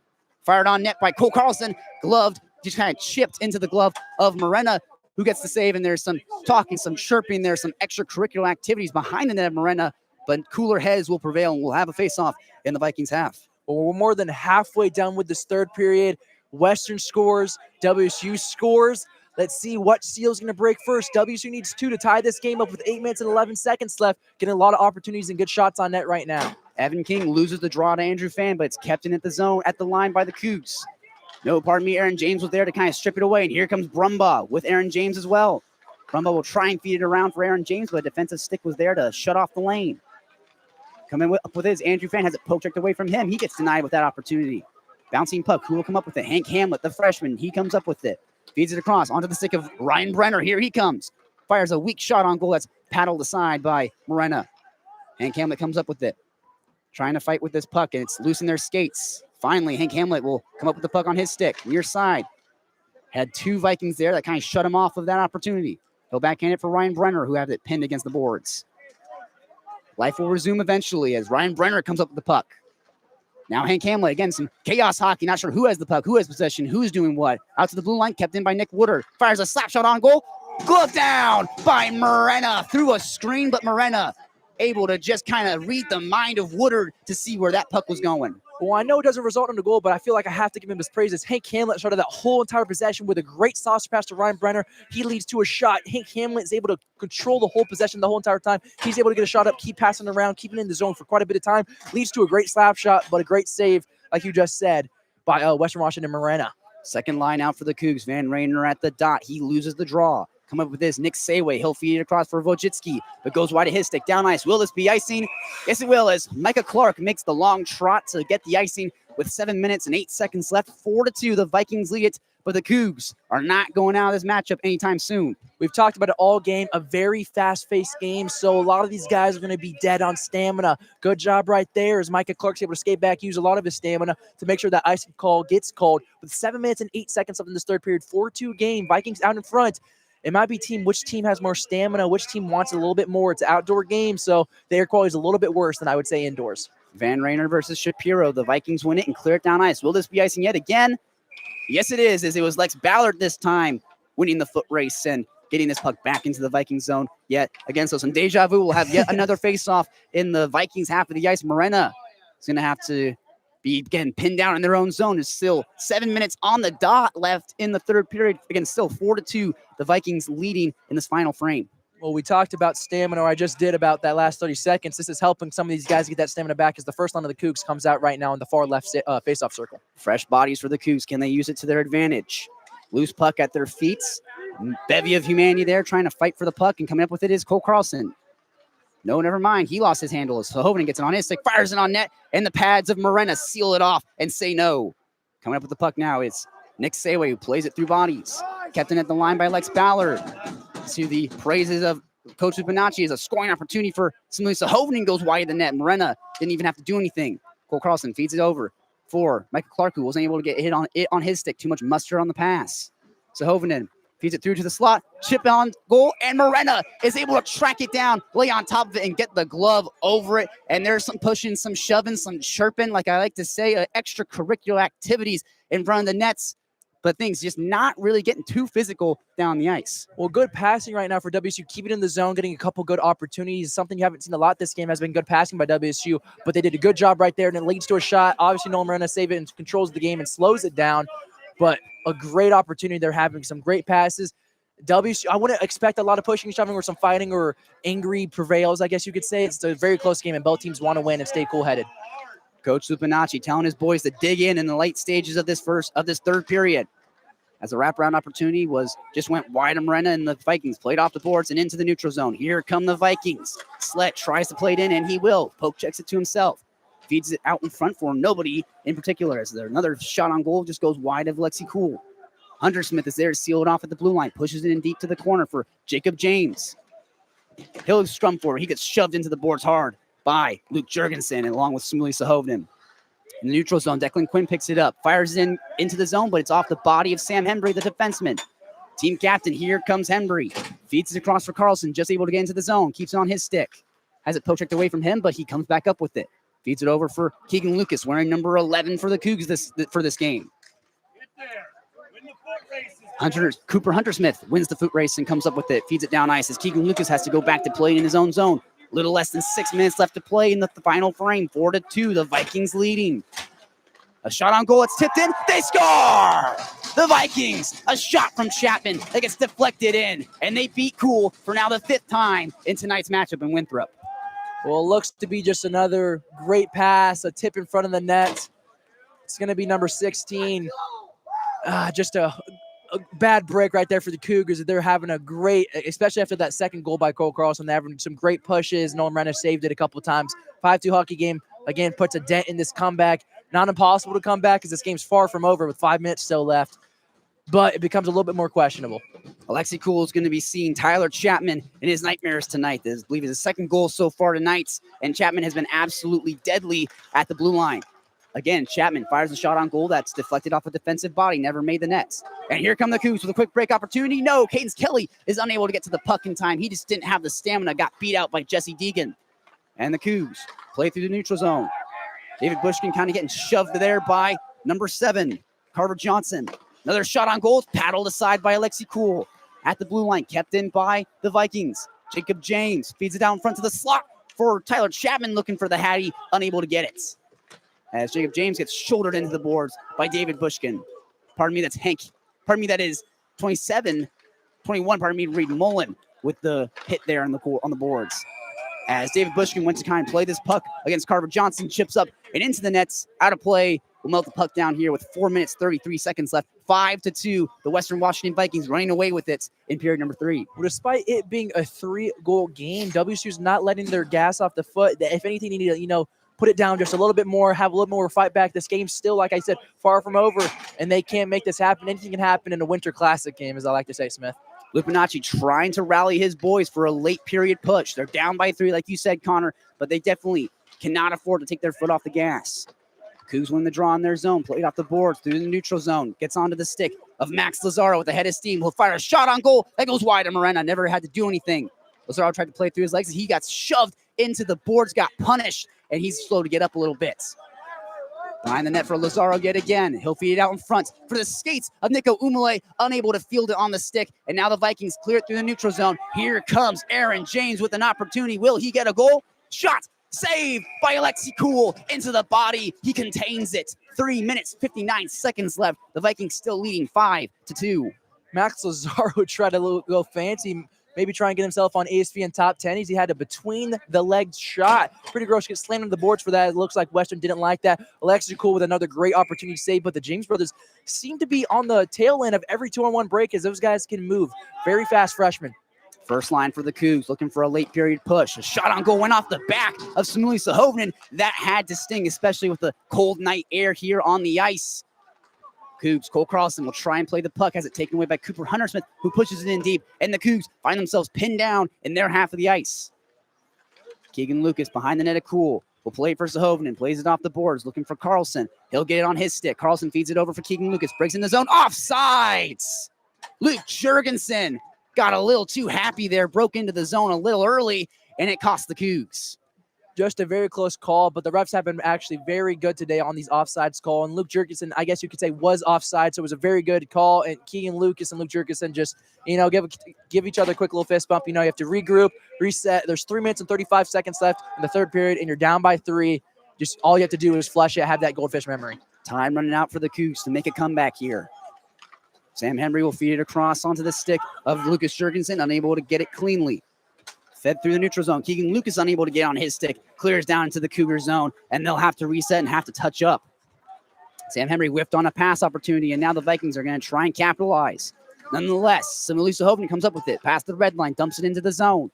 Fired on net by Cole Carlson, gloved, just kind of chipped into the glove of Morena, who gets the save, and there's some talking, some chirping there, some extracurricular activities behind the net of Morena, but cooler heads will prevail, and we'll have a face-off in the Vikings half. Well, we're more than halfway done with this third period. Western scores, WSU scores. Let's see what seal's going to break first. WSU needs 2 to tie this game up with 8 minutes and 11 seconds left. Getting a lot of opportunities and good shots on net right now. Evan King loses the draw to Andrew Fan, but it's kept in at the zone, at the line by the Cougs. No, pardon me, Aaron James was there to kind of strip it away, and here comes Brumbaugh with Aaron James as well. Brumbaugh will try and feed it around for Aaron James, but a defensive stick was there to shut off the lane. Coming up with his, Andrew Fan has it poke checked away from him. He gets denied with that opportunity. Bouncing puck, who will come up with it? Hank Hamlet, the freshman, he comes up with it. Feeds it across onto the stick of Ryan Brenner. Here he comes. Fires a weak shot on goal that's paddled aside by Morena. Hank Hamlet comes up with it. Trying to fight with this puck, and it's loose in their skates. Finally, Hank Hamlet will come up with the puck on his stick, near side. Had 2 Vikings there that kind of shut him off of that opportunity. He'll backhand it for Ryan Brenner, who have it pinned against the boards. Life will resume eventually as Ryan Brenner comes up with the puck. Now Hank Hamlet, again, some chaos hockey. Not sure who has the puck, who has possession, who's doing what. Out to the blue line, kept in by Nick Woodard. Fires a slap shot on goal. Glove down by Morena through a screen, but Morena able to just kind of read the mind of Woodard to see where that puck was going. Well, I know it doesn't result in a goal, but I feel like I have to give him his praises. Hank Hamlet started that whole entire possession with a great saucer pass to Ryan Brenner. He leads to a shot. Hank Hamlet is able to control the whole possession the whole entire time. He's able to get a shot up, keep passing around, keeping it in the zone for quite a bit of time. Leads to a great slap shot, but a great save, like you just said, by Western Washington Morena. Second line out for the Cougs. Van Rayner at the dot. He loses the draw. Come up with this. Nick Sayway. He'll feed it across for Wojcicki, but goes wide of his stick. Down ice. Will this be icing? Yes, it will, as Micah Clark makes the long trot to get the icing with 7 minutes and 8 seconds left. 4-2. The Vikings lead it, but the Cougs are not going out of this matchup anytime soon. We've talked about it all game, a very fast-paced game, so a lot of these guys are going to be dead on stamina. Good job right there as Micah Clark's able to skate back, use a lot of his stamina to make sure that icing call gets called. With 7 minutes and 8 seconds left in this third period, 4-2 game, Vikings out in front. It might be which team has more stamina, which team wants it a little bit more. It's an outdoor game, so the air quality is a little bit worse than I would say indoors. Van Rayner versus Shapiro. The Vikings win it and clear it down ice. Will this be icing yet again? Yes, it is, as it was Lex Ballard this time winning the foot race and getting this puck back into the Vikings zone yet again. So some deja vu. We'll have yet another face-off in the Vikings half of the ice. Morena is going to have to be getting pinned down in their own zone. There's still 7 minutes on the dot left in the third period. Again, still 4-2, the Vikings leading in this final frame. Well, we talked about stamina, or I just did about that last 30 seconds. This is helping some of these guys get that stamina back as the first line of the Cougs comes out right now in the far left face-off circle. Fresh bodies for the Cougs. Can they use it to their advantage? Loose puck at their feet. Bevy of humanity there trying to fight for the puck, and coming up with it is Cole Carlson. No, never mind. He lost his handle. So Hovinen gets it on his stick, fires it on net, and the pads of Morena seal it off and say no. Coming up with the puck now is Nick Sayway, who plays it through bodies. Kept in at the line by Lex Ballard. To the praises of Coach Bonacci is a scoring opportunity for Slye. Hovinen goes wide of the net. Morena didn't even have to do anything. Cole Carlson feeds it over for Michael Clark, who wasn't able to get hit on it on his stick. Too much mustard on the pass. So Hovinen feeds it through to the slot, chip on goal, and Morena is able to track it down, lay on top of it, and get the glove over it. And there's some pushing, some shoving, some chirping, like I like to say, extracurricular activities in front of the nets. But things just not really getting too physical down the ice. Well, good passing right now for WSU. Keep it in the zone, getting a couple good opportunities. Something you haven't seen a lot this game has been good passing by WSU, but they did a good job right there, and it leads to a shot. Obviously, Nolan Morena saves it and controls the game and slows it down, but a great opportunity. They're having some great passes. WSU, I wouldn't expect a lot of pushing and shoving or some fighting or angry prevails, I guess you could say. It's a very close game, and both teams want to win and stay cool-headed. Coach Lupinacci telling his boys to dig in the late stages of this third period. As the wraparound opportunity just went wide of Morena, and the Vikings played off the boards and into the neutral zone. Here come the Vikings. Slye tries to play it in, and he will. Poke checks it to himself. Feeds it out in front for nobody in particular. As there another shot on goal just goes wide of Lexi Cool. Hunter Smith is there to seal it off at the blue line. Pushes it in deep to the corner for Jacob James. He'll scrum forward. He gets shoved into the boards hard by Luke Jurgensen, along with Smuley Sahovnin. In the neutral zone, Declan Quinn picks it up, fires it into the zone, but it's off the body of Sam Hembry, the defenseman. Team captain, here comes Hembry. Feeds it across for Carlson, just able to get into the zone. Keeps it on his stick. Has it poke-checked away from him, but he comes back up with it. Feeds it over for Keegan Lucas, wearing number 11 for the Cougs for this game. Cooper Hunter Smith wins the foot race and comes up with it. Feeds it down ice as Keegan Lucas has to go back to play in his own zone. Little less than 6 minutes left to play in the final frame. 4-2, the Vikings leading. A shot on goal, it's tipped in. They score! The Vikings, a shot from Chapman that gets deflected in, and they beat Cool for now the 5th time in tonight's matchup in Winthrop. Well, it looks to be just another great pass, a tip in front of the net. It's going to be number 16. Just a bad break right there for the Cougars. They're having a great, especially after that second goal by Cole Carlson, they're having some great pushes. Nolan Renner saved it a couple times. 5-2 hockey game, again, puts a dent in this comeback. Not impossible to come back because this game's far from over with 5 minutes still left, but it becomes a little bit more questionable. Alexi Cool is going to be seeing Tyler Chapman in his nightmares tonight. This, I believe, is his second goal so far tonight, and Chapman has been absolutely deadly at the blue line. Again, Chapman fires a shot on goal that's deflected off a defensive body, never made the nets. And here come the Cougs with a quick break opportunity. No, Cadence Kelly is unable to get to the puck in time. He just didn't have the stamina, got beat out by Jesse Deegan. And the Cougs play through the neutral zone. David Bushkin kind of getting shoved there by number 7, Carver Johnson. Another shot on goal, paddled aside by Alexi Cool. At the blue line, kept in by the Vikings. Jacob James feeds it down in front to the slot for Tyler Chapman, looking for the Hattie, unable to get it. As Jacob James gets shouldered into the boards by David Bushkin. Pardon me, that's Hank. Pardon me, that is 21, Reed Mullen with the hit there on the boards. As David Bushkin went to kind of play this puck against Carver Johnson, chips up and into the nets, out of play. We'll melt the puck down here with 4 minutes, 33 seconds left. 5-2, the Western Washington Vikings running away with it in period number 3. Well, despite it being a 3-goal game, WSU's not letting their gas off the foot. If anything, they need to, put it down just a little bit more, have a little more fight back. This game's still, like I said, far from over, and they can't make this happen. Anything can happen in a Winter Classic game, as I like to say, Smith. Lupinacci trying to rally his boys for a late period push. They're down by 3, like you said, Connor, but they definitely cannot afford to take their foot off the gas. Cougs win the draw in their zone, played off the boards through the neutral zone, gets onto the stick of Max Lazaro with the head of steam. He'll fire a shot on goal. That goes wide of Morena, never had to do anything. Lazaro tried to play through his legs. He got shoved into the boards, got punished, and he's slow to get up a little bit. Behind the net for Lazaro yet again. He'll feed it out in front for the skates of Nico Umale, unable to field it on the stick. And now the Vikings clear it through the neutral zone. Here comes Aaron James with an opportunity. Will he get a goal? Shot! Saved by Alexi Cool into the body. He contains it. 3 minutes, 59 seconds left. The Vikings still leading 5-2. Max Lazaro tried to go fancy, maybe try and get himself on ESPN top 10. He had a between the legs shot. Pretty gross, gets slammed on the boards for that. It looks like Western didn't like that. Alexi Cool with another great opportunity save, but the James brothers seem to be on the tail end of every 2-on-1 break as those guys can move. Very fast freshmen. First line for the Cougs, looking for a late period push. A shot on goal went off the back of Smuley Sahovnin. That had to sting, especially with the cold night air here on the ice. Cougs, Cole Carlson will try and play the puck, has it taken away by Cooper Hunter Smith, who pushes it in deep, and the Cougs find themselves pinned down in their half of the ice. Keegan Lucas behind the net of Cool will play it for Sahovnin, plays it off the boards, looking for Carlson. He'll get it on his stick. Carlson feeds it over for Keegan Lucas, breaks in the zone, offsides! Luke Jurgensen got a little too happy there, broke into the zone a little early, and it cost the Cougs. Just a very close call, but the refs have been actually very good today on these offsides call. And Luke Jurgensen, I guess you could say, was offside, so it was a very good call. And Keegan Lucas and Luke Jurgensen just, give each other a quick little fist bump. You have to regroup, reset. There's 3 minutes and 35 seconds left in the third period, and you're down by 3. Just all you have to do is flush it, have that goldfish memory. Time running out for the Cougs to make a comeback here. Sam Henry will feed it across onto the stick of Lucas Jurgensen, unable to get it cleanly. Fed through the neutral zone. Keegan Lucas unable to get on his stick. Clears down into the Cougar zone, and they'll have to reset and have to touch up. Sam Henry whiffed on a pass opportunity, and now the Vikings are going to try and capitalize. Nonetheless, Simmons comes up with it. Past the red line, dumps it into the zone.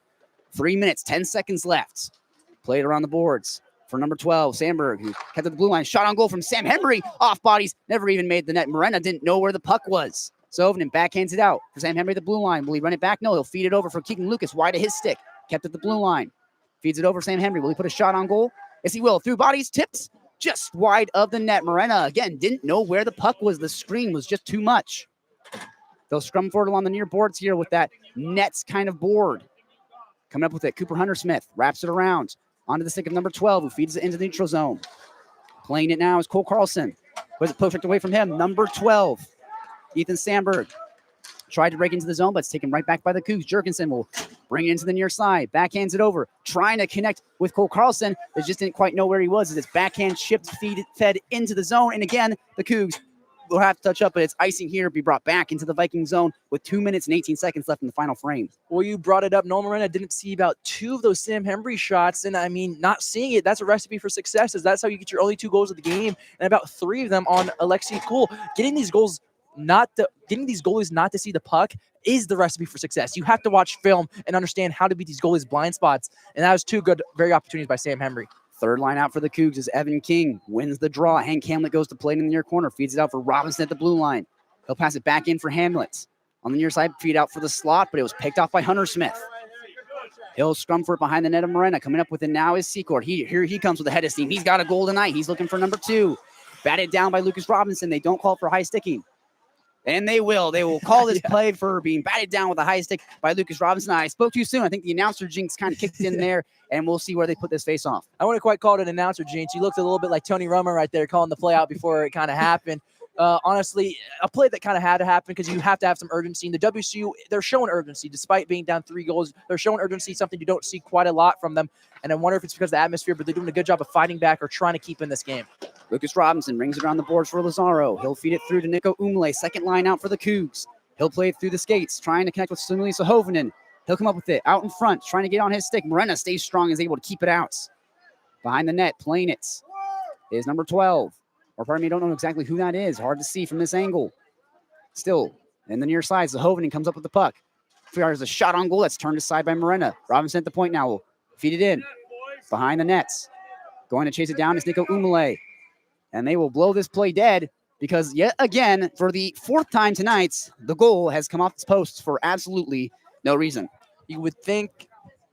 3 minutes, 10 seconds left. Played around the boards for number 12, Sandberg, who kept at the blue line. Shot on goal from Sam Henry. Off bodies, never even made the net. Morena didn't know where the puck was. Sovinen backhands it out for Sam Henry at the blue line. Will he run it back? No, he'll feed it over for Keegan Lucas, wide of his stick. Kept at the blue line. Feeds it over Sam Henry. Will he put a shot on goal? Yes, he will. Through bodies, tips, just wide of the net. Morena, again, didn't know where the puck was. The screen was just too much. They'll scrum forward along the near boards here with that nets kind of board. Coming up with it, Cooper Hunter-Smith wraps it around onto the stick of number 12, who feeds it into the neutral zone. Playing it now is Cole Carlson. Was it pushed away from him? Number 12, Ethan Sandberg. Tried to break into the zone, but it's taken right back by the Cougs. Jurgensen will bring it into the near side. Backhands it over. Trying to connect with Cole Carlson. They just didn't quite know where he was. As it's backhand chipped, fed into the zone. And again, the Cougs will have to touch up, but it's icing here to be brought back into the Viking zone with 2 minutes and 18 seconds left in the final frame. Well, you brought it up. Noel Morena didn't see about 2 of those Sam Henry shots. And I mean, not seeing it, that's a recipe for success. That's how you get your only 2 goals of the game. And about 3 of them on Alexi Cool. Getting these goalies not to see the puck is the recipe for success. You have to watch film and understand how to beat these goalies' blind spots. And that was 2 good, very opportunities by Sam Henry. Third line out for the Cougs is Evan King. Wins the draw. Hank Hamlet goes to play in the near corner. Feeds it out for Robinson at the blue line. He'll pass it back in for Hamlet. On the near side, feed out for the slot, but it was picked off by Hunter-Smith. He'll scrum for it behind the net of Morena. Coming up with it now is Secord. Here he comes with a head of steam. He's got a goal tonight. He's looking for number 2. Batted down by Lucas Robinson. They don't call for high sticking. And they will. They will call this play for being batted down with a high stick by Lucas Robinson. I spoke too soon. I think the announcer jinx kind of kicked in there, and we'll see where they put this face off. I wouldn't quite call it an announcer jinx. You looked a little bit like Tony Romo right there calling the play out before it kind of happened. Honestly, a play that kind of had to happen because you have to have some urgency. In the WSU, they're showing urgency. Despite being down 3 goals, they're showing urgency, something you don't see quite a lot from them. And I wonder if it's because of the atmosphere, but they're doing a good job of fighting back or trying to keep in this game. Lucas Robinson rings it around the boards for Lazaro. He'll feed it through to Nico Umle, second line out for the Cougs. He'll play it through the skates, trying to connect with Simili Sahovinen. He'll come up with it out in front, trying to get on his stick. Morena stays strong, is able to keep it out. Behind the net, playing it is number 12. Or pardon me, I don't know exactly who that is. Hard to see from this angle. Still, in the near side, Sahovinen comes up with the puck. Fires a shot on goal that's turned aside by Morena. Robinson at the point now will feed it in. Behind the nets. Going to chase it down is Nico Umle. And they will blow this play dead because yet again, for the 4th time tonight, the goal has come off its posts for absolutely no reason. You would think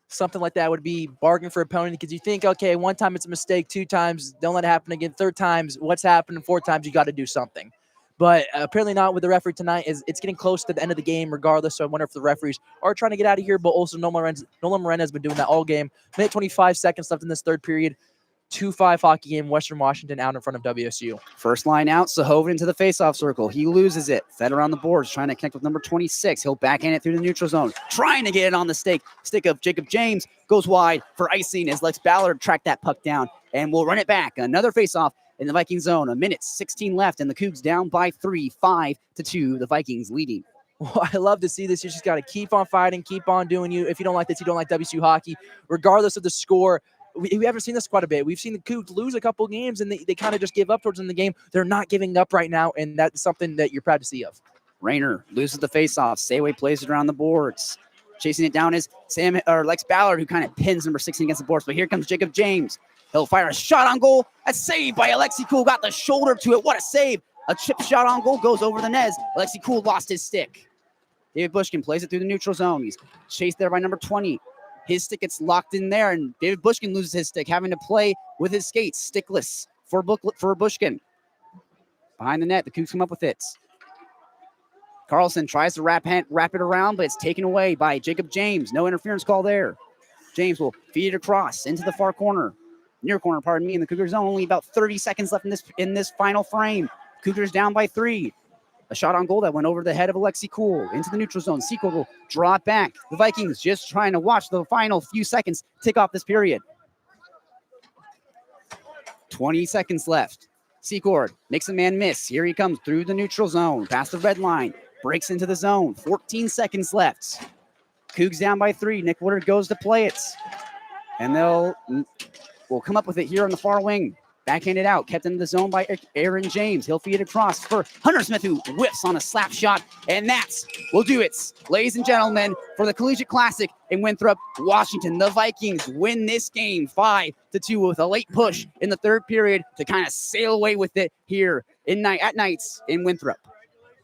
something like that would be bargain for opponent because you think, okay, 1 time it's a mistake, 2 times, don't let it happen again. 3rd times, what's happening? 4th times, you got to do something. But apparently not with the referee tonight. It's getting close to the end of the game regardless, so I wonder if the referees are trying to get out of here, but also Nolan Morena has been doing that all game. Minute 25 seconds left in this 3rd period. 2-5 hockey game, Western Washington out in front of WSU. First line out, Sahovinen to the faceoff circle. He loses it. Fed around the boards, trying to connect with number 26. He'll backhand it through the neutral zone, trying to get it on the stick of Jacob James. Goes wide for icing as Lex Ballard tracked that puck down, and we'll run it back. Another faceoff in the Viking zone. 1 minute, 16 left, and the Cougs down by 3, 5-2. The Vikings leading. Well, I love to see this. You just got to keep on fighting, keep on doing you. If you don't like this, you don't like WSU hockey, regardless of the score. We haven't seen this quite a bit. We've seen the Cougs lose a couple games, and they kind of just give up towards in the game. They're not giving up right now, and that's something that you're proud to see of. Rayner loses the faceoff. Sayway plays it around the boards. Chasing it down is Lex Ballard, who kind of pins number 16 against the boards. But here comes Jacob James. He'll fire a shot on goal. That's saved by Alexi Cool. Got the shoulder to it. What a save. A chip shot on goal goes over the net. Alexi Cool lost his stick. David Bushkin plays it through the neutral zone. He's chased there by number 20. His stick gets locked in there, and David Bushkin loses his stick, having to play with his skates, stickless for Bushkin. Behind the net, the Cougs come up with it. Carlson tries to wrap it around, but it's taken away by Jacob James. No interference call there. James will feed it across into the far corner. Near corner, pardon me, in the Cougar zone. Only about 30 seconds left in this final frame. Cougars down by 3. A shot on goal that went over the head of Alexi Cool into the neutral zone. Secord will draw it back. The Vikings just trying to watch the final few seconds tick off this period. 20 seconds left. Secord makes a man miss. Here he comes through the neutral zone, past the red line. breaks into the zone. 14 seconds left. Cougs down by 3. Nick Woodard goes to play it. And will come up with it here on the far wing. Backhanded out, kept in the zone by Aaron James. He'll feed it across for Hunter Smith, who whiffs on a slap shot. And that's will do it, ladies and gentlemen, for the Collegiate Classic in Winthrop, Washington. The Vikings win this game 5-2 with a late push in the third period to kind of sail away with it here at nights in Winthrop.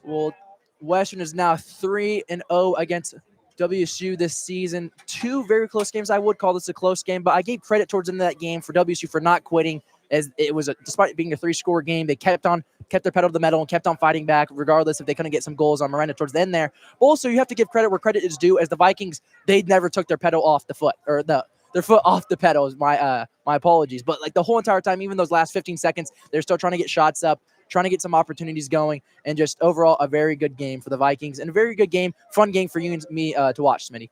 Well, Western is now 3-0 against WSU this season. 2 very close games. I would call this a close game, but I gave credit towards the end of that game for WSU for not quitting. As it was, despite it being a 3-score game, they kept their pedal to the metal and kept on fighting back, regardless if they couldn't get some goals on Miranda towards the end there. Also, you have to give credit where credit is due, as the Vikings, they never took their pedal off the foot, or their foot off the pedal. Is my apologies, but like the whole entire time, even those last 15 seconds, they're still trying to get shots up, trying to get some opportunities going, and just overall a very good game for the Vikings and a very good game, fun game for you and me to watch, Smitty.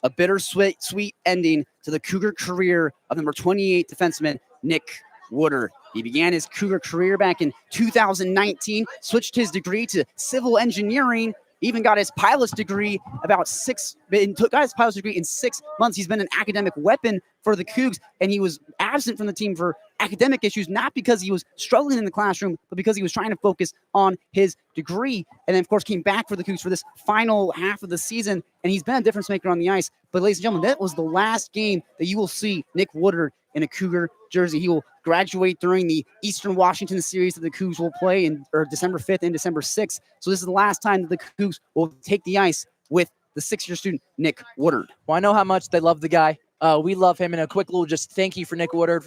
A bittersweet ending to the Cougar career of number 28 defenseman Nick Woodard. He began his Cougar career back in 2019, switched his degree to civil engineering, even got his pilot's degree got his pilot's degree in 6 months. He's been an academic weapon for the Cougs, and he was absent from the team for academic issues, not because he was struggling in the classroom, but because he was trying to focus on his degree. And then, of course, came back for the Cougs for this final half of the season, and he's been a difference maker on the ice. But, ladies and gentlemen, that was the last game that you will see Nick Woodard in a Cougar jersey. He will graduate during the Eastern Washington series that the Cougs will play in December 5th and December 6th. So this is the last time that the Cougs will take the ice with the 6-year student, Nick Woodard. Well, I know how much they love the guy. We love him. And a quick little just thank you for Nick Woodard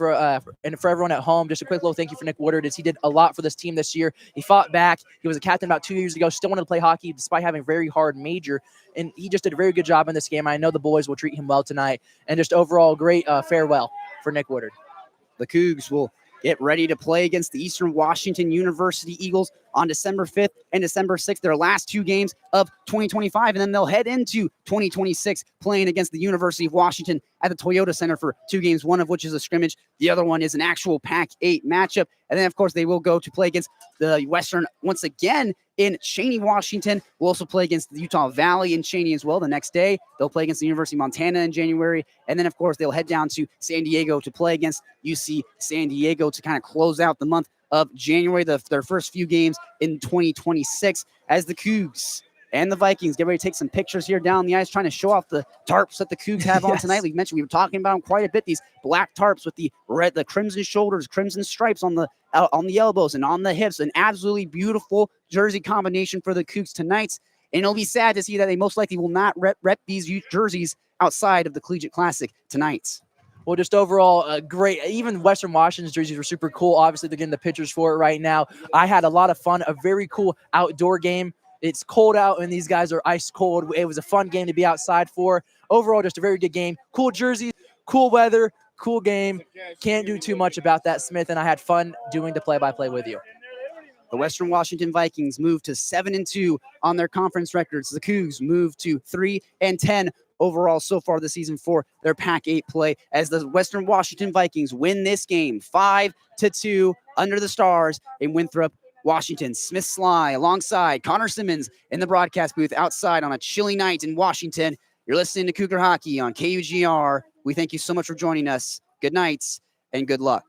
and for everyone at home. Just a quick little thank you for Nick Woodard, as he did a lot for this team this year. He fought back. He was a captain about 2 years ago, still wanted to play hockey despite having a very hard major. And he just did a very good job in this game. I know the boys will treat him well tonight. And just overall great farewell for Nick Woodard. The Cougs will get ready to play against the Eastern Washington University Eagles on December 5th and December 6th, their last 2 games of 2025. And then they'll head into 2026 playing against the University of Washington at the Toyota Center for 2 games, one of which is a scrimmage. The other one is an actual Pac-8 matchup. And then, of course, they will go to play against the Western once again in Cheney, Washington. We'll also play against the Utah Valley in Cheney as well the next day. They'll play against the University of Montana in January. And then, of course, they'll head down to San Diego to play against UC San Diego to kind of close out the month of January, their first few games in 2026, as the Cougs and the Vikings get ready to take some pictures here down the ice, trying to show off the tarps that the Cougs have on tonight. We mentioned we were talking about them quite a bit, these black tarps with the crimson shoulders, crimson stripes on the elbows and on the hips. An absolutely beautiful jersey combination for the Cougs tonight. And it'll be sad to see that they most likely will not rep these jerseys outside of the Collegiate Classic tonight. Well, just overall, great. Even Western Washington's jerseys were super cool. Obviously, they're getting the pictures for it right now. I had a lot of fun, a very cool outdoor game. It's cold out, and these guys are ice cold. It was a fun game to be outside for. Overall, just a very good game. Cool jerseys, cool weather, cool game. Can't do too much about that, Smith, and I had fun doing the play-by-play with you. The Western Washington Vikings moved to 7-2 on their conference records. The Cougs moved to 3-10 overall so far this season for their Pac-8 play, as the Western Washington Vikings win this game 5-2 under the stars in Winthrop, Washington. Smith Slye alongside Connor Simmons in the broadcast booth outside on a chilly night in Washington. You're listening to Cougar Hockey on KUGR. We thank you so much for joining us. Good night and good luck.